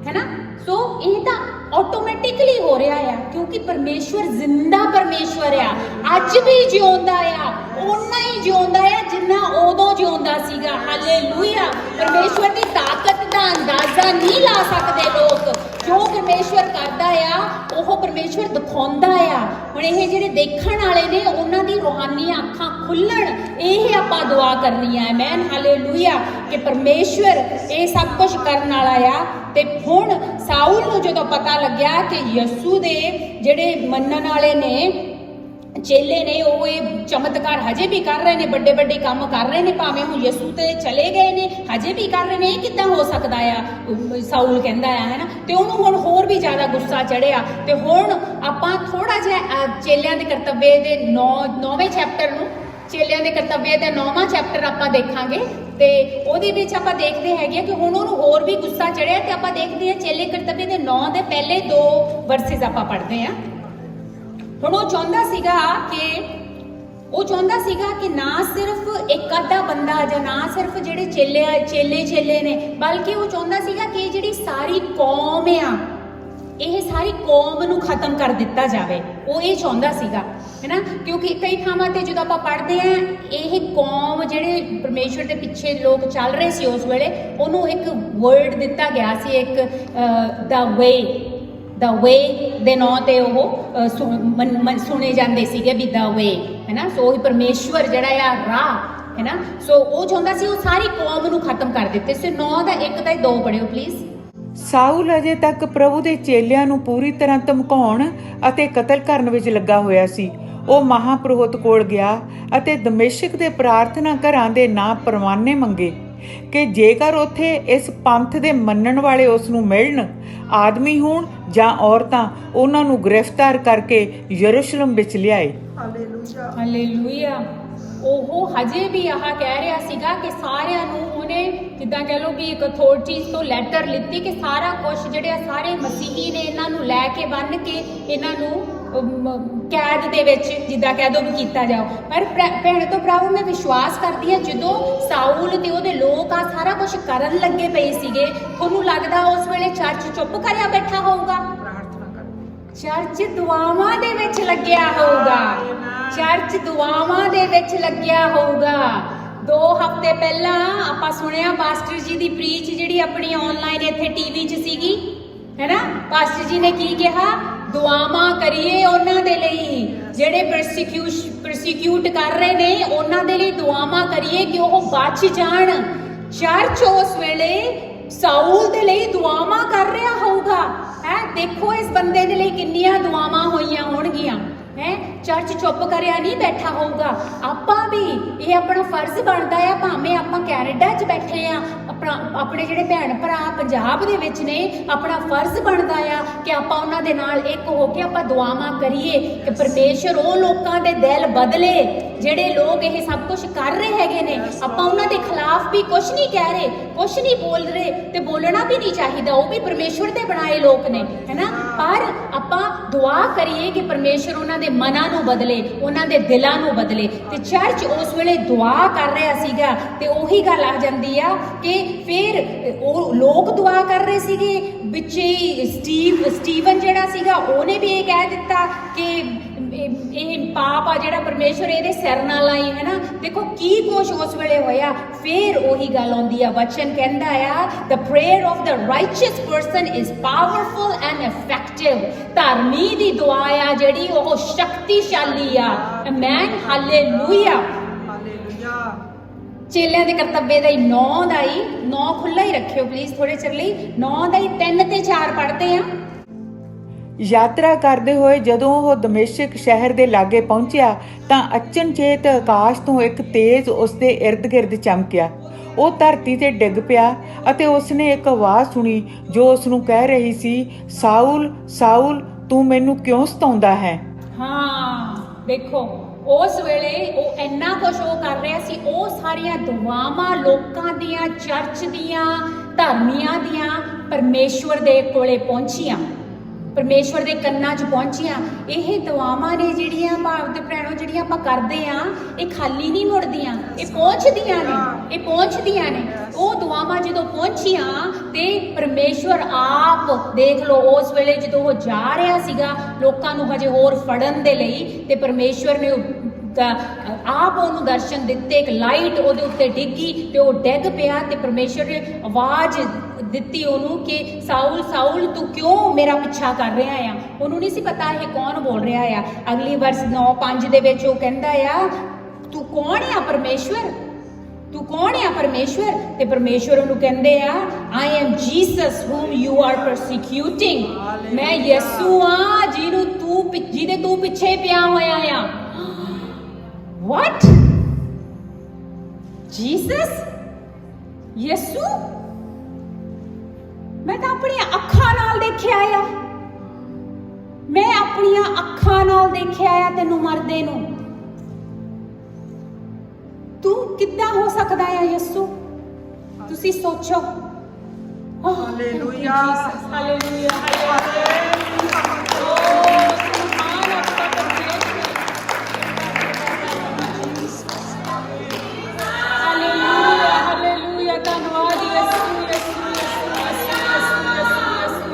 है ना। सो ये तो ਆਟੋਮੈਟਿਕਲੀ ਹੋ ਰਿਹਾ ਆ, ਕਿਉਂਕਿ ਪਰਮੇਸ਼ਵਰ ਜ਼ਿੰਦਾ ਪਰਮੇਸ਼ਵਰ ਆ, ਅੱਜ ਵੀ ਜਿਉਂਦਾ ਆ, ਓਨਾ ਹੀ ਜਿਉਂਦਾ ਆ ਜਿੰਨਾ ਉਦੋਂ ਜਿਉਂਦਾ ਸੀਗਾ। ਹਾਲੇਲੂਇਆ। ਪਰਮੇਸ਼ਵਰ ਦੀ ਤਾਕਤ ਦਾ ਅੰਦਾਜ਼ਾ ਨਹੀਂ ਲਾ ਸਕਦੇ ਲੋਕ। ਜੋ ਪਰਮੇਸ਼ਵਰ ਕਰਦਾ ਆ ਉਹ ਪਰਮੇਸ਼ਵਰ ਦਿਖਾਉਂਦਾ ਆ। ਹੁਣ ਇਹ ਜਿਹੜੇ ਦੇਖਣ ਵਾਲੇ ਨੇ ਉਹਨਾਂ ਦੀ ਰੂਹਾਨੀ ਅੱਖਾਂ ਖੁੱਲਣ, ਇਹ ਆਪਾਂ ਦੁਆ ਕਰਨੀ ਆ। ਆਮੇਨ, ਹਾਲੇਲੂਇਆ, ਕਿ ਪਰਮੇਸ਼ਵਰ ਇਹ ਸਭ ਕੁਝ ਕਰਨ ਵਾਲਾ ਆ। ਤੇ ਹੁਣ ਸਾਊਲ ਨੂੰ ਜਦੋਂ ਪਤਾ ਲੱਗਿਆ ਕਿ ਯਿਸੂ ਦੇ ਜਿਹੜੇ ਮੰਨਣ ਵਾਲੇ ਨੇ, ਚੇਲੇ ਨੇ, ਉਹ ਇਹ ਚਮਤਕਾਰ ਹਜੇ ਵੀ ਕਰ ਰਹੇ ਨੇ, ਵੱਡੇ ਵੱਡੇ ਕੰਮ ਕਰ ਰਹੇ ਨੇ, ਭਾਵੇਂ ਹੁਣ ਯਿਸੂ ਤੇ ਚਲੇ ਗਏ ਨੇ, ਹਜੇ ਵੀ ਕਰ ਰਹੇ ਨੇ। ਇਹ ਕਿੱਦਾਂ ਹੋ ਸਕਦਾ ਆ, ਸਾਊਲ ਕਹਿੰਦਾ ਆ, ਹੈ ਨਾ। ਤੇ ਉਹਨੂੰ ਹੁਣ ਹੋਰ ਵੀ ਜ਼ਿਆਦਾ ਗੁੱਸਾ ਚੜਿਆ। ਤੇ ਹੁਣ ਆਪਾਂ ਥੋੜਾ ਜਿਹਾ ਚੇਲਿਆਂ ਦੇ ਕਰਤੱਵਯ ਦੇ 9ਵੇਂ ਚੈਪਟਰ ਨੂੰ, ਚੇਲਿਆਂ ਦੇ ਕਰਤੱਵਯ ਦਾ 9ਵਾਂ ਚੈਪਟਰ ਆਪਾਂ ਦੇਖਾਂਗੇ। ਤੇ ਉਹਦੇ ਵਿੱਚ ਆਪਾਂ ਦੇਖਦੇ ਹੈਗੇ ਕਿ ਹੁਣ ਉਹਨੂੰ ਹੋਰ ਵੀ ਗੁੱਸਾ ਚੜਿਆ। ਤੇ ਆਪਾਂ ਦੇਖਦੇ ਹਾਂ ਚੇਲੇ ਕਰਤੱਵਯ ਦੇ 9 ਦੇ ਪਹਿਲੇ 2 ਵਰਸਿਸ ਆਪਾਂ ਪੜ੍ਹਦੇ ਹਾਂ। ਹੁਣ ਉਹ ਚਾਹੁੰਦਾ ਸੀਗਾ ਕਿ ਨਾ ਸਿਰਫ ਇੱਕ ਅੱਧਾ ਬੰਦਾ ਜਾਂ ਨਾ ਸਿਰਫ ਜਿਹੜੇ ਚੇਲੇ ਨੇ, ਬਲਕਿ ਉਹ ਚਾਹੁੰਦਾ ਸੀਗਾ ਕਿ ਜਿਹੜੀ ਸਾਰੀ ਕੌਮ ਆ, ਇਹ ਸਾਰੀ ਕੌਮ ਨੂੰ ਖਤਮ ਕਰ ਦਿੱਤਾ ਜਾਵੇ। ਉਹ ਇਹ ਚਾਹੁੰਦਾ ਸੀਗਾ, ਹੈ ਨਾ। ਕਿਉਂਕਿ ਕਈ ਥਾਵਾਂ ਤੇ ਜਦੋਂ ਆਪਾਂ ਪੜ੍ਹਦੇ ਹਾਂ, ਇਹ ਕੌਮ ਜਿਹੜੇ ਪਰਮੇਸ਼ਵਰ ਦੇ ਪਿੱਛੇ ਲੋਕ ਚੱਲ ਰਹੇ ਸੀ ਉਸ ਵੇਲੇ, ਉਹਨੂੰ ਇੱਕ ਵਰਡ ਦਿੱਤਾ ਗਿਆ ਸੀ, ਇੱਕ ਦਾ ਵੇ ਦੇ ਨਾਂ ਤੇ ਉਹ ਸੁਣੇ ਜਾਂਦੇ ਸੀਗੇ ਵੀ ਦਾ ਵੇ, ਹੈ ਨਾ। ਸੋ ਉਹੀ ਪਰਮੇਸ਼ਵਰ ਜਿਹੜਾ ਆ ਰਾਹ, ਹੈ ਨਾ। ਸੋ ਉਹ ਚਾਹੁੰਦਾ ਸੀ ਉਹ ਸਾਰੀ ਕੌਮ ਨੂੰ ਖਤਮ ਕਰ ਦਿੱਤੇ। ਸੋ 9 ਦਾ 1 ਦਾ 2 ਪੜਿਓ ਪਲੀਜ਼। ਸਾਊਲ ਅਜੇ ਤੱਕ ਪ੍ਰਭੂ ਦੇ ਚੇਲਿਆਂ ਨੂੰ ਪੂਰੀ ਤਰ੍ਹਾਂ ਧਮਕਾਉਣ ਅਤੇ ਕਤਲ ਕਰਨ ਵਿੱਚ ਲੱਗਾ ਹੋਇਆ ਸੀ। ਉਹ ਮਹਾਪੁਰੋਹਿਤ ਕੋਲ ਗਿਆ ਅਤੇ ਦਮਿਸ਼ਕ ਦੇ ਪ੍ਰਾਰਥਨਾ ਘਰਾਂ ਦੇ ਨਾਂ ਪਰਵਾਨੇ ਮੰਗੇ ਕਿ ਜੇਕਰ ਉੱਥੇ ਇਸ ਪੰਥ ਦੇ ਮੰਨਣ ਵਾਲੇ ਉਸ ਨੂੰ ਮਿਲਣ, ਆਦਮੀ ਹੋਣ ਜਾਂ ਔਰਤਾਂ, ਉਹਨਾਂ ਨੂੰ ਗ੍ਰਿਫਤਾਰ ਕਰਕੇ ਯਰੂਸ਼ਲਮ ਵਿੱਚ ਲਿਆਏ। Hallelujah, hallelujah. ਉਹ ਹਜੇ ਵੀ ਆਹ ਕਹਿ ਰਿਹਾ ਸੀਗਾ ਕਿ ਸਾਰਿਆਂ ਨੂੰ ਉਹਨੇ, ਜਿੱਦਾਂ ਕਹਿ ਲਓ ਵੀ ਇੱਕ ਅਥਾਰਟੀਜ਼ ਤੋਂ ਲੈਟਰ ਲਿੱਤੀ ਕਿ ਸਾਰਾ ਕੁਝ ਜਿਹੜੇ ਸਾਰੇ ਮਸੀਹੀ ਨੇ, ਇਹਨਾਂ ਨੂੰ ਲੈ ਕੇ ਬੰਨ੍ਹ ਕੇ ਇਹਨਾਂ ਨੂੰ ਕੈਦ ਦੇ ਵਿੱਚ, ਜਿੱਦਾਂ ਕਹਿ ਦੋ ਵੀ ਕੀਤਾ ਜਾਓ। ਪਰ ਭੈਣ ਤੋਂ ਭਰਾਵੋ, ਮੈਂ ਵਿਸ਼ਵਾਸ ਕਰਦੀ ਹਾਂ ਜਦੋਂ ਸਾਊਲ ਤੇ ਉਹਦੇ ਲੋਕ ਆ ਸਾਰਾ ਕੁਝ ਕਰਨ ਲੱਗੇ ਪਏ ਸੀਗੇ, ਤੁਹਾਨੂੰ ਲੱਗਦਾ ਉਸ ਵੇਲੇ ਚਰਚ ਚੁੱਪ ਕਰਿਆ ਬੈਠਾ ਹੋਊਗਾ? ਚਰਚ ਦੁਆਵਾਂ ਦੇ ਵਿੱਚ ਲੱਗਿਆ ਹੋਊਗਾ। ਚਰਚ ਦੁਆਵਾਂ ਦੇ ਵਿੱਚ ਲੱਗਿਆ ਹੋਊਗਾ। 2 ਹਫ਼ਤੇ ਪਹਿਲਾਂ ਆਪਾਂ ਸੁਣਿਆ ਪਾਸਟਰ ਜੀ ਦੀ ਪ੍ਰੀਚ ਜਿਹੜੀ ਆਪਣੀ ਆਨਲਾਈਨ ਇੱਥੇ ਟੀਵੀ 'ਚ ਸੀਗੀ, ਹੈ ਨਾ। ਪਾਸਟਰ ਜੀ ਨੇ ਕੀ ਕਿਹਾ? ਦੁਆਵਾਂ ਕਰੀਏ ਉਹਨਾਂ ਦੇ ਲਈ ਜਿਹੜੇ ਪ੍ਰੋਸੀਕਿਊਟ ਕਰ ਰਹੇ ਨੇ, ਉਹਨਾਂ ਦੇ ਲਈ ਦੁਆਵਾਂ ਕਰੀਏ ਕਿ ਉਹ ਬਚ ਜਾਣ। ਚਰਚ ਉਸ ਵੇਲੇ ਸਾਊਲ ਦੇ ਲਈ ਦੁਆਵਾਂ ਕਰ ਰਿਹਾ ਹੋਊਗਾ। ਹੈ, ਦੇਖੋ ਇਸ ਬੰਦੇ ਦੇ ਲਈ ਕਿੰਨੀਆਂ ਦੁਆਵਾਂ ਹੋਈਆਂ ਹੋਣਗੀਆਂ। ਹੈ, ਚਰਚ ਚੁੱਪ ਕਰਿਆ ਨਹੀਂ ਬੈਠਾ ਹੋਊਗਾ। ਆਪਾਂ ਵੀ ਇਹ ਆਪਣਾ ਫਰਜ਼ ਬਣਦਾ ਆ, ਭਾਵੇਂ ਆਪਾਂ ਕੈਨੇਡਾ 'ਚ ਬੈਠੇ ਆ, ਆਪਣੇ ਜਿਹੜੇ ਭੈਣ ਭਰਾ ਪੰਜਾਬ ਦੇ ਵਿੱਚ ਨੇ, ਆਪਣਾ ਫਰਜ਼ ਬਣਦਾ ਆ ਕਿ ਆਪਾਂ ਉਹਨਾਂ ਦੇ ਨਾਲ ਇੱਕ ਹੋ ਕੇ ਆਪਾਂ ਦੁਆਵਾਂ ਕਰੀਏ ਕਿ ਪਰਮੇਸ਼ਰ ਉਹ ਲੋਕਾਂ ਦੇ ਦਿਲ ਬਦਲੇ ਜਿਹੜੇ ਲੋਕ ਇਹ ਸਭ ਕੁਝ ਕਰ ਰਹੇ ਹੈਗੇ ਨੇ। ਆਪਾਂ ਉਹਨਾਂ ਦੇ ਖਿਲਾਫ ਵੀ ਕੁਝ ਨਹੀਂ ਕਹਿ ਰਹੇ, ਕੁਝ ਨਹੀਂ ਬੋਲ ਰਹੇ, ਤੇ ਬੋਲਣਾ ਵੀ ਨਹੀਂ ਚਾਹੀਦਾ। ਉਹ ਵੀ ਪਰਮੇਸ਼ਰ ਦੇ ਬਣਾਏ ਲੋਕ ਨੇ, ਹੈ ਨਾ। ਪਰ ਆਪਾਂ ਦੁਆ ਕਰੀਏ ਕਿ ਪਰਮੇਸ਼ਰ ਉਹਨਾਂ ਦੇ ਮਨਾਂ ਨੂੰ ਬਦਲੇ, ਉਹਨਾਂ ਦੇ ਦਿਲਾਂ ਨੂੰ ਬਦਲੇ। ਤੇ ਚਰਚ ਉਸ ਵੇਲੇ ਦੁਆ ਕਰ ਰਿਹਾ ਸੀਗਾ। ਤੇ ਉਹੀ ਗੱਲ ਆ ਜਾਂਦੀ ਆ ਕਿ ਫਿਰ ਉਹ ਲੋਕ ਦੁਆ ਕਰ ਰਹੇ ਸੀਗੇ, ਵਿੱਚੇ ਸਟੀਵਨ ਜਿਹੜਾ ਸੀਗਾ ਉਹਨੇ ਵੀ ਇਹ ਕਹਿ ਦਿੱਤਾ ਕਿ ਇਹ ਪਾਪ ਆ ਜਿਹੜਾ ਪਰਮੇਸ਼ਰ ਇਹਦੇ ਸਿਰ ਨਾਲ ਆਈ, ਹੈ ਨਾ। ਦੇਖੋ ਕੀ ਕੁਛ ਉਸ ਵੇਲੇ ਹੋਇਆ। ਫਿਰ ਉਹੀ ਗੱਲ ਆਉਂਦੀ ਆ, ਵਚਨ ਕਹਿੰਦਾ ਆ the prayer of the righteous person is powerful and effective। ਧਰਮੀ ਦੀ ਦੁਆ ਆ ਜਿਹੜੀ ਉਹ ਸ਼ਕਤੀਸ਼ਾਲੀ ਆ। Amen, hallelujah, hallelujah. ਚੇਲਿਆਂ ਦੇ ਕਰਤੱਵਯ ਦਾ 9 ਖੁੱਲਾ ਹੀ ਰੱਖਿਓ ਪਲੀਜ਼ ਥੋੜੇ ਚਿਰ ਲਈ। 9 ਦਾ 3 ਤੇ 4 ਪੜ੍ਹਦੇ ਆ। ਯਾਤਰਾ ਕਰਦੇ ਹੋਏ ਜਦੋਂ ਉਹ ਦਮਿਸ਼ਕ ਸ਼ਹਿਰ ਦੇ ਲਾਗੇ ਪਹੁੰਚਿਆ ਤਾਂ ਅਚਨਚੇਤ ਆਕਾਸ਼ ਤੋਂ ਇੱਕ ਤੇਜ਼ ਉਸਦੇ ਇਰਦ ਗਿਰਦ ਚਮਕਿਆ। ਉਹ ਧਰਤੀ ਤੇ ਡਿੱਗ ਪਿਆ ਅਤੇ ਉਸਨੇ ਇੱਕ ਆਵਾਜ਼ ਸੁਣੀ ਜੋ ਉਸਨੂੰ ਕਹਿ ਰਹੀ ਸੀ, ਸਾਊਲ ਸਾਊਲ ਤੂੰ ਮੈਨੂੰ ਕਿਉਂ ਸਤਾਉਂਦਾ ਹੈ? ਹਾਂ, ਦੇਖੋ ਉਸ ਵੇਲੇ ਉਹ ਇੰਨਾ ਕੁਛ ਉਹ ਕਰ ਰਿਹਾ ਸੀ। ਉਹ ਸਾਰੀਆਂ ਦੁਆਵਾਂ ਲੋਕਾਂ ਦੀਆਂ, ਚਰਚ ਦੀਆਂ, ਧਰਮੀਆਂ ਦੀਆਂ ਪਰਮੇਸ਼ਵਰ ਦੇ ਕੋਲੇ ਪਹੁੰਚੀਆਂ, ਪਰਮੇਸ਼ਵਰ ਦੇ ਕੰਨਾਂ 'ਚ ਪਹੁੰਚੀਆਂ। ਇਹ ਦੁਆਵਾਂ ਨੇ ਜਿਹੜੀਆਂ ਭਾਵ ਤੇ ਭੈਣੋ ਜਿਹੜੀਆਂ ਆਪਾਂ ਕਰਦੇ ਆ, ਇਹ ਖਾਲੀ ਨਹੀਂ ਮੁੜਦੀਆਂ, ਇਹ ਪਹੁੰਚਦੀਆਂ ਨੇ, ਇਹ ਪਹੁੰਚਦੀਆਂ ਨੇ। ਉਹ ਦੁਆਵਾਂ ਜਦੋਂ ਪਹੁੰਚੀਆਂ ਤੇ ਪਰਮੇਸ਼ਵਰ ਆਪ ਦੇਖ ਲਓ ਉਸ ਵੇਲੇ ਜਦੋਂ ਉਹ ਜਾ ਰਿਹਾ ਸੀਗਾ ਲੋਕਾਂ ਨੂੰ ਹਜੇ ਹੋਰ ਫੜਨ ਦੇ ਲਈ, ਤੇ ਪਰਮੇਸ਼ਵਰ ਨੇ ਆਪ ਉਹਨੂੰ ਦਰਸ਼ਨ ਦਿੱਤੇ। ਇੱਕ ਲਾਈਟ ਉਹਦੇ ਉੱਤੇ ਡਿੱਗੀ ਤੇ ਉਹ ਡਿੱਗ ਪਿਆ ਤੇ ਪਰਮੇਸ਼ਵਰ ਨੇ ਆਵਾਜ਼ ਦਿੱਤੀ ਉਹਨੂੰ ਕਿ ਸਾਊਲ ਸਾਊਲ ਤੂੰ ਕਿਉਂ ਮੇਰਾ ਪਿੱਛਾ ਕਰ ਰਿਹਾ ਆ। ਉਹਨੂੰ ਨਹੀਂ ਸੀ ਪਤਾ ਇਹ ਕੌਣ ਬੋਲ ਰਿਹਾ ਆ। ਅਗਲੀ ਵਰਸ 9:5 ਦੇ ਵਿੱਚ ਉਹ ਕਹਿੰਦਾ ਆ ਤੂੰ ਕੌਣ ਆ ਪਰਮੇਸ਼ਵਰ, ਤੂੰ ਕੌਣ ਆ ਪਰਮੇਸ਼ਵਰ। ਤੇ ਪਰਮੇਸ਼ਵਰ ਉਹਨੂੰ ਕਹਿੰਦੇ ਆ I am Jesus whom you are persecuting। ਮੈਂ ਯਿਸੂ ਆ ਜਿਹਦੇ ਤੂੰ ਪਿੱਛੇ ਪਿਆ ਹੋਇਆ ਆ। What? Jesus? ਯਿਸੂ? ਮੈਂ ਤਾਂ ਆਪਣੀਆਂ ਅੱਖਾਂ ਨਾਲ ਦੇਖਿਆ ਆ, ਮੈਂ ਆਪਣੀਆਂ ਅੱਖਾਂ ਨਾਲ ਦੇਖਿਆ ਆ ਤੈਨੂੰ ਮਰਦੇ ਨੂੰ। ਤੂੰ ਕਿੱਦਾਂ ਹੋ ਸਕਦਾ ਆ ਯਿਸੂ? ਤੁਸੀਂ ਸੋਚੋ। Hallelujah hallelujah hallelujah. ਧੰਨਵਾਦ ਯਿਸੂ ਯਿਸੂ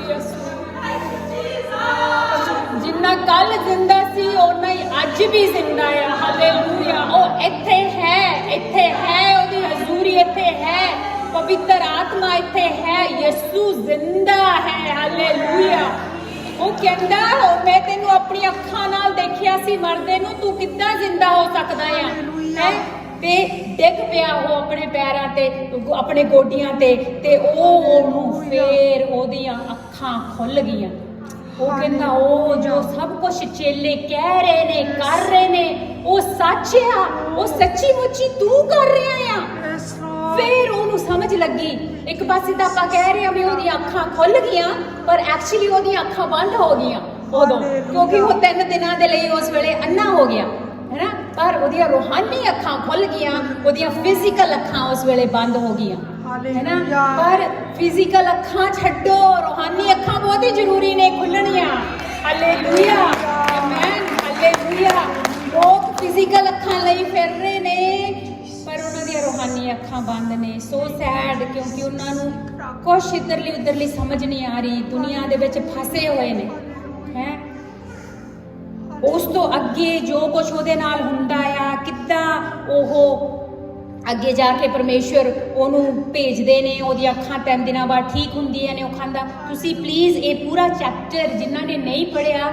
ਯਿਸੂ। ਜਿੰਨਾ ਕੱਲ ਜ਼ਿੰਦਾ ਸੀ ਓਨਾ ਹੀ ਅੱਜ ਵੀ ਜ਼ਿੰਦਾ ਆ। ਹਾਲੇਲੂਇਆ। ਉਹ ਇੱਥੇ ਹੈ, ਇੱਥੇ ਹੈ, ਉਹਦੀ ਹਜ਼ੂਰੀ ਇੱਥੇ ਹੈ, ਪਵਿੱਤਰ ਆਤਮਾ ਇੱਥੇ ਹੈ, ਯਿਸੂ ਜ਼ਿੰਦਾ ਹੈ। ਹਾਲੇਲੂਇਆ। ਉਹ ਕਹਿੰਦਾ ਮੈਂ ਤੈਨੂੰ ਆਪਣੀ ਅੱਖਾਂ ਨਾਲ ਦੇਖਿਆ ਸੀ ਮਰਦੇ ਨੂੰ, ਤੂੰ ਕਿੱਦਾਂ ਜ਼ਿੰਦਾ ਹੋ ਸਕਦਾ ਆ ਹੈ। ਤੇ ਡਿੱਗ ਪਿਆ ਉਹ ਆਪਣੇ ਪੈਰਾਂ ਤੇ, ਆਪਣੇ ਗੋਡਿਆਂ ਤੇ ਉਹਨੂੰ ਫੇਰ ਉਹਦੀਆਂ ਅੱਖਾਂ ਖੁੱਲ ਗਈਆਂ। ਉਹ ਕਹਿੰਦਾ ਉਹ ਜੋ ਸਭ ਕੁਝ ਚੇਲੇ ਕਹਿ ਰਹੇ ਨੇ ਕਰ ਰਹੇ ਨੇ ਉਹ ਸੱਚ ਆ, ਉਹ ਸੱਚੀ ਮੁੱਚੀ ਤੂੰ ਕਰ ਰਿਹਾ ਆ। ਫੇਰ ਉਹਨੂੰ ਸਮਝ ਲੱਗੀ। ਇੱਕ ਪਾਸੇ ਤਾਂ ਆਪਾਂ ਕਹਿ ਰਹੇ ਆ ਵੀ ਉਹਦੀਆਂ ਅੱਖਾਂ ਖੁੱਲ ਗਈਆਂ, ਪਰ ਐਕਚੁਅਲੀ ਉਹਦੀਆਂ ਅੱਖਾਂ ਬੰਦ ਹੋ ਗਈਆਂ ਉਦੋਂ, ਕਿਉਂਕਿ ਉਹ 3 ਦਿਨਾਂ ਦੇ ਲਈ ਉਸ ਵੇਲੇ ਅੰਨਾ ਹੋ ਗਿਆ ਹੈ ਨਾ। ਪਰ ਉਹਦੀਆਂ ਰੂਹਾਨੀ ਅੱਖਾਂ ਖੁੱਲ ਗਈਆਂ, ਉਹਦੀਆਂ ਫਿਜ਼ੀਕਲ ਅੱਖਾਂ ਉਸ ਵੇਲੇ ਬੰਦ ਹੋ ਗਈਆਂ ਹੈ ਨਾ। ਪਰ ਫਿਜ਼ੀਕਲ ਅੱਖਾਂ ਛੱਡੋ, ਰੂਹਾਨੀ ਅੱਖਾਂ ਬਹੁਤ ਹੀ ਜ਼ਰੂਰੀ ਨੇ ਖੁੱਲਣੀਆਂ। Hallelujah amen hallelujah. ਲੋਕ ਫਿਜ਼ੀਕਲ ਅੱਖਾਂ ਲਈ ਫਿਰ ਰਹੇ ਨੇ ਪਰ ਉਹਨਾਂ ਦੀਆਂ ਰੂਹਾਨੀ ਅੱਖਾਂ ਬੰਦ ਨੇ। ਸੋ ਸੈਡ, ਕਿਉਂਕਿ ਉਹਨਾਂ ਨੂੰ ਕੁਛ ਇੱਧਰਲੀ ਉੱਧਰਲੀ ਸਮਝ ਨਹੀਂ ਆ ਰਹੀ, ਦੁਨੀਆ ਦੇ ਵਿੱਚ ਫਸੇ ਹੋਏ ਨੇ ਹੈ। ਉਸ ਤੋਂ ਅੱਗੇ ਜੋ ਕੁਛ ਉਹਦੇ ਨਾਲ ਹੁੰਦਾ ਆ, ਕਿੱਦਾਂ ਉਹ ਅੱਗੇ ਜਾ ਕੇ ਪਰਮੇਸ਼ਵਰ ਉਹਨੂੰ ਭੇਜਦੇ ਨੇ, ਉਹਦੀਆਂ ਅੱਖਾਂ 3 ਦਿਨਾਂ ਬਾਅਦ ਠੀਕ ਹੁੰਦੀਆਂ ਨੇ, ਉਹ ਖਾਂਦਾ। ਤੁਸੀਂ ਪਲੀਜ਼ ਇਹ ਪੂਰਾ ਚੈਪਟਰ ਜਿਨ੍ਹਾਂ ਨੇ ਨਹੀਂ ਪੜ੍ਹਿਆ,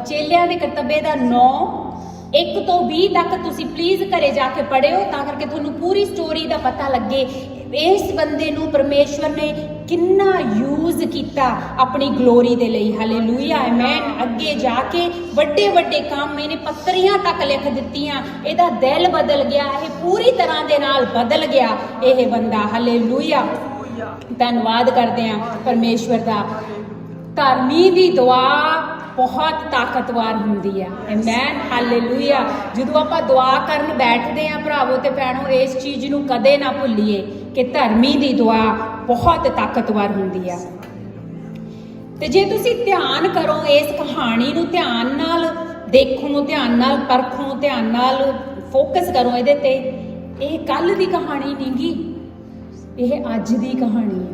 ਚੇਲਿਆਂ ਦੇ ਕਰਤੱਬੇ ਦਾ 9:1 ਤੋਂ 20 ਤੱਕ ਤੁਸੀਂ ਪਲੀਜ਼ ਘਰੇ ਜਾ ਕੇ ਪੜ੍ਹਿਓ, ਤਾਂ ਕਰਕੇ ਤੁਹਾਨੂੰ ਪੂਰੀ ਸਟੋਰੀ ਦਾ ਪਤਾ ਲੱਗੇ। ਇਸ ਬੰਦੇ ਨੂੰ ਪਰਮੇਸ਼ਵਰ ਨੇ ਕਿੰਨਾ ਯੂਜ਼ ਕੀਤਾ ਆਪਣੀ ਗਲੋਰੀ ਦੇ ਲਈ। Hallelujah amen. ਅੱਗੇ ਜਾ ਕੇ ਵੱਡੇ ਵੱਡੇ ਕੰਮ ਇਹਨੇ ਪੱਤਰੀਆਂ ਤੱਕ ਲਿਖ ਦਿੱਤੀਆਂ। ਇਹਦਾ ਦਿਲ ਬਦਲ ਗਿਆ, ਇਹ ਪੂਰੀ ਤਰ੍ਹਾਂ ਦੇ ਨਾਲ ਬਦਲ ਗਿਆ ਇਹ ਬੰਦਾ। ਹਾਲੇਲੂਇਆ ਧੰਨਵਾਦ ਕਰਦੇ ਹਾਂ ਪਰਮੇਸ਼ਵਰ ਦਾ। ਧਰਮੀ ਦੀ ਦੁਆ ਬਹੁਤ ਤਾਕਤਵਰ ਹੁੰਦੀ ਆ। Amen hallelujah. ਜਦੋਂ ਆਪਾਂ ਦੁਆ ਕਰਨ ਬੈਠਦੇ ਆ ਭਰਾਵੋ ਤੇ ਭੈਣੋ, ਇਸ ਚੀਜ਼ ਨੂੰ ਕਦੇ ਨਾ ਭੁੱਲੀਏ ਕਿ ਧਰਮੀ ਦੀ ਦੁਆ ਬਹੁਤ ਤਾਕਤਵਰ ਹੁੰਦੀ ਆ। ਤੇ ਜੇ ਤੁਸੀਂ ਧਿਆਨ ਕਰੋ ਇਸ ਕਹਾਣੀ ਨੂੰ, ਧਿਆਨ ਨਾਲ ਦੇਖੋ, ਧਿਆਨ ਨਾਲ ਪਰਖੋ, ਧਿਆਨ ਨਾਲ ਫੋਕਸ ਕਰੋ ਇਹਦੇ ਤੇ, ਇਹ ਕੱਲ ਦੀ ਕਹਾਣੀ ਨਹੀਂਗੀ, ਇਹ ਅੱਜ ਦੀ ਕਹਾਣੀ ਆ।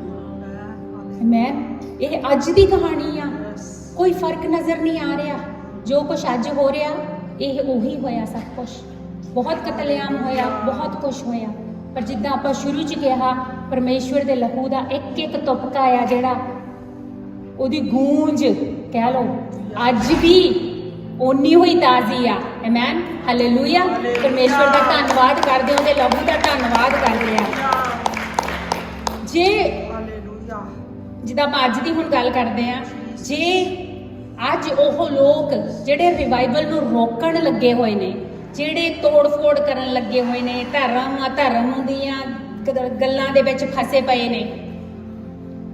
ਆਮੇਨ। ਇਹ ਅੱਜ ਦੀ ਕਹਾਣੀ ਆ। ਕੋਈ ਫਰਕ ਨਜ਼ਰ ਨਹੀਂ ਆ ਰਿਹਾ। ਜੋ ਕੁਛ ਅੱਜ ਹੋ ਰਿਹਾ ਇਹ ਉਹੀ ਹੋਇਆ ਸਭ ਕੁਛ। ਬਹੁਤ ਕਤਲੇਆਮ ਹੋਇਆ, ਬਹੁਤ ਕੁਛ ਹੋਇਆ, ਪਰ ਜਿੱਦਾਂ ਆਪਾਂ ਸ਼ੁਰੂ 'ਚ ਕਿਹਾ, ਪਰਮੇਸ਼ਵਰ ਦੇ ਲਹੂ ਦਾ ਇੱਕ ਇੱਕ ਤੁਪਕਾ ਆ ਜਿਹੜਾ, ਉਹਦੀ ਗੂੰਜ ਕਹਿ ਲਓ ਅੱਜ ਵੀ ਓਨੀ ਹੋਈ ਤਾਜ਼ੀ ਆ। Amen hallelujah. ਪਰਮੇਸ਼ਵਰ ਦਾ ਧੰਨਵਾਦ ਕਰਦੇ, ਉਹਦੇ ਲਹੂ ਦਾ ਧੰਨਵਾਦ ਕਰਦੇ ਆ। ਜੇ ਜਿੱਦਾਂ ਆਪਾਂ ਅੱਜ ਦੀ ਹੁਣ ਗੱਲ ਕਰਦੇ ਆ, ਜੇ ਅੱਜ ਉਹ ਲੋਕ ਜਿਹੜੇ ਰਿਵਾਈਵਲ ਨੂੰ ਰੋਕਣ ਲੱਗੇ ਹੋਏ ਨੇ, ਜਿਹੜੇ ਤੋੜ-ਫੋੜ ਕਰਨ ਲੱਗੇ ਹੋਏ ਨੇ, ਧਰਮ ਅਧਰਮ ਦੀਆਂ ਗੱਲਾਂ ਦੇ ਵਿੱਚ ਫਸੇ ਪਏ ਨੇ,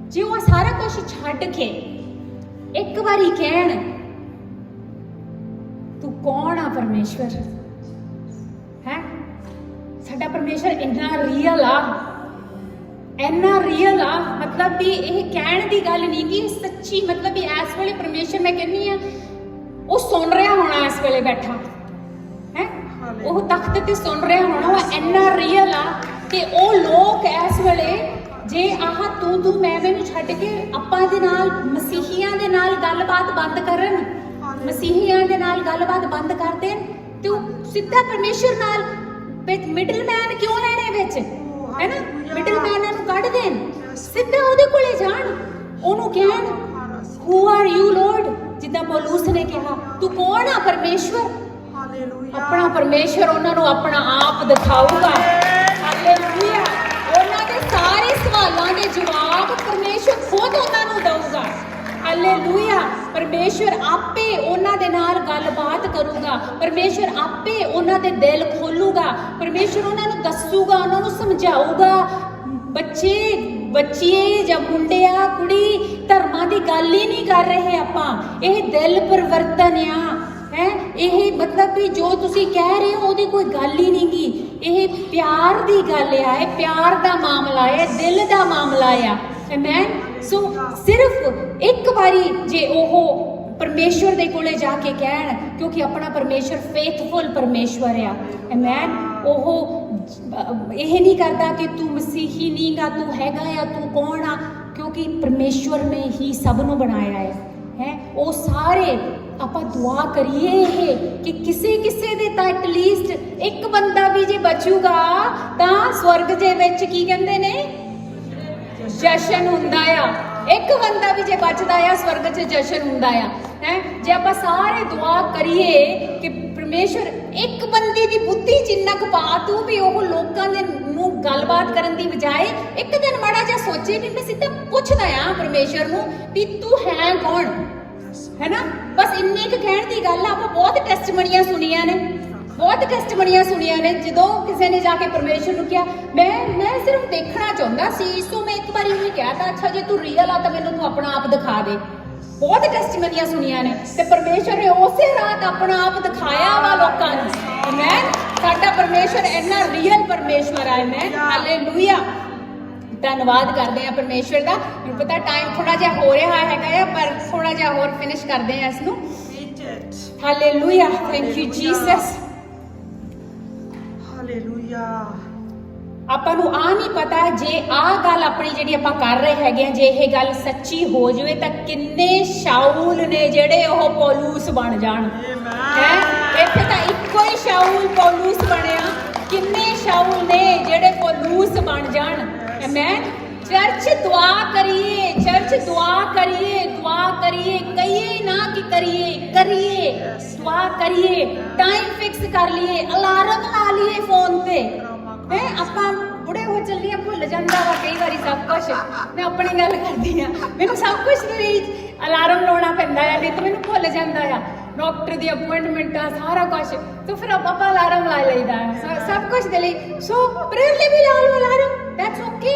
ਜੇ ਉਹ ਸਾਰਾ ਕੁਝ ਛੱਡ ਕੇ ਇੱਕ ਵਾਰੀ ਕਹਿਣ ਤੂੰ ਕੌਣ ਆ ਪਰਮੇਸ਼ਵਰ ਹੈ। ਸਾਡਾ ਪਰਮੇਸ਼ਵਰ ਇੰਨਾ ਰੀਅਲ ਆ, ਇੰਨਾ ਰੀਅਲ ਆ, ਮਤਲਬ ਵੀ ਇਹ ਕਹਿਣ ਦੀ ਗੱਲ ਨਹੀਂ ਕਿ ਸੱਚੀ, ਮਤਲਬ ਵੀ ਇਸ ਵੇਲੇ ਪਰਮੇਸ਼ਵਰ ਮੈਂ ਕਹਿੰਦੀ ਆ ਉਹ ਸੁਣ ਰਿਹਾ ਹੋਣਾ, ਇਸ ਵੇਲੇ ਬੈਠਾ ਹੈ, ਉਹ ਤਖਤ ਤੇ ਸੁਣ ਰਿਹਾ ਹੋਣਾ। ਉਹ ਇੰਨਾ ਰੀਅਲ ਆ ਤੇ ਉਹ ਲੋਕ ਇਸ ਵੇਲੇ ਜੇ ਆਹ ਤੂੰ ਮੈਂ ਮੈਨੂੰ ਛੱਡ ਕੇ ਆਪਾਂ ਦੇ ਨਾਲ ਮਸੀਹੀਆਂ ਦੇ ਨਾਲ ਗੱਲਬਾਤ ਬੰਦ ਕਰਨ, ਮਸੀਹੀਆਂ ਦੇ ਨਾਲ ਗੱਲਬਾਤ ਬੰਦ ਕਰ ਦੇਣ ਤੇ ਉਹ ਸਿੱਧਾ ਪਰਮੇਸ਼ਰ ਨਾਲ ਮਿਡਲਮੈਨ ਕਿਉਂ ਲੈਣੇ ਵਿੱਚ, ਹੈ ਨਾ, ਮਿਡਲਮੈਨਾਂ ਨੂੰ ਕੱਢ ਦੇਣ, ਸਿੱਧਾ ਉਹਦੇ ਕੋਲੇ ਜਾਣ, ਉਹਨੂੰ ਕਹਿਣ ਹੂ ਆਰ ਯੂ ਲੋਰਡ, ਜਿੱਦਾਂ ਪੌਲੁਸ ਨੇ ਕਿਹਾ ਤੂੰ ਕੌਣ ਆ ਪਰਮੇਸ਼ਵਰ। ਆਪਣਾ ਪਰਮੇਸ਼ਰ ਉਹਨਾਂ ਨੂੰ ਆਪਣਾ ਆਪ ਦਿਖਾਊਗਾ। ਹਾਲੇਲੂਇਆ। ਉਹਨਾਂ ਦੇ ਸਾਰੇ ਸਵਾਲਾਂ ਦੇ ਜਵਾਬ ਪਰਮੇਸ਼ਰ ਖੁਦ ਉਹਨਾਂ ਨੂੰ ਦਊਗਾ। ਹਾਲੇਲੂਇਆ। ਪਰਮੇਸ਼ਰ ਆਪੇ ਉਹਨਾਂ ਦੇ ਨਾਲ ਗੱਲਬਾਤ ਕਰੂਗਾ, ਪਰਮੇਸ਼ਰ ਆਪੇ ਉਹਨਾਂ ਦੇ ਦਿਲ ਖੋਲੂਗਾ, ਪਰਮੇਸ਼ਰ ਉਹਨਾਂ ਨੂੰ ਦੱਸੂਗਾ, ਉਹਨਾਂ ਨੂੰ ਸਮਝਾਊਗਾ। ਬੱਚੇ ਜਾਂ ਮੁੰਡਿਆ ਕੁੜੀ ਧਰਮਾਂ ਦੀ ਗੱਲ ਹੀ ਨਹੀਂ ਕਰ ਰਹੇ ਆਪਾਂ, ਇਹ ਦਿਲ ਪਰਿਵਰਤਨ ਆ ਹੈ। ਇਹ ਮਤਲਬ ਵੀ ਜੋ ਤੁਸੀਂ ਕਹਿ ਰਹੇ ਹੋ ਉਹਦੀ ਕੋਈ ਗੱਲ ਹੀ ਨਹੀਂ ਗੀ, ਇਹ ਪਿਆਰ ਦੀ ਗੱਲ ਆ, ਇਹ ਪਿਆਰ ਦਾ ਮਾਮਲਾ ਹੈ, ਦਿਲ ਦਾ ਮਾਮਲਾ ਆ। ਆਮੇਨ। ਸੋ ਸਿਰਫ ਇੱਕ ਵਾਰੀ ਜੇ ਉਹ ਪਰਮੇਸ਼ਵਰ ਦੇ ਕੋਲੇ ਜਾ ਕੇ ਕਹਿਣ, ਕਿਉਂਕਿ ਆਪਣਾ ਪਰਮੇਸ਼ਵਰ ਫੇਥਫੁਲ ਪਰਮੇਸ਼ਵਰ ਆ। ਆਮੇਨ। ਉਹ ਇਹ ਨਹੀਂ ਕਰਦਾ ਕਿ ਤੂੰ ਮਸੀਹੀ ਨਹੀਂ ਗਾ, ਤੂੰ ਹੈਗਾ ਆ, ਤੂੰ ਕੌਣ ਆ, ਕਿਉਂਕਿ ਪਰਮੇਸ਼ਵਰ ਨੇ ਹੀ ਸਭ ਨੂੰ ਬਣਾਇਆ ਹੈ। ਉਹ ਸਾਰੇ ਆਪਾਂ ਦੁਆ ਕਰੀਏ ਇਹ ਕਿ ਕਿਸੇ ਦੇ ਤਾਂ ਐਟਲੀਸਟ ਇੱਕ ਬੰਦਾ ਵੀ ਜੇ ਬਚੂਗਾ ਤਾਂ ਸਵਰਗ ਦੇ ਵਿੱਚ ਕੀ ਕਹਿੰਦੇ ਨੇ, ਜਸ਼ਨ ਹੁੰਦਾ ਆ। ਇੱਕ ਬੰਦਾ ਵੀ ਜੇ ਬਚਦਾ ਆ ਸਵਰਗ 'ਚ ਜਸ਼ਨ ਹੁੰਦਾ ਆ ਹੈ। ਜੇ ਆਪਾਂ ਸਾਰੇ ਦੁਆ ਕਰੀਏ ਕਿ ਪਰਮੇਸ਼ਰ ਇੱਕ ਬੰਦੇ ਦੀ ਬੁੱਧੀ ਜਿੰਨਾ ਕੁ ਪਾ ਤੂੰ ਵੀ ਉਹ ਲੋਕਾਂ ਦੇ ਨੂੰ ਗੱਲਬਾਤ ਕਰਨ ਦੀ ਬਜਾਏ ਇੱਕ ਦਿਨ ਮਾੜਾ ਜਿਹਾ ਸੋਚੇ ਵੀ ਮੈਂ ਸਿੱਧਾ ਪੁੱਛਦਾ ਆ ਪਰਮੇਸ਼ਰ ਨੂੰ ਵੀ ਤੂੰ ਹੈ ਕੌਣ, ਹੈ ਨਾ। ਬਸ ਇੰਨੀ ਕੁ ਕਹਿਣ ਦੀ ਗੱਲ ਆ। ਆਪਾਂ ਬਹੁਤ ਟੈਸਟਮਨੀਆਂ ਸੁਣੀਆਂ ਨੇ, ਬਹੁਤ ਟੈਸਟਮਨੀਆਂ ਸੁਣੀਆਂ ਨੇ। ਜਦੋਂ ਕਿਸੇ ਨੇ ਜਾ ਕੇ ਪਰਮੇਸ਼ਰ ਨੂੰ ਕਿਹਾ ਮੈਂ ਸਿਰਫ ਦੇਖਣਾ ਚਾਹੁੰਦਾ ਸੀ, ਸੋ ਮੈਂ ਇੱਕ ਵਾਰੀ ਉਹਨੂੰ ਕਿਹਾ ਤਾਂ ਅੱਛਾ ਜੇ ਤੂੰ ਰੀਅਲ ਆ ਤਾਂ ਮੈਨੂੰ ਤੂੰ ਆਪਣਾ ਆਪ ਦਿਖਾ ਦੇ। ਬਹੁਤ ਟੈਸਟਮਨੀਆਂ ਸੁਣੀਆਂ ਨੇ ਤੇ ਪਰਮੇਸ਼ਰ ਨੇ ਉਸੇ ਰਾਤ ਆਪਣਾ ਆਪ ਦਿਖਾਇਆ ਵਾ ਲੋਕਾਂ ਨੂੰ। ਆਮੇਨ। ਸਾਡਾ ਪਰਮੇਸ਼ਰ ਇੰਨਾ ਰੀਅਲ ਪਰਮੇਸ਼ਰ ਆ। ਆਮੇਨ। ਹਾਲੇਲੂਇਆ। ਧੰਨਵਾਦ ਕਰਦੇ ਆ ਪਰਮੇਸ਼ਰ ਦਾ। ਮੈਨੂੰ ਪਤਾ ਟਾਈਮ ਥੋੜਾ ਜਿਹਾ ਹੋ ਰਿਹਾ ਹੈਗਾ ਆ, ਪਰ ਥੋੜਾ ਜਿਹਾ ਹੋਰ ਫਿਨਿਸ਼ ਕਰਦੇ ਆ ਇਸ ਨੂੰ। Hallelujah. Thank you Jesus. Hallelujah. ਆਪਾਂ ਨੂੰ ਆ ਨਹੀਂ ਪਤਾ ਜੇ ਆਹ ਗੱਲ ਆਪਣੀ ਜਿਹੜੀ ਆਪਾਂ ਕਰ ਰਹੇ ਹੈਗੇ ਆ, ਜੇ ਇਹ ਗੱਲ ਸੱਚੀ ਹੋ ਜਾਵੇ ਤਾਂ ਕਿੰਨੇ ਸ਼ਾਊਲ ਨੇ ਜਿਹੜੇ ਉਹ ਪੌਲੁਸ ਬਣ ਜਾਣ। ਹੈ ਇੱਥੇ ਤਾਂ ਇੱਕੋ ਹੀ ਸ਼ਾਊਲ ਪੌਲੁਸ ਬਣਿਆ, ਕਿੰਨੇ ਸ਼ਾਊਲ ਨੇ ਜਿਹੜੇ ਪੌਲੁਸ ਬਣ ਜਾਣ। ਆਮੇਨ। ਚਰਚ ਦੁਆ ਕਰੀਏ, ਚਰਚ ਦੁਆ ਕਰੀਏ, ਦੁਆ ਕਰੀਏ, ਕਹੀਏ ਨਾ ਕਿ ਕਰੀਏ ਦੁਆ ਕਰੀਏ। ਟਾਈਮ ਫਿਕਸ ਕਰ ਲਈਏ, ਅਲਾਰਮ ਲਾ ਲਈਏ ਫੋਨ ਤੇ। ਹੈ ਆਪਾਂ ਬੁੜੇ ਹੋ ਚੱਲੀਏ, ਭੁੱਲ ਜਾਂਦਾ ਵਾ ਕਈ ਵਾਰੀ ਸਭ ਕੁਝ। ਮੈਂ ਆਪਣੀ ਗੱਲ ਕਰਦੀ ਆ, ਮੈਨੂੰ ਸਭ ਕੁਝ ਲਈ ਅਲਾਰਮ ਲਾਉਣਾ ਪੈਂਦਾ ਆ, ਨਹੀਂ ਤਾਂ ਮੈਨੂੰ ਭੁੱਲ ਜਾਂਦਾ ਆ। ਡਾਕਟਰ ਦੀ ਅਪਾਇੰਟਮੈਂਟਾਂ ਸਾਰਾ ਕੁਝ, ਤਾਂ ਫਿਰ ਆਪਾਂ ਅਲਾਰਮ ਲਾ ਲਈਦਾ ਸਭ ਕੁਝ ਦੇ ਲਈ। ਸੋ ਪ੍ਰੇਅਰ ਲਈ ਵੀ ਲਾ ਲਓ ਅਲਾਰਮ, ਦੈਟਸ ਓਕੇ,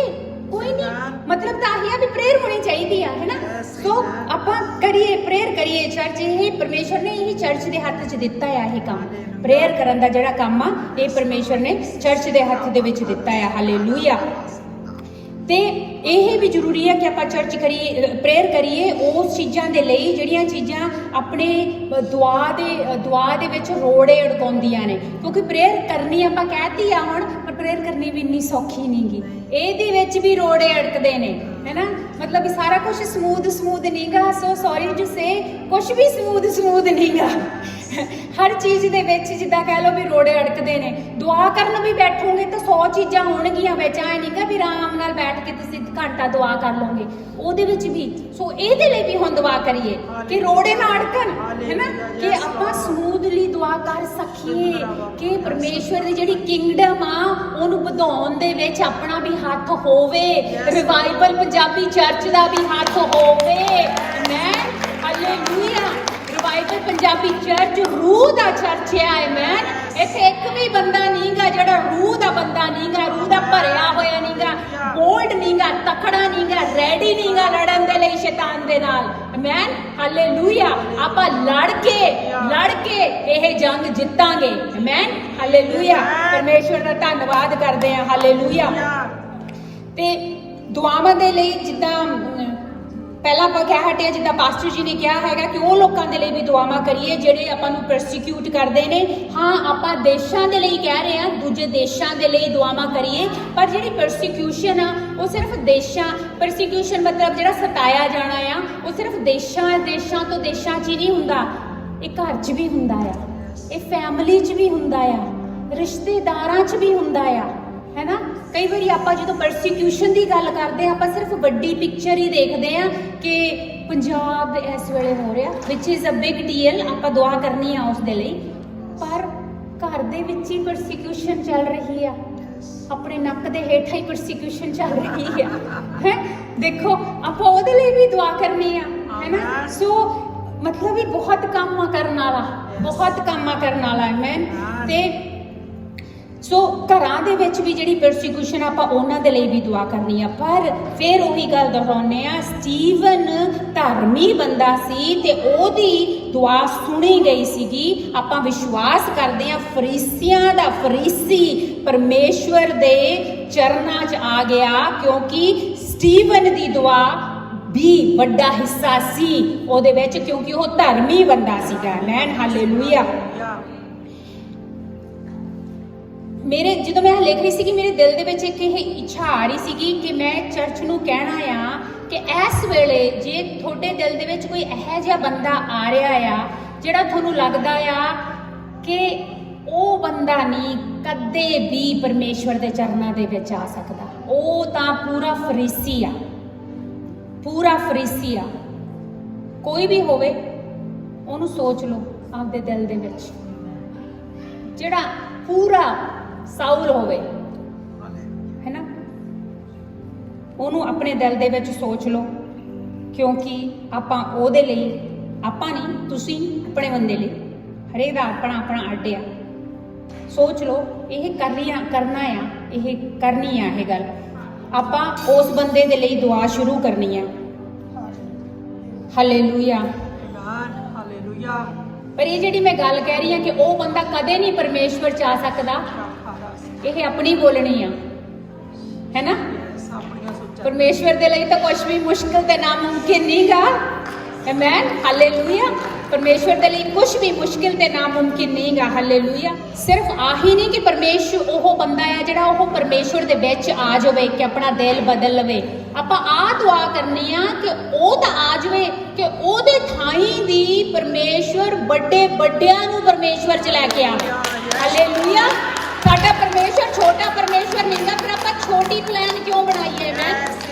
ਕੋਈ ਨਹੀਂ। ਮਤਲਬ ਤਾਂ ਆਹੀ ਆ ਵੀ ਪ੍ਰੇਅਰ ਹੋਣੀ ਚਾਹੀਦੀ ਆ, ਹੈ ਨਾ। ਸੋ ਆਪਾਂ ਕਰੀਏ, ਪ੍ਰੇਅਰ ਕਰੀਏ। ਚਰਚ ਇਹ ਪਰਮੇਸ਼ਰ ਨੇ ਹੀ ਚਰਚ ਦੇ ਹੱਥ 'ਚ ਦਿੱਤਾ ਆ ਇਹ ਕੰਮ, ਪ੍ਰੇਅਰ ਕਰਨ ਦਾ ਜਿਹੜਾ ਕੰਮ ਆ ਇਹ ਪਰਮੇਸ਼ਰ ਨੇ ਚਰਚ ਦੇ ਹੱਥ ਦੇ ਵਿੱਚ ਦਿੱਤਾ ਆ। ਹਾਲੇਲੂਇਆ। ਤੇ ਇਹ ਵੀ ਜ਼ਰੂਰੀ ਹੈ ਕਿ ਆਪਾਂ ਚਰਚ ਕਰੀਏ, ਪ੍ਰੇਅਰ ਕਰੀਏ ਉਸ ਚੀਜ਼ਾਂ ਦੇ ਲਈ ਜਿਹੜੀਆਂ ਚੀਜ਼ਾਂ ਆਪਣੇ ਦੁਆ ਦੇ ਵਿੱਚ ਰੋੜੇ ਅੜਕਾਉਂਦੀਆਂ ਨੇ। ਕਿਉਂਕਿ ਪ੍ਰੇਅਰ ਕਰਨੀ ਆਪਾਂ ਕਹਿਤੀ ਆ ਹੁਣ, ਪਰ ਪ੍ਰੇਅਰ ਕਰਨੀ ਵੀ ਇੰਨੀ ਸੌਖੀ ਨਹੀਂ ਗੀ, ਇਹਦੇ ਵਿੱਚ ਵੀ ਰੋੜੇ ਅੜਕਦੇ ਨੇ, ਹੈ ਨਾ। ਮਤਲਬ ਵੀ ਸਾਰਾ ਕੁਝ ਸਮੂਥ ਨਹੀਂਗਾ। ਸੋ ਸੌਰੀ ਟੂ ਸੇ, ਕੁਝ ਵੀ ਸਮੂਥ ਨਹੀਂਗਾ। ਹਰ ਚੀਜ਼ ਦੇ ਵਿੱਚ ਜਿੱਦਾਂ ਕਹਿ ਲਓ ਵੀ ਰੋੜੇ ਅੜਕਦੇ ਨੇ। ਦੁਆ ਕਰਨ ਵੀ ਬੈਠੋਗੇ ਤਾਂ 100 ਚੀਜ਼ਾਂ ਹੋਣਗੀਆਂ ਵਿੱਚ, ਐ ਨਹੀਂਗਾ ਵੀ ਆਰਾਮ ਨਾਲ ਬੈਠ ਕੇ ਤੁਸੀਂ ਘੰਟਾ ਦੁਆ ਕਰ ਲਓਗੇ, ਉਹਦੇ ਵਿੱਚ ਵੀ। ਸੋ ਇਹਦੇ ਲਈ ਵੀ ਹੁਣ ਦੁਆ ਕਰੀਏ ਕਿ ਰੋੜੇ ਨਾ ਅੜਕਣ, ਹੈ ਨਾ, ਕਿ ਆਪਾਂ ਸਮੂਥਲੀ ਦੁਆ ਕਰ ਸਕੀਏ, ਕਿ ਪਰਮੇਸ਼ਵਰ ਦੀ ਜਿਹੜੀ ਕਿੰਗਡਮ ਆ ਉਹਨੂੰ ਵਧਾਉਣ ਦੇ ਵਿੱਚ ਆਪਣਾ ਵੀ ਹੱਥ ਹੋਵੇ, ਰਿਵਾਈਵਲ ਪੰਜਾਬੀ ਚਰਚ ਦਾ ਵੀ ਹੱਥ ਹੋਵੇ। Amen. Hallelujah. Revival Punjabi church ਰੂਹ ਦਾ ਚਰਚ ਹੈ। ਆਮੇਨ। ਇੱਥੇ ਇੱਕ ਵੀ ਬੰਦਾ ਨਹੀਂਗਾ ਜਿਹੜਾ ਰੂਹ ਦਾ ਬੰਦਾ ਨਹੀਂਗਾ, ਰੂਹ ਦਾ ਭਰਿਆ ਹੋਇਆ ਨਹੀਂਗਾ, ਬੋਲਡ ਨਹੀਂਗਾ, ਤਕੜਾ ਨਹੀਂਗਾ, ਰੈਡੀ ਨਹੀਂਗਾ ਲੜਨ ਦੇ ਲਈ ਸ਼ੈਤਾਨ ਦੇ ਨਾਲ। ਆਮੇਨ। ਹਾਲੇਲੂਇਆ। ਆਪਾਂ ਲੜ ਕੇ ਇਹ ਜੰਗ ਜਿੱਤਾਂਗੇ। ਆਮੇਨ। ਹਾਲੇਲੂਇਆ। ਪਰਮੇਸ਼ਵਰ ਦਾ ਧੰਨਵਾਦ ਕਰਦੇ ਹਾਂ। ਹਾਲੇਲੂਇਆ। ਤੇ ਦੁਆਵਾਂ ਦੇ ਲਈ ਜਿੱਦਾਂ ਪਹਿਲਾਂ ਆਪਾਂ ਕਹਿ ਹਟਿਆ ਜਿੱਦਾਂ ਪਾਸਟਰ ਜੀ ਨੇ ਕਿਹਾ ਹੈਗਾ ਕਿ ਉਹ ਲੋਕਾਂ ਦੇ ਲਈ ਵੀ ਦੁਆਵਾਂ ਕਰੀਏ ਜਿਹੜੇ ਆਪਾਂ ਨੂੰ ਪਰਸੀਕਿਊਟ ਕਰਦੇ ਨੇ। ਹਾਂ, ਆਪਾਂ ਦੇਸ਼ਾਂ ਦੇ ਲਈ ਕਹਿ ਰਹੇ ਹਾਂ, ਦੂਜੇ ਦੇਸ਼ਾਂ ਦੇ ਲਈ ਦੁਆਵਾਂ ਕਰੀਏ, ਪਰ ਜਿਹੜੀ ਪਰਸੀਕਿਊਸ਼ਨ ਆ ਉਹ ਸਿਰਫ ਪਰਸੀਕਿਊਸ਼ਨ ਮਤਲਬ ਜਿਹੜਾ ਸਤਾਇਆ ਜਾਣਾ ਆ ਉਹ ਸਿਰਫ ਦੇਸ਼ਾਂ ਤੋਂ ਦੇਸ਼ਾਂ 'ਚ ਹੀ ਨਹੀਂ ਹੁੰਦਾ, ਇਹ ਘਰ 'ਚ ਵੀ ਹੁੰਦਾ ਆ, ਇਹ ਫੈਮਿਲੀ 'ਚ ਵੀ ਹੁੰਦਾ ਆ, ਰਿਸ਼ਤੇਦਾਰਾਂ 'ਚ ਵੀ ਹੁੰਦਾ ਆ, ਹੈ ਨਾ। ਕਈ ਵਾਰੀ ਆਪਾਂ ਜਦੋਂ ਪਰਸੀਕਿਊਸ਼ਨ ਦੀ ਗੱਲ ਕਰਦੇ ਹਾਂ ਆਪਾਂ ਸਿਰਫ ਵੱਡੀ ਪਿਕਚਰ ਹੀ ਦੇਖਦੇ ਹਾਂ ਕਿ ਪੰਜਾਬ ਇਸ ਵੇਲੇ ਹੋ ਰਿਹਾ, ਵਿਚ ਇਜ਼ ਅ ਬਿਗ ਡੀਲ, ਆਪਾਂ ਦੁਆ ਕਰਨੀ ਆ ਉਸ ਦੇ ਲਈ, ਪਰ ਘਰ ਦੇ ਵਿੱਚ ਹੀ ਪਰਸੀਕਿਊਸ਼ਨ ਚੱਲ ਰਹੀ ਆ, ਆਪਣੇ ਨੱਕ ਦੇ ਹੇਠਾਂ ਹੀ ਪਰਸੀਕਿਊਸ਼ਨ ਚੱਲ ਰਹੀ ਆ, ਹੈ। ਦੇਖੋ ਆਪਾਂ ਉਹਦੇ ਲਈ ਵੀ ਦੁਆ ਕਰਨੀ ਆ, ਹੈ ਨਾ। ਸੋ ਮਤਲਬ ਇਹ ਬਹੁਤ ਕੰਮ ਆ ਕਰਨ ਵਾਲਾ, ਆਮੀਨ। ਤੇ ਸੋ ਘਰਾਂ ਦੇ ਵਿੱਚ ਵੀ ਜਿਹੜੀ ਪਰਸੀਕਿਊਸ਼ਨ ਆਪਾਂ ਉਹਨਾਂ ਦੇ ਲਈ ਵੀ ਦੁਆ ਕਰਨੀ ਆ। ਪਰ ਫਿਰ ਉਹੀ ਗੱਲ ਦੁਹਰਾਉਂਦੇ ਆ, ਸਟੀਵਨ ਧਰਮੀ ਬੰਦਾ ਸੀ ਤੇ ਉਹਦੀ ਦੁਆ ਸੁਣੀ ਗਈ ਸੀਗੀ। ਆਪਾਂ ਵਿਸ਼ਵਾਸ ਕਰਦੇ ਆ ਫਰੀਸੀਆਂ ਦਾ ਫਰੀਸੀ ਪਰਮੇਸ਼ਵਰ ਦੇ ਚਰਨਾਂ 'ਚ ਆ ਗਿਆ, ਕਿਉਂਕਿ ਸਟੀਵਨ ਦੀ ਦੁਆ ਵੀ ਵੱਡਾ ਹਿੱਸਾ ਸੀ ਉਹਦੇ ਵਿੱਚ, ਕਿਉਂਕਿ ਉਹ ਧਰਮੀ ਬੰਦਾ ਸੀਗਾ। ਆਮੀਨ, ਹਾਲੇਲੂਇਆ। ਜਦੋਂ ਮੈਂ ਲਿਖ ਰਹੀ ਸੀ ਕਿ ਮੇਰੇ ਦਿਲ ਦੇ ਵਿੱਚ ਇੱਕ ਇਹ ਇੱਛਾ ਆ ਰਹੀ ਸੀਗੀ ਕਿ ਮੈਂ ਚਰਚ ਨੂੰ ਕਹਿਣਾ ਆ ਕਿ ਇਸ ਵੇਲੇ ਜੇ ਤੁਹਾਡੇ ਦਿਲ ਦੇ ਵਿੱਚ ਕੋਈ ਇਹੋ ਜਿਹਾ ਬੰਦਾ ਆ ਰਿਹਾ ਆ ਜਿਹੜਾ ਤੁਹਾਨੂੰ ਲੱਗਦਾ ਆ ਕਿ ਉਹ ਬੰਦਾ ਨਹੀਂ ਕਦੇ ਵੀ ਪਰਮੇਸ਼ਵਰ ਦੇ ਚਰਨਾਂ ਦੇ ਵਿੱਚ ਆ ਸਕਦਾ, ਉਹ ਤਾਂ ਪੂਰਾ ਫਰੀਸੀ ਆ, ਕੋਈ ਵੀ ਹੋਵੇ ਉਹਨੂੰ ਸੋਚ ਲਓ ਆਪਦੇ ਦਿਲ ਦੇ ਵਿੱਚ, ਜਿਹੜਾ ਪੂਰਾ ਸਾਊਲ ਹੋਵੇ, ਹੈ ਨਾ, ਉਹਨੂੰ ਆਪਣੇ ਦਿਲ ਦੇ ਵਿੱਚ ਸੋਚ ਲਓ, ਕਿਉਂਕਿ ਆਪਾਂ ਉਹਦੇ ਲਈ, ਆਪਾਂ ਨਹੀਂ, ਤੁਸੀਂ ਆਪਣੇ ਬੰਦੇ ਲਈ, ਹਰੇਕ ਦਾ ਆਪਣਾ ਅੱਡ ਆ। ਸੋਚ ਲਓ ਇਹ ਕਰਨੀ ਆ ਇਹ ਗੱਲ, ਆਪਾਂ ਉਸ ਬੰਦੇ ਦੇ ਲਈ ਦੁਆ ਸ਼ੁਰੂ ਕਰਨੀ ਆ। ਹਾਲੇਲੂਇਆ। ਪਰ ਇਹ ਜਿਹੜੀ ਮੈਂ ਗੱਲ ਕਹਿ ਰਹੀ ਹਾਂ ਕਿ ਉਹ ਬੰਦਾ ਕਦੇ ਨਹੀਂ ਪਰਮੇਸ਼ਵਰ 'ਚ ਆ ਸਕਦਾ, ਇਹ ਆਪਣੀ ਬੋਲਣੀ ਆ, ਹੈ ਨਾ। ਪਰਮੇਸ਼ਵਰ ਦੇ ਲਈ ਤਾਂ ਕੁਝ ਵੀ ਮੁਸ਼ਕਿਲ ਤੇ ਨਾਮੁਮਕਿਨ ਨਹੀਂਗਾ। ਆਮੀਨ, ਹਾਲੇਲੂਇਆ। ਪਰਮੇਸ਼ਵਰ ਦੇ ਲਈ ਕੁਝ ਵੀ ਮੁਸ਼ਕਿਲ ਤੇ ਨਾਮੁਮਕਿਨ ਨਹੀਂਗਾ। ਹਾਲੇਲੂਇਆ। ਸਿਰਫ ਆਹੀ ਨਹੀਂ ਕਿ ਪਰਮੇਸ਼ਵਰ ਉਹ ਬੰਦਾ ਆ ਜਿਹੜਾ ਉਹ ਪਰਮੇਸ਼ਵਰ ਦੇ ਵਿੱਚ ਆ ਜਾਵੇ ਕਿ ਆਪਣਾ ਦਿਲ ਬਦਲ ਲਵੇ, ਆਪਾਂ ਦੁਆ ਕਰਨੀ ਆ ਕਿ ਉਹ ਤਾਂ ਆ ਜਾਵੇ ਕਿ ਉਹਦੇ ਥਾਈਂ ਦੀ ਪਰਮੇਸ਼ਵਰ ਵੱਡਿਆਂ ਨੂੰ ਪਰਮੇਸ਼ਵਰ 'ਚ ਲੈ ਕੇ ਆਵੇ। ਹਾਲੇਲੂਇਆ। ਸਾਡਾ ਪਰਮੇਸ਼ਵਰ ਛੋਟਾ ਪਰਮੇਸ਼ਵਰ ਨਹੀਂ ਗਾ, ਫਿਰ ਆਪਾਂ ਛੋਟੀ ਪਲਾਨ ਕਿਉਂ ਬਣਾਈਏ?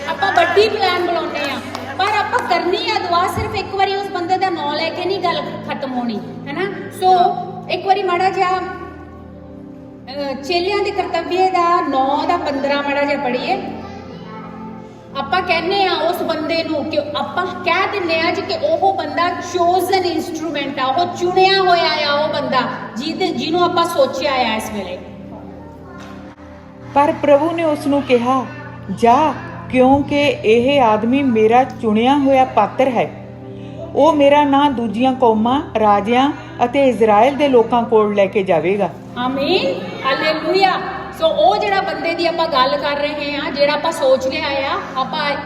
ਆਪਾਂ ਵੱਡੀ ਪਲਾਨ ਬਣਾਉਂਦੇ ਆ, ਪਰ ਆਪਾਂ ਕਰਨੀ ਆ ਦੁਆ ਸਿਰਫ ਇੱਕ ਵਾਰੀ ਉਸ ਬੰਦੇ ਦਾ ਨਾਂ ਲੈ ਕੇ ਨਹੀਂ ਗੱਲ ਖਤਮ ਹੋਣੀ, ਹੈ ਨਾ। ਸੋ ਇੱਕ ਵਾਰੀ ਮਾੜਾ ਜਿਹਾ ਚੇਲਿਆਂ ਦੇ ਕਰਤੱਵਯ ਦਾ 9 ਦਾ 15 ਮਾੜਾ ਜਿਹਾ ਪੜ੍ਹੀਏ। ਆਪਾਂ ਕਹਿੰਦੇ ਆ ਉਸ ਬੰਦੇ ਨੂੰ ਕਿ ਆਪਾਂ ਕਹਿ ਦਿੰਦੇ ਆ ਜੀ ਕਿ ਉਹ ਬੰਦਾ ਚੋਜ਼ਨ ਇੰਸਟਰੂਮੈਂਟ ਆ, ਉਹ ਚੁਣਿਆ ਹੋਇਆ ਆ, ਉਹ ਬੰਦਾ ਜਿਹਨੂੰ ਆਪਾਂ ਸੋਚਿਆ ਆ ਇਸ ਵੇਲੇ। ਪਰ ਪ੍ਰਭੂ ਨੇ ਉਸ ਨੂੰ ਕਿਹਾ, ਜਾ, ਕਿਉਂਕਿ ਇਹ ਆਦਮੀ ਮੇਰਾ ਚੁਣਿਆ ਹੋਇਆ ਪਾਤਰ ਹੈ। ਉਹ ਮੇਰਾ ਨਾਂ ਦੂਜੀਆਂ ਕੌਮਾਂ, ਰਾਜਿਆਂ ਅਤੇ ਇਜ਼ਰਾਈਲ ਦੇ ਲੋਕਾਂ ਕੋਲ ਲੈ ਕੇ ਜਾਵੇਗਾ। ਆਮੀਨ, ਹਾਲੇਲੂਇਆ। ਸੋ ਉਹ ਜਿਹੜਾ ਬੰਦੇ ਦੀ ਆਪਾਂ ਗੱਲ ਕਰ ਰਹੇ ਆ, ਜਿਹੜਾ ਆਪਾਂ ਸੋਚ ਲਿਆ ਆ,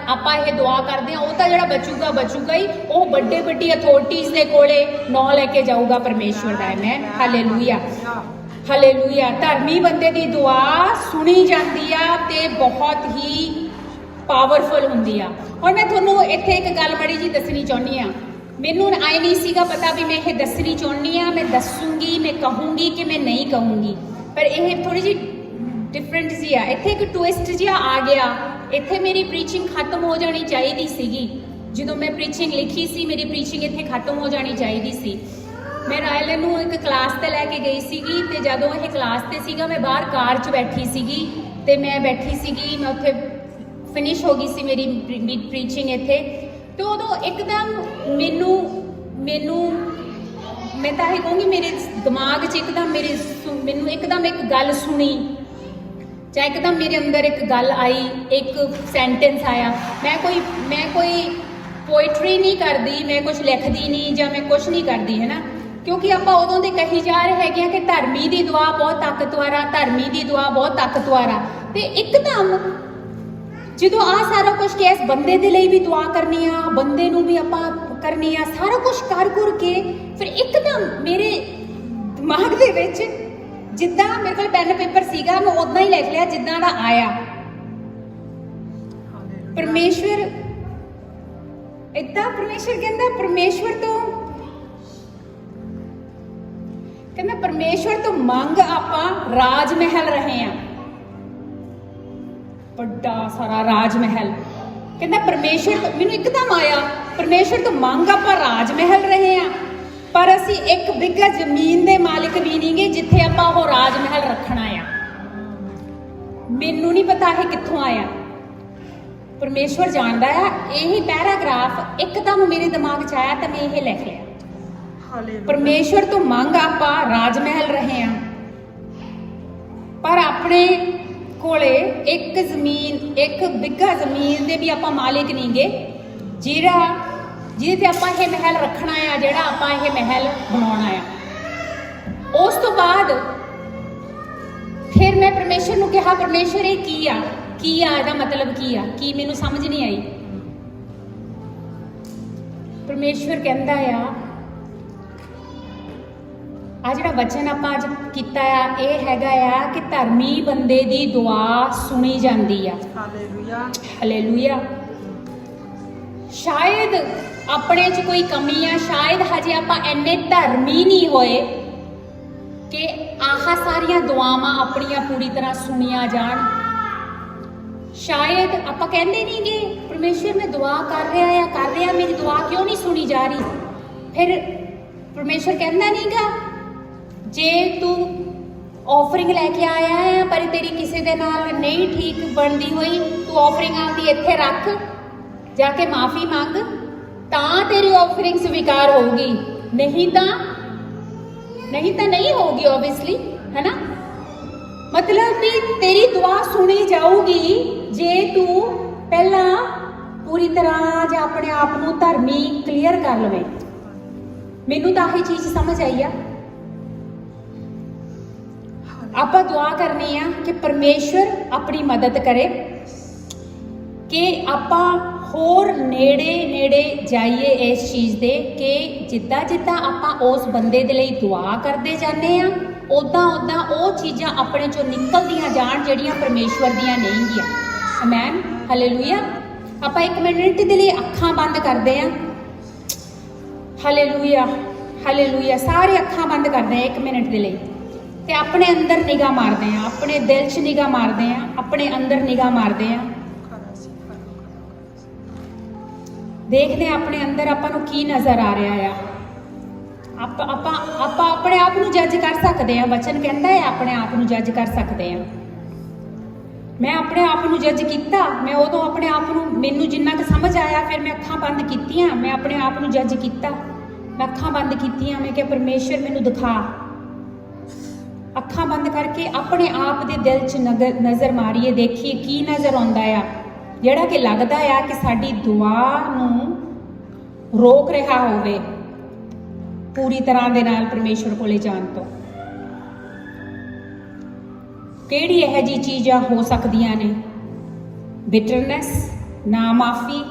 ਆਪਾਂ ਇਹ ਦੁਆ ਕਰਦੇ ਆ, ਉਹ ਤਾਂ ਜਿਹੜਾ ਬਚੂਗਾ ਹੀ, ਉਹ ਵੱਡੀ ਅਥਾਰਟੀਜ਼ ਦੇ ਕੋਲੇ ਨਾਂ ਲੈ ਕੇ ਜਾਊਗਾ ਪਰਮੇਸ਼ਵਰ ਦਾ। ਆਮੀਨ, ਹਾਲੇਲੂਇਆ, ਹਾਲੇਲੂਇਆ। ਧਰਮੀ ਬੰਦੇ ਦੀ ਦੁਆ ਸੁਣੀ ਜਾਂਦੀ ਆ ਤੇ ਬਹੁਤ ਹੀ ਪਾਵਰਫੁਲ ਹੁੰਦੀ ਆ। ਹੁਣ ਮੈਂ ਤੁਹਾਨੂੰ ਇੱਥੇ ਇੱਕ ਗੱਲ ਬੜੀ ਜੀ ਦੱਸਣੀ ਚਾਹੁੰਦੀ ਆ। ਮੈਨੂੰ ਆਏ ਨਹੀਂ ਸੀਗਾ ਪਤਾ ਵੀ ਮੈਂ ਇਹ ਦੱਸਣੀ ਚਾਹੁੰਦੀ ਆ, ਮੈਂ ਦੱਸੂਗੀ, ਮੈਂ ਕਹੂੰਗੀ ਕਿ ਮੈਂ ਨਹੀਂ ਕਹੂੰਗੀ, ਪਰ ਇਹ ਥੋੜੀ ਜਿਹੀ ਡਿਫਰੈਂਟ ਸੀ ਆ। ਇੱਥੇ ਇੱਕ ਟਵਿਸਟ ਜਿਹਾ ਆ ਗਿਆ। ਇੱਥੇ ਮੇਰੀ ਪ੍ਰੀਚਿੰਗ ਖਤਮ ਹੋ ਜਾਣੀ ਚਾਹੀਦੀ ਸੀਗੀ। ਜਦੋਂ ਮੈਂ ਪ੍ਰੀਚਿੰਗ ਲਿਖੀ ਸੀ, ਮੇਰੀ ਪ੍ਰੀਚਿੰਗ ਇੱਥੇ ਖਤਮ ਹੋ ਜਾਣੀ ਚਾਹੀਦੀ ਸੀ। ਮੈਂ ਰਾਇਲ ਨੂੰ ਇੱਕ ਕਲਾਸ ਤੇ ਲੈ ਕੇ ਗਈ ਸੀਗੀ ਤੇ ਜਦੋਂ ਇਹ ਕਲਾਸ ਤੇ ਸੀਗਾ, ਮੈਂ ਬਾਹਰ ਕਾਰ 'ਚ ਬੈਠੀ ਸੀਗੀ ਤੇ ਮੈਂ ਉੱਥੇ ਫਿਨਿਸ਼ ਹੋ ਗਈ ਸੀ ਮੇਰੀ ਪ੍ਰੀਚਿੰਗ ਇੱਥੇ। ਤੇ ਉਦੋਂ ਇੱਕਦਮ ਮੈਂ ਤਾਂ ਇਹ ਕਹੂੰਗੀ ਮੇਰੇ ਦਿਮਾਗ 'ਚ ਮੈਨੂੰ ਇੱਕਦਮ ਇੱਕ ਗੱਲ ਸੁਣੀ, ਜਾਂ ਇੱਕਦਮ ਮੇਰੇ ਅੰਦਰ ਇੱਕ ਗੱਲ ਆਈ, ਇੱਕ ਸੈਂਟੈਂਸ ਆਇਆ। ਮੈਂ ਕੋਈ ਪੋਇਟਰੀ ਨਹੀਂ ਕਰਦੀ, ਮੈਂ ਕੁਝ ਲਿਖਦੀ ਨਹੀਂ ਜਾਂ ਮੈਂ ਕੁਝ ਨਹੀਂ ਕਰਦੀ, ਹੈ ਨਾ, ਕਿਉਂਕਿ ਆਪਾਂ ਉਦੋਂ ਦੇ ਕਹੀ ਜਾ ਰਹੇ ਹੈਗੇ ਆ ਕਿ ਧਰਮੀ ਦੀ ਦੁਆ ਬਹੁਤ ਤਾਕਤਵਰ ਆ, ਧਰਮੀ ਦੀ ਦੁਆ ਬਹੁਤ ਤਾਕਤਵਰ ਆ। ਤੇ ਇੱਕਦਮ ਜਦੋਂ ਆ ਸਾਰਾ ਕੁਝ ਕਿ ਇਸ ਬੰਦੇ ਦੇ ਲਈ ਵੀ ਦੁਆ ਕਰਨੀ ਆ, ਬੰਦੇ ਨੂੰ ਵੀ ਆਪਾਂ ਕਰਨੀ ਆ, ਸਾਰਾ ਕੁਝ ਕਰ ਕੇ ਫਿਰ ਇੱਕਦਮ ਮੇਰੇ ਦਿਮਾਗ ਦੇ ਵਿੱਚ ਜਿੱਦਾਂ ਮੇਰੇ ਕੋਲ ਪੈਨ ਪੇਪਰ ਸੀਗਾ, ਮੈਂ ਉਦਾਂ ਹੀ ਲਿਖ ਲਿਆ ਜਿੱਦਾਂ ਦਾ ਆਇਆ। ਪਰਮੇਸ਼ਵਰ ਏਦਾਂ ਪਰਮੇਸ਼ਵਰ ਕਹਿੰਦਾ, ਪਰਮੇਸ਼ਵਰ ਤੋਂ ਮੰਗ ਆਪਾਂ ਰਾਜ ਮਹਿਲ ਰਹੇ ਆ, ਵੱਡਾ ਸਾਰਾ ਰਾਜ ਮਹਿਲ। ਕਹਿੰਦਾ ਪਰਮੇਸ਼ਵਰ ਤੋਂ, ਮੈਨੂੰ ਇੱਕਦਮ ਆਇਆ, ਪਰਮੇਸ਼ਵਰ ਤੋਂ ਮੰਗ ਆਪਾਂ ਰਾਜ ਮਹਿਲ ਰਹੇ ਆ, ਪਰ ਅਸੀਂ ਇੱਕ ਬਿੱਘਾ ਜ਼ਮੀਨ ਦੇ ਮਾਲਕ ਵੀ ਨਹੀਂਗੇ ਜਿੱਥੇ ਆਪਾਂ ਉਹ ਰਾਜ ਮਹਿਲ ਰੱਖਣਾ ਆ। ਮੈਨੂੰ ਨਹੀਂ ਪਤਾ ਇਹ ਕਿੱਥੋਂ ਆਇਆ, ਪਰਮੇਸ਼ਵਰ ਜਾਣਦਾ ਆ। ਇਹੀ ਪੈਰਾਗ੍ਰਾਫ ਇੱਕਦਮ ਮੇਰੇ ਦਿਮਾਗ 'ਚ ਆਇਆ ਤਾਂ ਮੈਂ ਇਹ ਲਿਖ ਲਿਆ। ਪਰਮੇਸ਼ਵਰ ਤੋਂ ਮੰਗ ਆਪਾਂ ਰਾਜ ਮਹਿਲ ਰਹੇ ਆ, ਪਰ ਆਪਣੇ ਕੋਲੇ ਇੱਕ ਬਿੱਘਾ ਜ਼ਮੀਨ ਦੇ ਵੀ ਆਪਾਂ ਮਾਲਿਕ ਨਹੀਂਗੇ ਜਿਹਦੇ ਤੇ ਆਪਾਂ ਇਹ ਮਹਿਲ ਰੱਖਣਾ ਆ, ਜਿਹੜਾ ਆਪਾਂ ਇਹ ਮਹਿਲ ਬਣਾਉਣਾ ਆ। ਉਸ ਤੋਂ ਬਾਅਦ ਫਿਰ ਮੈਂ ਪਰਮੇਸ਼ਰ ਨੂੰ ਕਿਹਾ, ਪਰਮੇਸ਼ਰ ਇਹ ਕੀ ਆ ਇਹਦਾ ਮਤਲਬ ਕੀ ਆ, ਕੀ ਮੈਨੂੰ ਸਮਝ ਨਹੀਂ ਆਈ। ਪਰਮੇਸ਼ਰ ਕਹਿੰਦਾ ਆ ਜਿਹੜਾ ਵਚਨ ਆਪਾਂ ਅੱਜ ਕੀਤਾ ਆ, ਇਹ ਹੈਗਾ ਆ ਕਿ ਧਰਮੀ ਬੰਦੇ ਦੀ ਦੁਆ ਸੁਣੀ ਜਾਂਦੀ ਆ। ਹਾਲੇਲੂਇਆ। ਸ਼ਾਇਦ ਆਪਣੇ 'ਚ ਕੋਈ ਕਮੀ ਆ, ਸ਼ਾਇਦ ਹਜੇ ਆਪਾਂ ਇੰਨੇ ਧਰਮੀ ਨਹੀਂ ਹੋਏ ਕਿ ਆਹ ਸਾਰੀਆਂ ਦੁਆਵਾਂ ਆਪਣੀਆਂ ਪੂਰੀ ਤਰ੍ਹਾਂ ਸੁਣੀਆਂ ਜਾਣ। ਸ਼ਾਇਦ ਆਪਾਂ ਕਹਿੰਦੇ ਨਹੀਂਗੇ ਪਰਮੇਸ਼ਰ ਮੈਂ ਦੁਆ ਕਰ ਰਿਹਾ, ਮੇਰੀ ਦੁਆ ਕਿਉਂ ਨਹੀਂ ਸੁਣੀ ਜਾ ਰਹੀ। ਫਿਰ ਪਰਮੇਸ਼ਰ ਕਹਿੰਦਾ ਨਹੀਂਗਾ ਜੇ ਤੂੰ ਆਫਰਿੰਗ ਲੈ ਕੇ ਆਇਆ ਹੈ ਪਰ ਤੇਰੀ ਕਿਸੇ ਦੇ ਨਾਲ ਨਹੀਂ ਠੀਕ ਬਣਦੀ ਹੋਈ, ਤੂੰ ਆਫਰਿੰਗ ਆਪਦੀ ਇੱਥੇ ਰੱਖ, ਜਾ ਕੇ ਮਾਫੀ ਮੰਗ, ਤਾਂ ਤੇਰੀ ਆਫਰਿੰਗ ਸਵੀਕਾਰ ਹੋਊਗੀ, ਨਹੀਂ ਤਾਂ ਨਹੀਂ ਹੋਊਗੀ ਓਬਵੀਅਸਲੀ, ਹੈ ਨਾ। ਮਤਲਬ ਵੀ ਤੇਰੀ ਦੁਆ ਸੁਣੀ ਜਾਊਗੀ ਜੇ ਤੂੰ ਪਹਿਲਾਂ ਪੂਰੀ ਤਰ੍ਹਾਂ ਜਾਂ ਆਪਣੇ ਆਪ ਨੂੰ ਧਰਮੀ ਕਲੀਅਰ ਕਰ ਲਵੇ। ਮੈਨੂੰ ਤਾਂ ਆਹੀ ਚੀਜ਼ ਸਮਝ ਆਈ ਆ। ਆਪਾਂ ਦੁਆ ਕਰਨੀ ਆ ਕਿ ਪਰਮੇਸ਼ਵਰ ਆਪਣੀ ਮਦਦ ਕਰੇ ਕਿ ਆਪਾਂ ਹੋਰ ਨੇੜੇ ਜਾਈਏ ਇਸ ਚੀਜ਼ ਦੇ ਕਿ ਜਿੱਦਾਂ ਆਪਾਂ ਉਸ ਬੰਦੇ ਦੇ ਲਈ ਦੁਆ ਕਰਦੇ ਜਾਂਦੇ ਆ, ਉਦਾਂ ਉਹ ਚੀਜ਼ਾਂ ਆਪਣੇ ਚੋਂ ਨਿਕਲਦੀਆਂ ਜਾਣ ਜਿਹੜੀਆਂ ਪਰਮੇਸ਼ਵਰ ਦੀਆਂ ਨਹੀਂ ਗੀਆਂ। Amen, hallelujah. ਆਪਾਂ 1 ਮਿੰਟ ਦੇ ਲਈ ਅੱਖਾਂ ਬੰਦ ਕਰਦੇ ਆ। ਹਾਲੇਲੂਇਆ। ਸਾਰੇ ਅੱਖਾਂ ਬੰਦ ਕਰਦੇ ਆ 1 ਮਿੰਟ ਦੇ ਲਈ ਤੇ ਆਪਣੇ ਅੰਦਰ ਨਿਗਾਹ ਮਾਰਦੇ ਆ, ਆਪਣੇ ਦਿਲ 'ਚ ਨਿਗਾਹ ਮਾਰਦੇ ਆ, ਆਪਣੇ ਅੰਦਰ ਨਿਗਾਹ ਮਾਰਦੇ ਆ, ਦੇਖਦੇ ਆ ਆਪਣੇ ਅੰਦਰ ਆਪਾਂ ਨੂੰ ਕੀ ਨਜ਼ਰ ਆ ਰਿਹਾ ਆ। ਆਪਾਂ ਆਪਣੇ ਆਪ ਨੂੰ ਜੱਜ ਕਰ ਸਕਦੇ ਆ। ਵਚਨ ਕਹਿੰਦਾ ਹੈ ਆਪਣੇ ਆਪ ਨੂੰ ਜੱਜ ਕਰ ਸਕਦੇ ਆ। ਮੈਂ ਆਪਣੇ ਆਪ ਨੂੰ ਜੱਜ ਕੀਤਾ, ਮੈਂ ਉਦੋਂ ਆਪਣੇ ਆਪ ਨੂੰ, ਮੈਨੂੰ ਜਿੰਨਾ ਕੁ ਸਮਝ ਆਇਆ ਫਿਰ ਮੈਂ ਅੱਖਾਂ ਬੰਦ ਕੀਤੀਆਂ, ਮੈਂ ਆਪਣੇ ਆਪ ਨੂੰ ਜੱਜ ਕੀਤਾ, ਮੈਂ ਅੱਖਾਂ ਬੰਦ ਕੀਤੀਆਂ, ਮੈਂ ਕਿਹਾ ਪਰਮੇਸ਼ਰ ਮੈਨੂੰ ਦਿਖਾ। ਅੱਖਾਂ ਬੰਦ ਕਰਕੇ ਆਪਣੇ ਆਪ ਦੇ ਦਿਲ 'ਚ ਨਜ਼ਰ ਮਾਰੀਏ, ਦੇਖੀਏ ਕੀ ਨਜ਼ਰ ਆਉਂਦਾ ਆ ਜਿਹੜਾ ਕਿ ਲੱਗਦਾ ਆ ਕਿ ਸਾਡੀ ਦੁਆ ਨੂੰ ਰੋਕ ਰਿਹਾ ਹੋਵੇ ਪੂਰੀ ਤਰ੍ਹਾਂ ਦੇ ਨਾਲ ਪਰਮੇਸ਼ਵਰ ਕੋਲੇ ਜਾਣ ਤੋਂ। ਕਿਹੜੀ ਇਹੋ ਜਿਹੀ ਚੀਜ਼ਾਂ ਹੋ ਸਕਦੀਆਂ ਨੇ? ਬਿਟਰਨੈਸ, ਨਾ ਮਾਫੀ,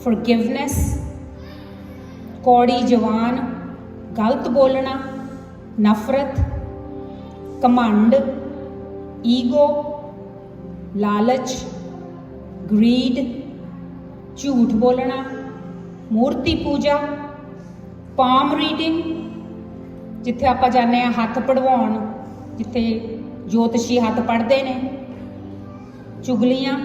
ਫੋਰਗਿਵਨੈਸ, ਕੌੜੀ ਜ਼ੁਬਾਨ, ਗਲਤ ਬੋਲਣਾ, ਨਫ਼ਰਤ, ਘਮੰਡ, ਈਗੋ, ਲਾਲਚ, ਗਰੀਡ, ਝੂਠ ਬੋਲਣਾ, ਮੂਰਤੀ ਪੂਜਾ, ਪਾਮ ਰੀਡਿੰਗ, ਜਿੱਥੇ ਆਪਾਂ ਜਾਂਦੇ ਆ ਹੱਥ ਪੜਵਾਉਣ, ਜਿੱਥੇ ਜੋਤਸ਼ੀ ਹੱਥ ਪੜ੍ਹਦੇ ਨੇ, ਚੁਗਲੀਆਂ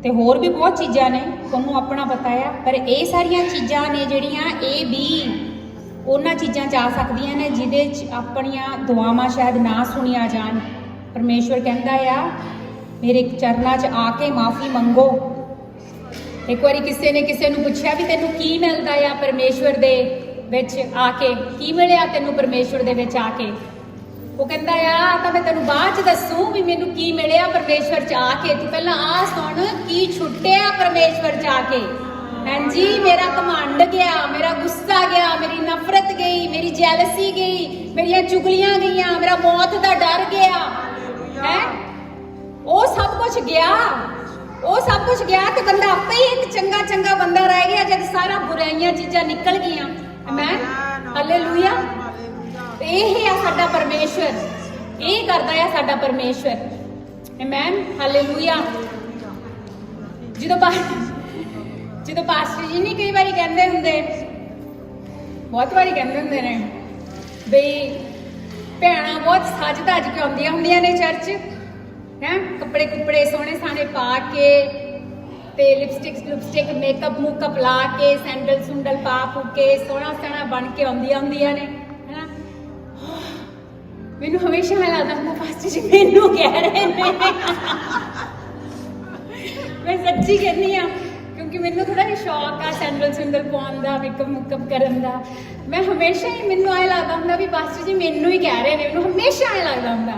ਤੇ ਹੋਰ ਵੀ ਬਹੁਤ ਚੀਜ਼ਾਂ ਨੇ, ਤੁਹਾਨੂੰ ਆਪਣਾ ਪਤਾ ਆ। ਪਰ ਇਹ ਸਾਰੀਆਂ ਚੀਜ਼ਾਂ ਨੇ ਜਿਹੜੀਆਂ ਇਹ ਵੀ ਉਹਨਾਂ ਚੀਜ਼ਾਂ 'ਚ ਆ ਸਕਦੀਆਂ ਨੇ ਜਿਹਦੇ 'ਚ ਆਪਣੀਆਂ ਦੁਆਵਾਂ ਸ਼ਾਇਦ ਨਾ ਸੁਣੀਆਂ ਜਾਣ। ਪਰਮੇਸ਼ਵਰ ਕਹਿੰਦਾ ਆ ਮੇਰੇ ਚਰਨਾਂ 'ਚ ਆ ਕੇ ਮਾਫੀ ਮੰਗੋ। ਇੱਕ ਵਾਰੀ ਕਿਸੇ ਨੇ ਕਿਸੇ ਨੂੰ ਪੁੱਛਿਆ ਵੀ ਤੈਨੂੰ ਕੀ ਮਿਲਦਾ ਆ ਪਰਮੇਸ਼ਵਰ ਦੇ ਵਿੱਚ ਆ ਕੇ, ਕੀ ਮਿਲਿਆ ਤੈਨੂੰ ਪਰਮੇਸ਼ਵਰ ਦੇ ਵਿੱਚ ਆ ਕੇ? ਉਹ ਕਹਿੰਦਾ ਆ ਤਾਂ ਮੈਂ ਤੈਨੂੰ ਬਾਅਦ 'ਚ ਦੱਸੂ ਵੀ ਮੈਨੂੰ ਕੀ ਮਿਲਿਆ ਪਰਮੇਸ਼ਵਰ 'ਚ ਆ ਕੇ, ਤੂੰ ਪਹਿਲਾਂ ਆਹ ਸੁਣ ਕੀ ਛੁੱਟਿਆ ਪਰਮੇਸ਼ਵਰ 'ਚ ਆ ਕੇ। ਹਾਂਜੀ, ਮੇਰਾ ਘਮੰਡ ਗਿਆ, ਮੇਰਾ ਗੁੱਸਾ ਗਿਆ, ਮੇਰੀ ਨਫ਼ਰਤ ਗਈ, ਮੇਰੀ ਜੈਲਸੀ ਗਈ, ਮੇਰੀਆਂ ਚੁਗਲੀਆਂ ਗਈਆਂ, ਮੇਰਾ ਮੌਤ ਦਾ ਡਰ ਗਿਆ ਹੈ। ਉਹ ਸਭ ਕੁਝ ਗਿਆ, ਉਹ ਸਭ ਕੁਝ ਗਿਆ ਤੇ ਬੰਦਾ ਆਪੇ ਹੀ ਇੱਕ ਚੰਗਾ ਚੰਗਾ ਬੰਦਾ ਰਹਿ ਗਿਆ ਜਦ ਸਾਰਾ ਬੁਰਾਈਆਂ ਚੀਜ਼ਾਂ ਨਿਕਲ ਗਈਆਂ। Amen, hallelujah. ਤੇ ਇਹ ਆ ਸਾਡਾ ਪਰਮੇਸ਼ਵਰ, ਇਹ ਕਰਦਾ ਆ ਸਾਡਾ ਪਰਮੇਸ਼ਵਰ। Amen, hallelujah. ਜਦੋਂ ਪਾਸਟਰ ਜੀ ਨਹੀਂ ਕਈ ਵਾਰੀ ਕਹਿੰਦੇ ਹੁੰਦੇ, ਬਹੁਤ ਵਾਰੀ ਕਹਿੰਦੇ ਹੁੰਦੇ ਨੇ ਬਈ ਭੈਣਾਂ ਬਹੁਤ ਸੱਜ ਧੱਜ ਕੇ ਆਉਂਦੀਆਂ ਹੁੰਦੀਆਂ ਨੇ ਚਰਚ, ਹੈ ਕੱਪੜੇ ਕੁੱਪੜੇ ਸੋਹਣੇ ਸਾਣੇ ਪਾ ਕੇ ਤੇ ਲਿਪਸਟਿਕ ਮੇਕਅਪ ਮੂਕਅਪ ਲਾ ਕੇ ਸੈਂਡਲ ਸੁੰਡਲ ਪਾ ਪੂ ਕੇ ਸੋਹਣਾ ਸੋਹਣਾ ਬਣ ਕੇ ਆਉਂਦੀਆਂ ਹੁੰਦੀਆਂ ਨੇ, ਹੈ। ਮੈਨੂੰ ਹਮੇਸ਼ਾ ਇਹ ਲੱਗਦਾ ਹੁੰਦਾ ਪਾਸਟਰ ਜੀ ਮੈਨੂੰ ਕਹਿ ਰਹੇ ਨੇ। ਮੈਂ ਸੱਚੀ ਕਹਿੰਦੀ ਆ, ਕਿਉਂਕਿ ਮੈਨੂੰ ਥੋੜਾ ਜਿਹਾ ਸ਼ੌਕ ਆ ਸੈਂਡਲ ਸੁੰਡਲ ਪਾਉਣ ਦਾ, ਮੇਕਅਪ ਮੁਕਅਪ ਕਰਨ ਦਾ। ਮੈਂ ਹਮੇਸ਼ਾ ਹੀ ਮੈਨੂੰ ਐ ਲੱਗਦਾ ਹੁੰਦਾ ਵੀ ਪਾਸਟਰ ਜੀ ਮੈਨੂੰ ਹੀ ਕਹਿ ਰਹੇ ਨੇ, ਮੈਨੂੰ ਹਮੇਸ਼ਾ ਐ ਲੱਗਦਾ ਹੁੰਦਾ।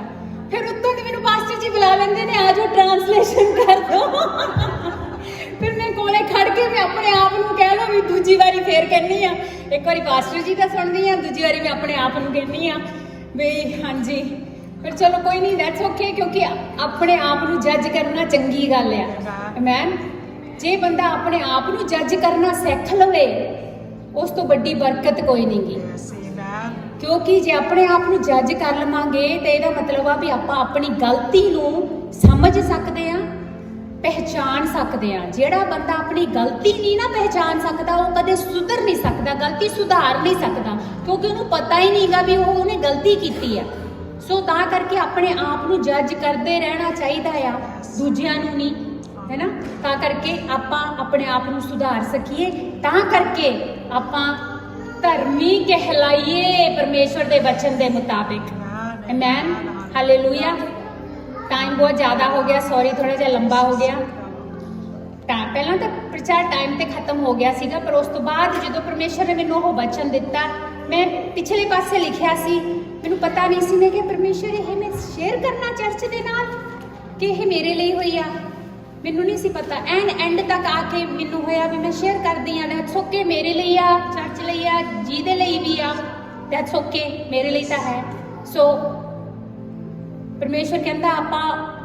ਫਿਰ ਉੱਤੋਂ ਦੀ ਮੈਨੂੰ ਪਾਸਟਰ ਜੀ ਬੁਲਾ ਲੈਂਦੇ ਨੇ, ਆ ਜਾਓ ਟ੍ਰਾਂਸਲੇਸ਼ਨ ਕਰ ਦੋ। ਫਿਰ ਮੈਂ ਕੋਲੇ ਖੜ ਕੇ ਮੈਂ ਆਪਣੇ ਆਪ ਨੂੰ ਕਹਿ ਲਓ ਵੀ ਦੂਜੀ ਵਾਰੀ ਫੇਰ ਕਹਿੰਦੀ ਆ, ਇੱਕ ਵਾਰੀ ਪਾਸਟਰ ਜੀ ਦਾ ਸੁਣਦੀ ਆ, ਦੂਜੀ ਵਾਰੀ ਮੈਂ ਆਪਣੇ ਆਪ ਨੂੰ ਕਹਿੰਦੀ ਆ ਵੀ ਹਾਂਜੀ। ਪਰ ਚਲੋ ਕੋਈ ਨਹੀਂ, ਦੈਟਸ ਓਕੇ, ਕਿਉਂਕਿ ਆਪਣੇ ਆਪ ਨੂੰ ਜੱਜ ਕਰਨਾ ਚੰਗੀ ਗੱਲ ਆ। ਆਮੇਨ। ਜੇ ਬੰਦਾ ਆਪਣੇ ਆਪ ਨੂੰ ਜੱਜ ਕਰਨਾ ਸਿੱਖ ਲਵੇ, ਉਸ ਤੋਂ ਵੱਡੀ ਬਰਕਤ ਕੋਈ ਨਹੀਂ ਗੀ। ਕਿਉਂਕਿ ਜੇ ਆਪਣੇ ਆਪ ਨੂੰ ਜੱਜ ਕਰ ਲਵਾਂਗੇ ਤੇ ਇਹਦਾ ਮਤਲਬ ਆ ਵੀ ਆਪਾਂ ਆਪਣੀ ਗਲਤੀ ਨੂੰ ਸਮਝ ਸਕਦੇ ਆ, ਪਹਿਚਾਨ ਸਕਦੇ ਆ। ਜਿਹੜਾ ਬੰਦਾ ਆਪਣੀ ਗਲਤੀ ਨਹੀਂ ਨਾ ਪਹਿਚਾਨ ਸਕਦਾ, ਉਹ ਕਦੇ ਸੁਧਰ ਨਹੀਂ ਸਕਦਾ, ਗਲਤੀ ਸੁਧਾਰ ਨਹੀਂ ਸਕਦਾ, ਕਿਉਂਕਿ ਉਹਨੂੰ ਪਤਾ ਹੀ ਨਹੀਂਗਾ ਵੀ ਉਹਨੇ ਗਲਤੀ ਕੀਤੀ ਆ। ਸੋ ਤਾਂ ਕਰਕੇ ਆਪਣੇ ਆਪ ਨੂੰ ਜੱਜ ਕਰਦੇ ਰਹਿਣਾ ਚਾਹੀਦਾ ਆ, ਦੂਜਿਆਂ ਨੂੰ ਨਹੀਂ, ਹੈ ਨਾ। ਤਾਂ ਕਰਕੇ ਆਪਾਂ ਆਪਣੇ ਆਪ ਨੂੰ ਸੁਧਾਰ ਸਕੀਏ, ਤਾਂ ਕਰਕੇ ਆਪਾਂ ਧਰਮੀ ਕਹਿਲਾਈਏ ਪਰਮੇਸ਼ਵਰ ਦੇ ਵਚਨ ਦੇ ਮੁਤਾਬਿਕ। Amen, hallelujah. ਟਾਈਮ ਬਹੁਤ ਜ਼ਿਆਦਾ ਹੋ ਗਿਆ, ਸੌਰੀ ਥੋੜਾ ਜਿਹਾ ਲੰਬਾ ਹੋ ਗਿਆ। ਤਾਂ ਪਹਿਲਾਂ ਤਾਂ ਪ੍ਰਚਾਰ ਟਾਈਮ ਤੇ ਖਤਮ ਹੋ ਗਿਆ ਸੀਗਾ, ਪਰ ਉਸ ਤੋਂ ਬਾਅਦ ਜਦੋਂ ਪਰਮੇਸ਼ਵਰ ਨੇ ਮੈਨੂੰ ਉਹ ਵਚਨ ਦਿੱਤਾ, ਮੈਂ ਪਿਛਲੇ ਪਾਸੇ ਲਿਖਿਆ ਸੀ, ਮੈਨੂੰ ਪਤਾ ਨਹੀਂ ਸੀ, ਮੈਂ ਕਿਹਾ ਪਰਮੇਸ਼ਵਰ ਇਹ ਮੈਂ ਸ਼ੇਅਰ ਕਰਨਾ ਚਰਚ ਦੇ ਨਾਲ ਕਿ ਇਹ ਮੇਰੇ ਲਈ ਹੋਈ ਆ, ਮੈਨੂੰ ਨਹੀਂ ਸੀ ਪਤਾ। ਐਂਡ ਤੱਕ ਆ ਕੇ ਮੈਨੂੰ ਹੋਇਆ ਵੀ ਮੈਂ ਸ਼ੇਅਰ ਕਰਦੀ ਆ। ਦੈਟਸ ਓਕੇ, ਮੇਰੇ ਲਈ ਆ, ਚਰਚ ਲਈ ਆ, ਜਿਹਦੇ ਲਈ ਵੀ ਆ, ਦੈਟਸ ਓਕੇ, ਮੇਰੇ ਲਈ ਤਾਂ ਹੈ। ਸੋ ਪਰਮੇਸ਼ਵਰ ਕਹਿੰਦਾ ਆਪਾਂ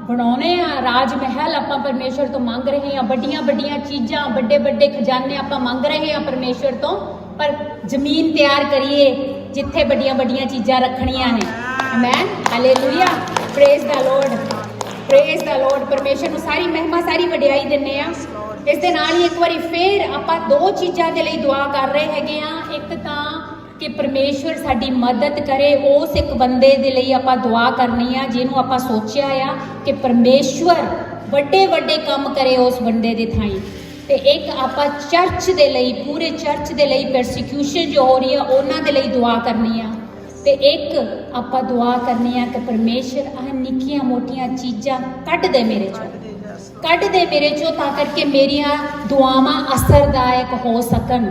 ਬਣਾਉਣੇ ਆ ਰਾਜ ਮਹਿਲ, ਆਪਾਂ ਪਰਮੇਸ਼ਵਰ ਤੋਂ ਮੰਗ ਰਹੇ ਆ ਵੱਡੀਆਂ ਵੱਡੀਆਂ ਚੀਜ਼ਾਂ, ਵੱਡੇ ਵੱਡੇ ਖਜ਼ਾਨੇ ਆਪਾਂ ਮੰਗ ਰਹੇ ਆ ਪਰਮੇਸ਼ਵਰ ਤੋਂ, ਪਰ ਜ਼ਮੀਨ ਤਿਆਰ ਕਰੀਏ ਜਿੱਥੇ ਵੱਡੀਆਂ ਵੱਡੀਆਂ ਚੀਜ਼ਾਂ ਰੱਖਣੀਆਂ ਨੇ। Amen, hallelujah, praise the lord, praise the lord. ਪਰਮੇਸ਼ਵਰ ਨੂੰ ਸਾਰੀ ਮਹਿਮਾ, ਸਾਰੀ ਵਡਿਆਈ ਦਿੰਨੇ ਆ। ਇਸ ਦੇ ਨਾਲ ਹੀ ਇੱਕ ਵਾਰੀ ਫੇਰ ਆਪਾਂ ਦੋ ਚੀਜ਼ਾਂ ਦੇ ਲਈ ਦੁਆ ਕਰ ਰਹੇ ਹੈਗੇ ਆ। ਇੱਕ ਤਾਂ ਕਿ ਪਰਮੇਸ਼ਵਰ ਸਾਡੀ ਮਦਦ ਕਰੇ, ਉਸ ਇੱਕ ਬੰਦੇ ਦੇ ਲਈ ਆਪਾਂ ਦੁਆ ਕਰਨੀ ਆ ਜਿਹਨੂੰ ਆਪਾਂ ਸੋਚਿਆ ਆ ਕਿ ਪਰਮੇਸ਼ਵਰ ਵੱਡੇ ਵੱਡੇ ਕੰਮ ਕਰੇ ਉਸ ਬੰਦੇ ਦੇ ਥਾਈਂ। ਤੇ ਇੱਕ ਆਪਾਂ ਚਰਚ ਦੇ ਲਈ, ਪੂਰੇ ਚਰਚ ਦੇ ਲਈ ਪਰਸੀਕਿਊਸ਼ਨ ਜੋ ਹੋ ਰਹੀ ਆ ਉਹਨਾਂ ਦੇ ਲਈ ਦੁਆ ਕਰਨੀ ਆ। ਤੇ ਇੱਕ ਆਪਾਂ ਦੁਆ ਕਰਨੀ ਆ ਕਿ ਪਰਮੇਸ਼ਵਰ ਆਹ ਨਿੱਕੀਆਂ ਮੋਟੀਆਂ ਚੀਜ਼ਾਂ ਕੱਢ ਦੇ ਮੇਰੇ ਚੋਂ, ਕੱਢ ਦੇ ਮੇਰੇ ਚੋਂ, ਤਾਂ ਕਰਕੇ ਮੇਰੀਆਂ ਦੁਆਵਾਂ ਅਸਰਦਾਇਕ ਹੋ ਸਕਣ,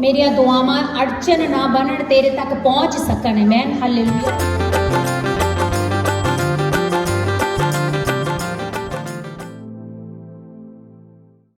ਮੇਰੀਆਂ ਦੁਆਵਾਂ ਅੜਚਨ ਨਾ ਬਣਨ, ਤੇਰੇ ਤੱਕ ਪਹੁੰਚ ਸਕਣ। Amen, hallelujah.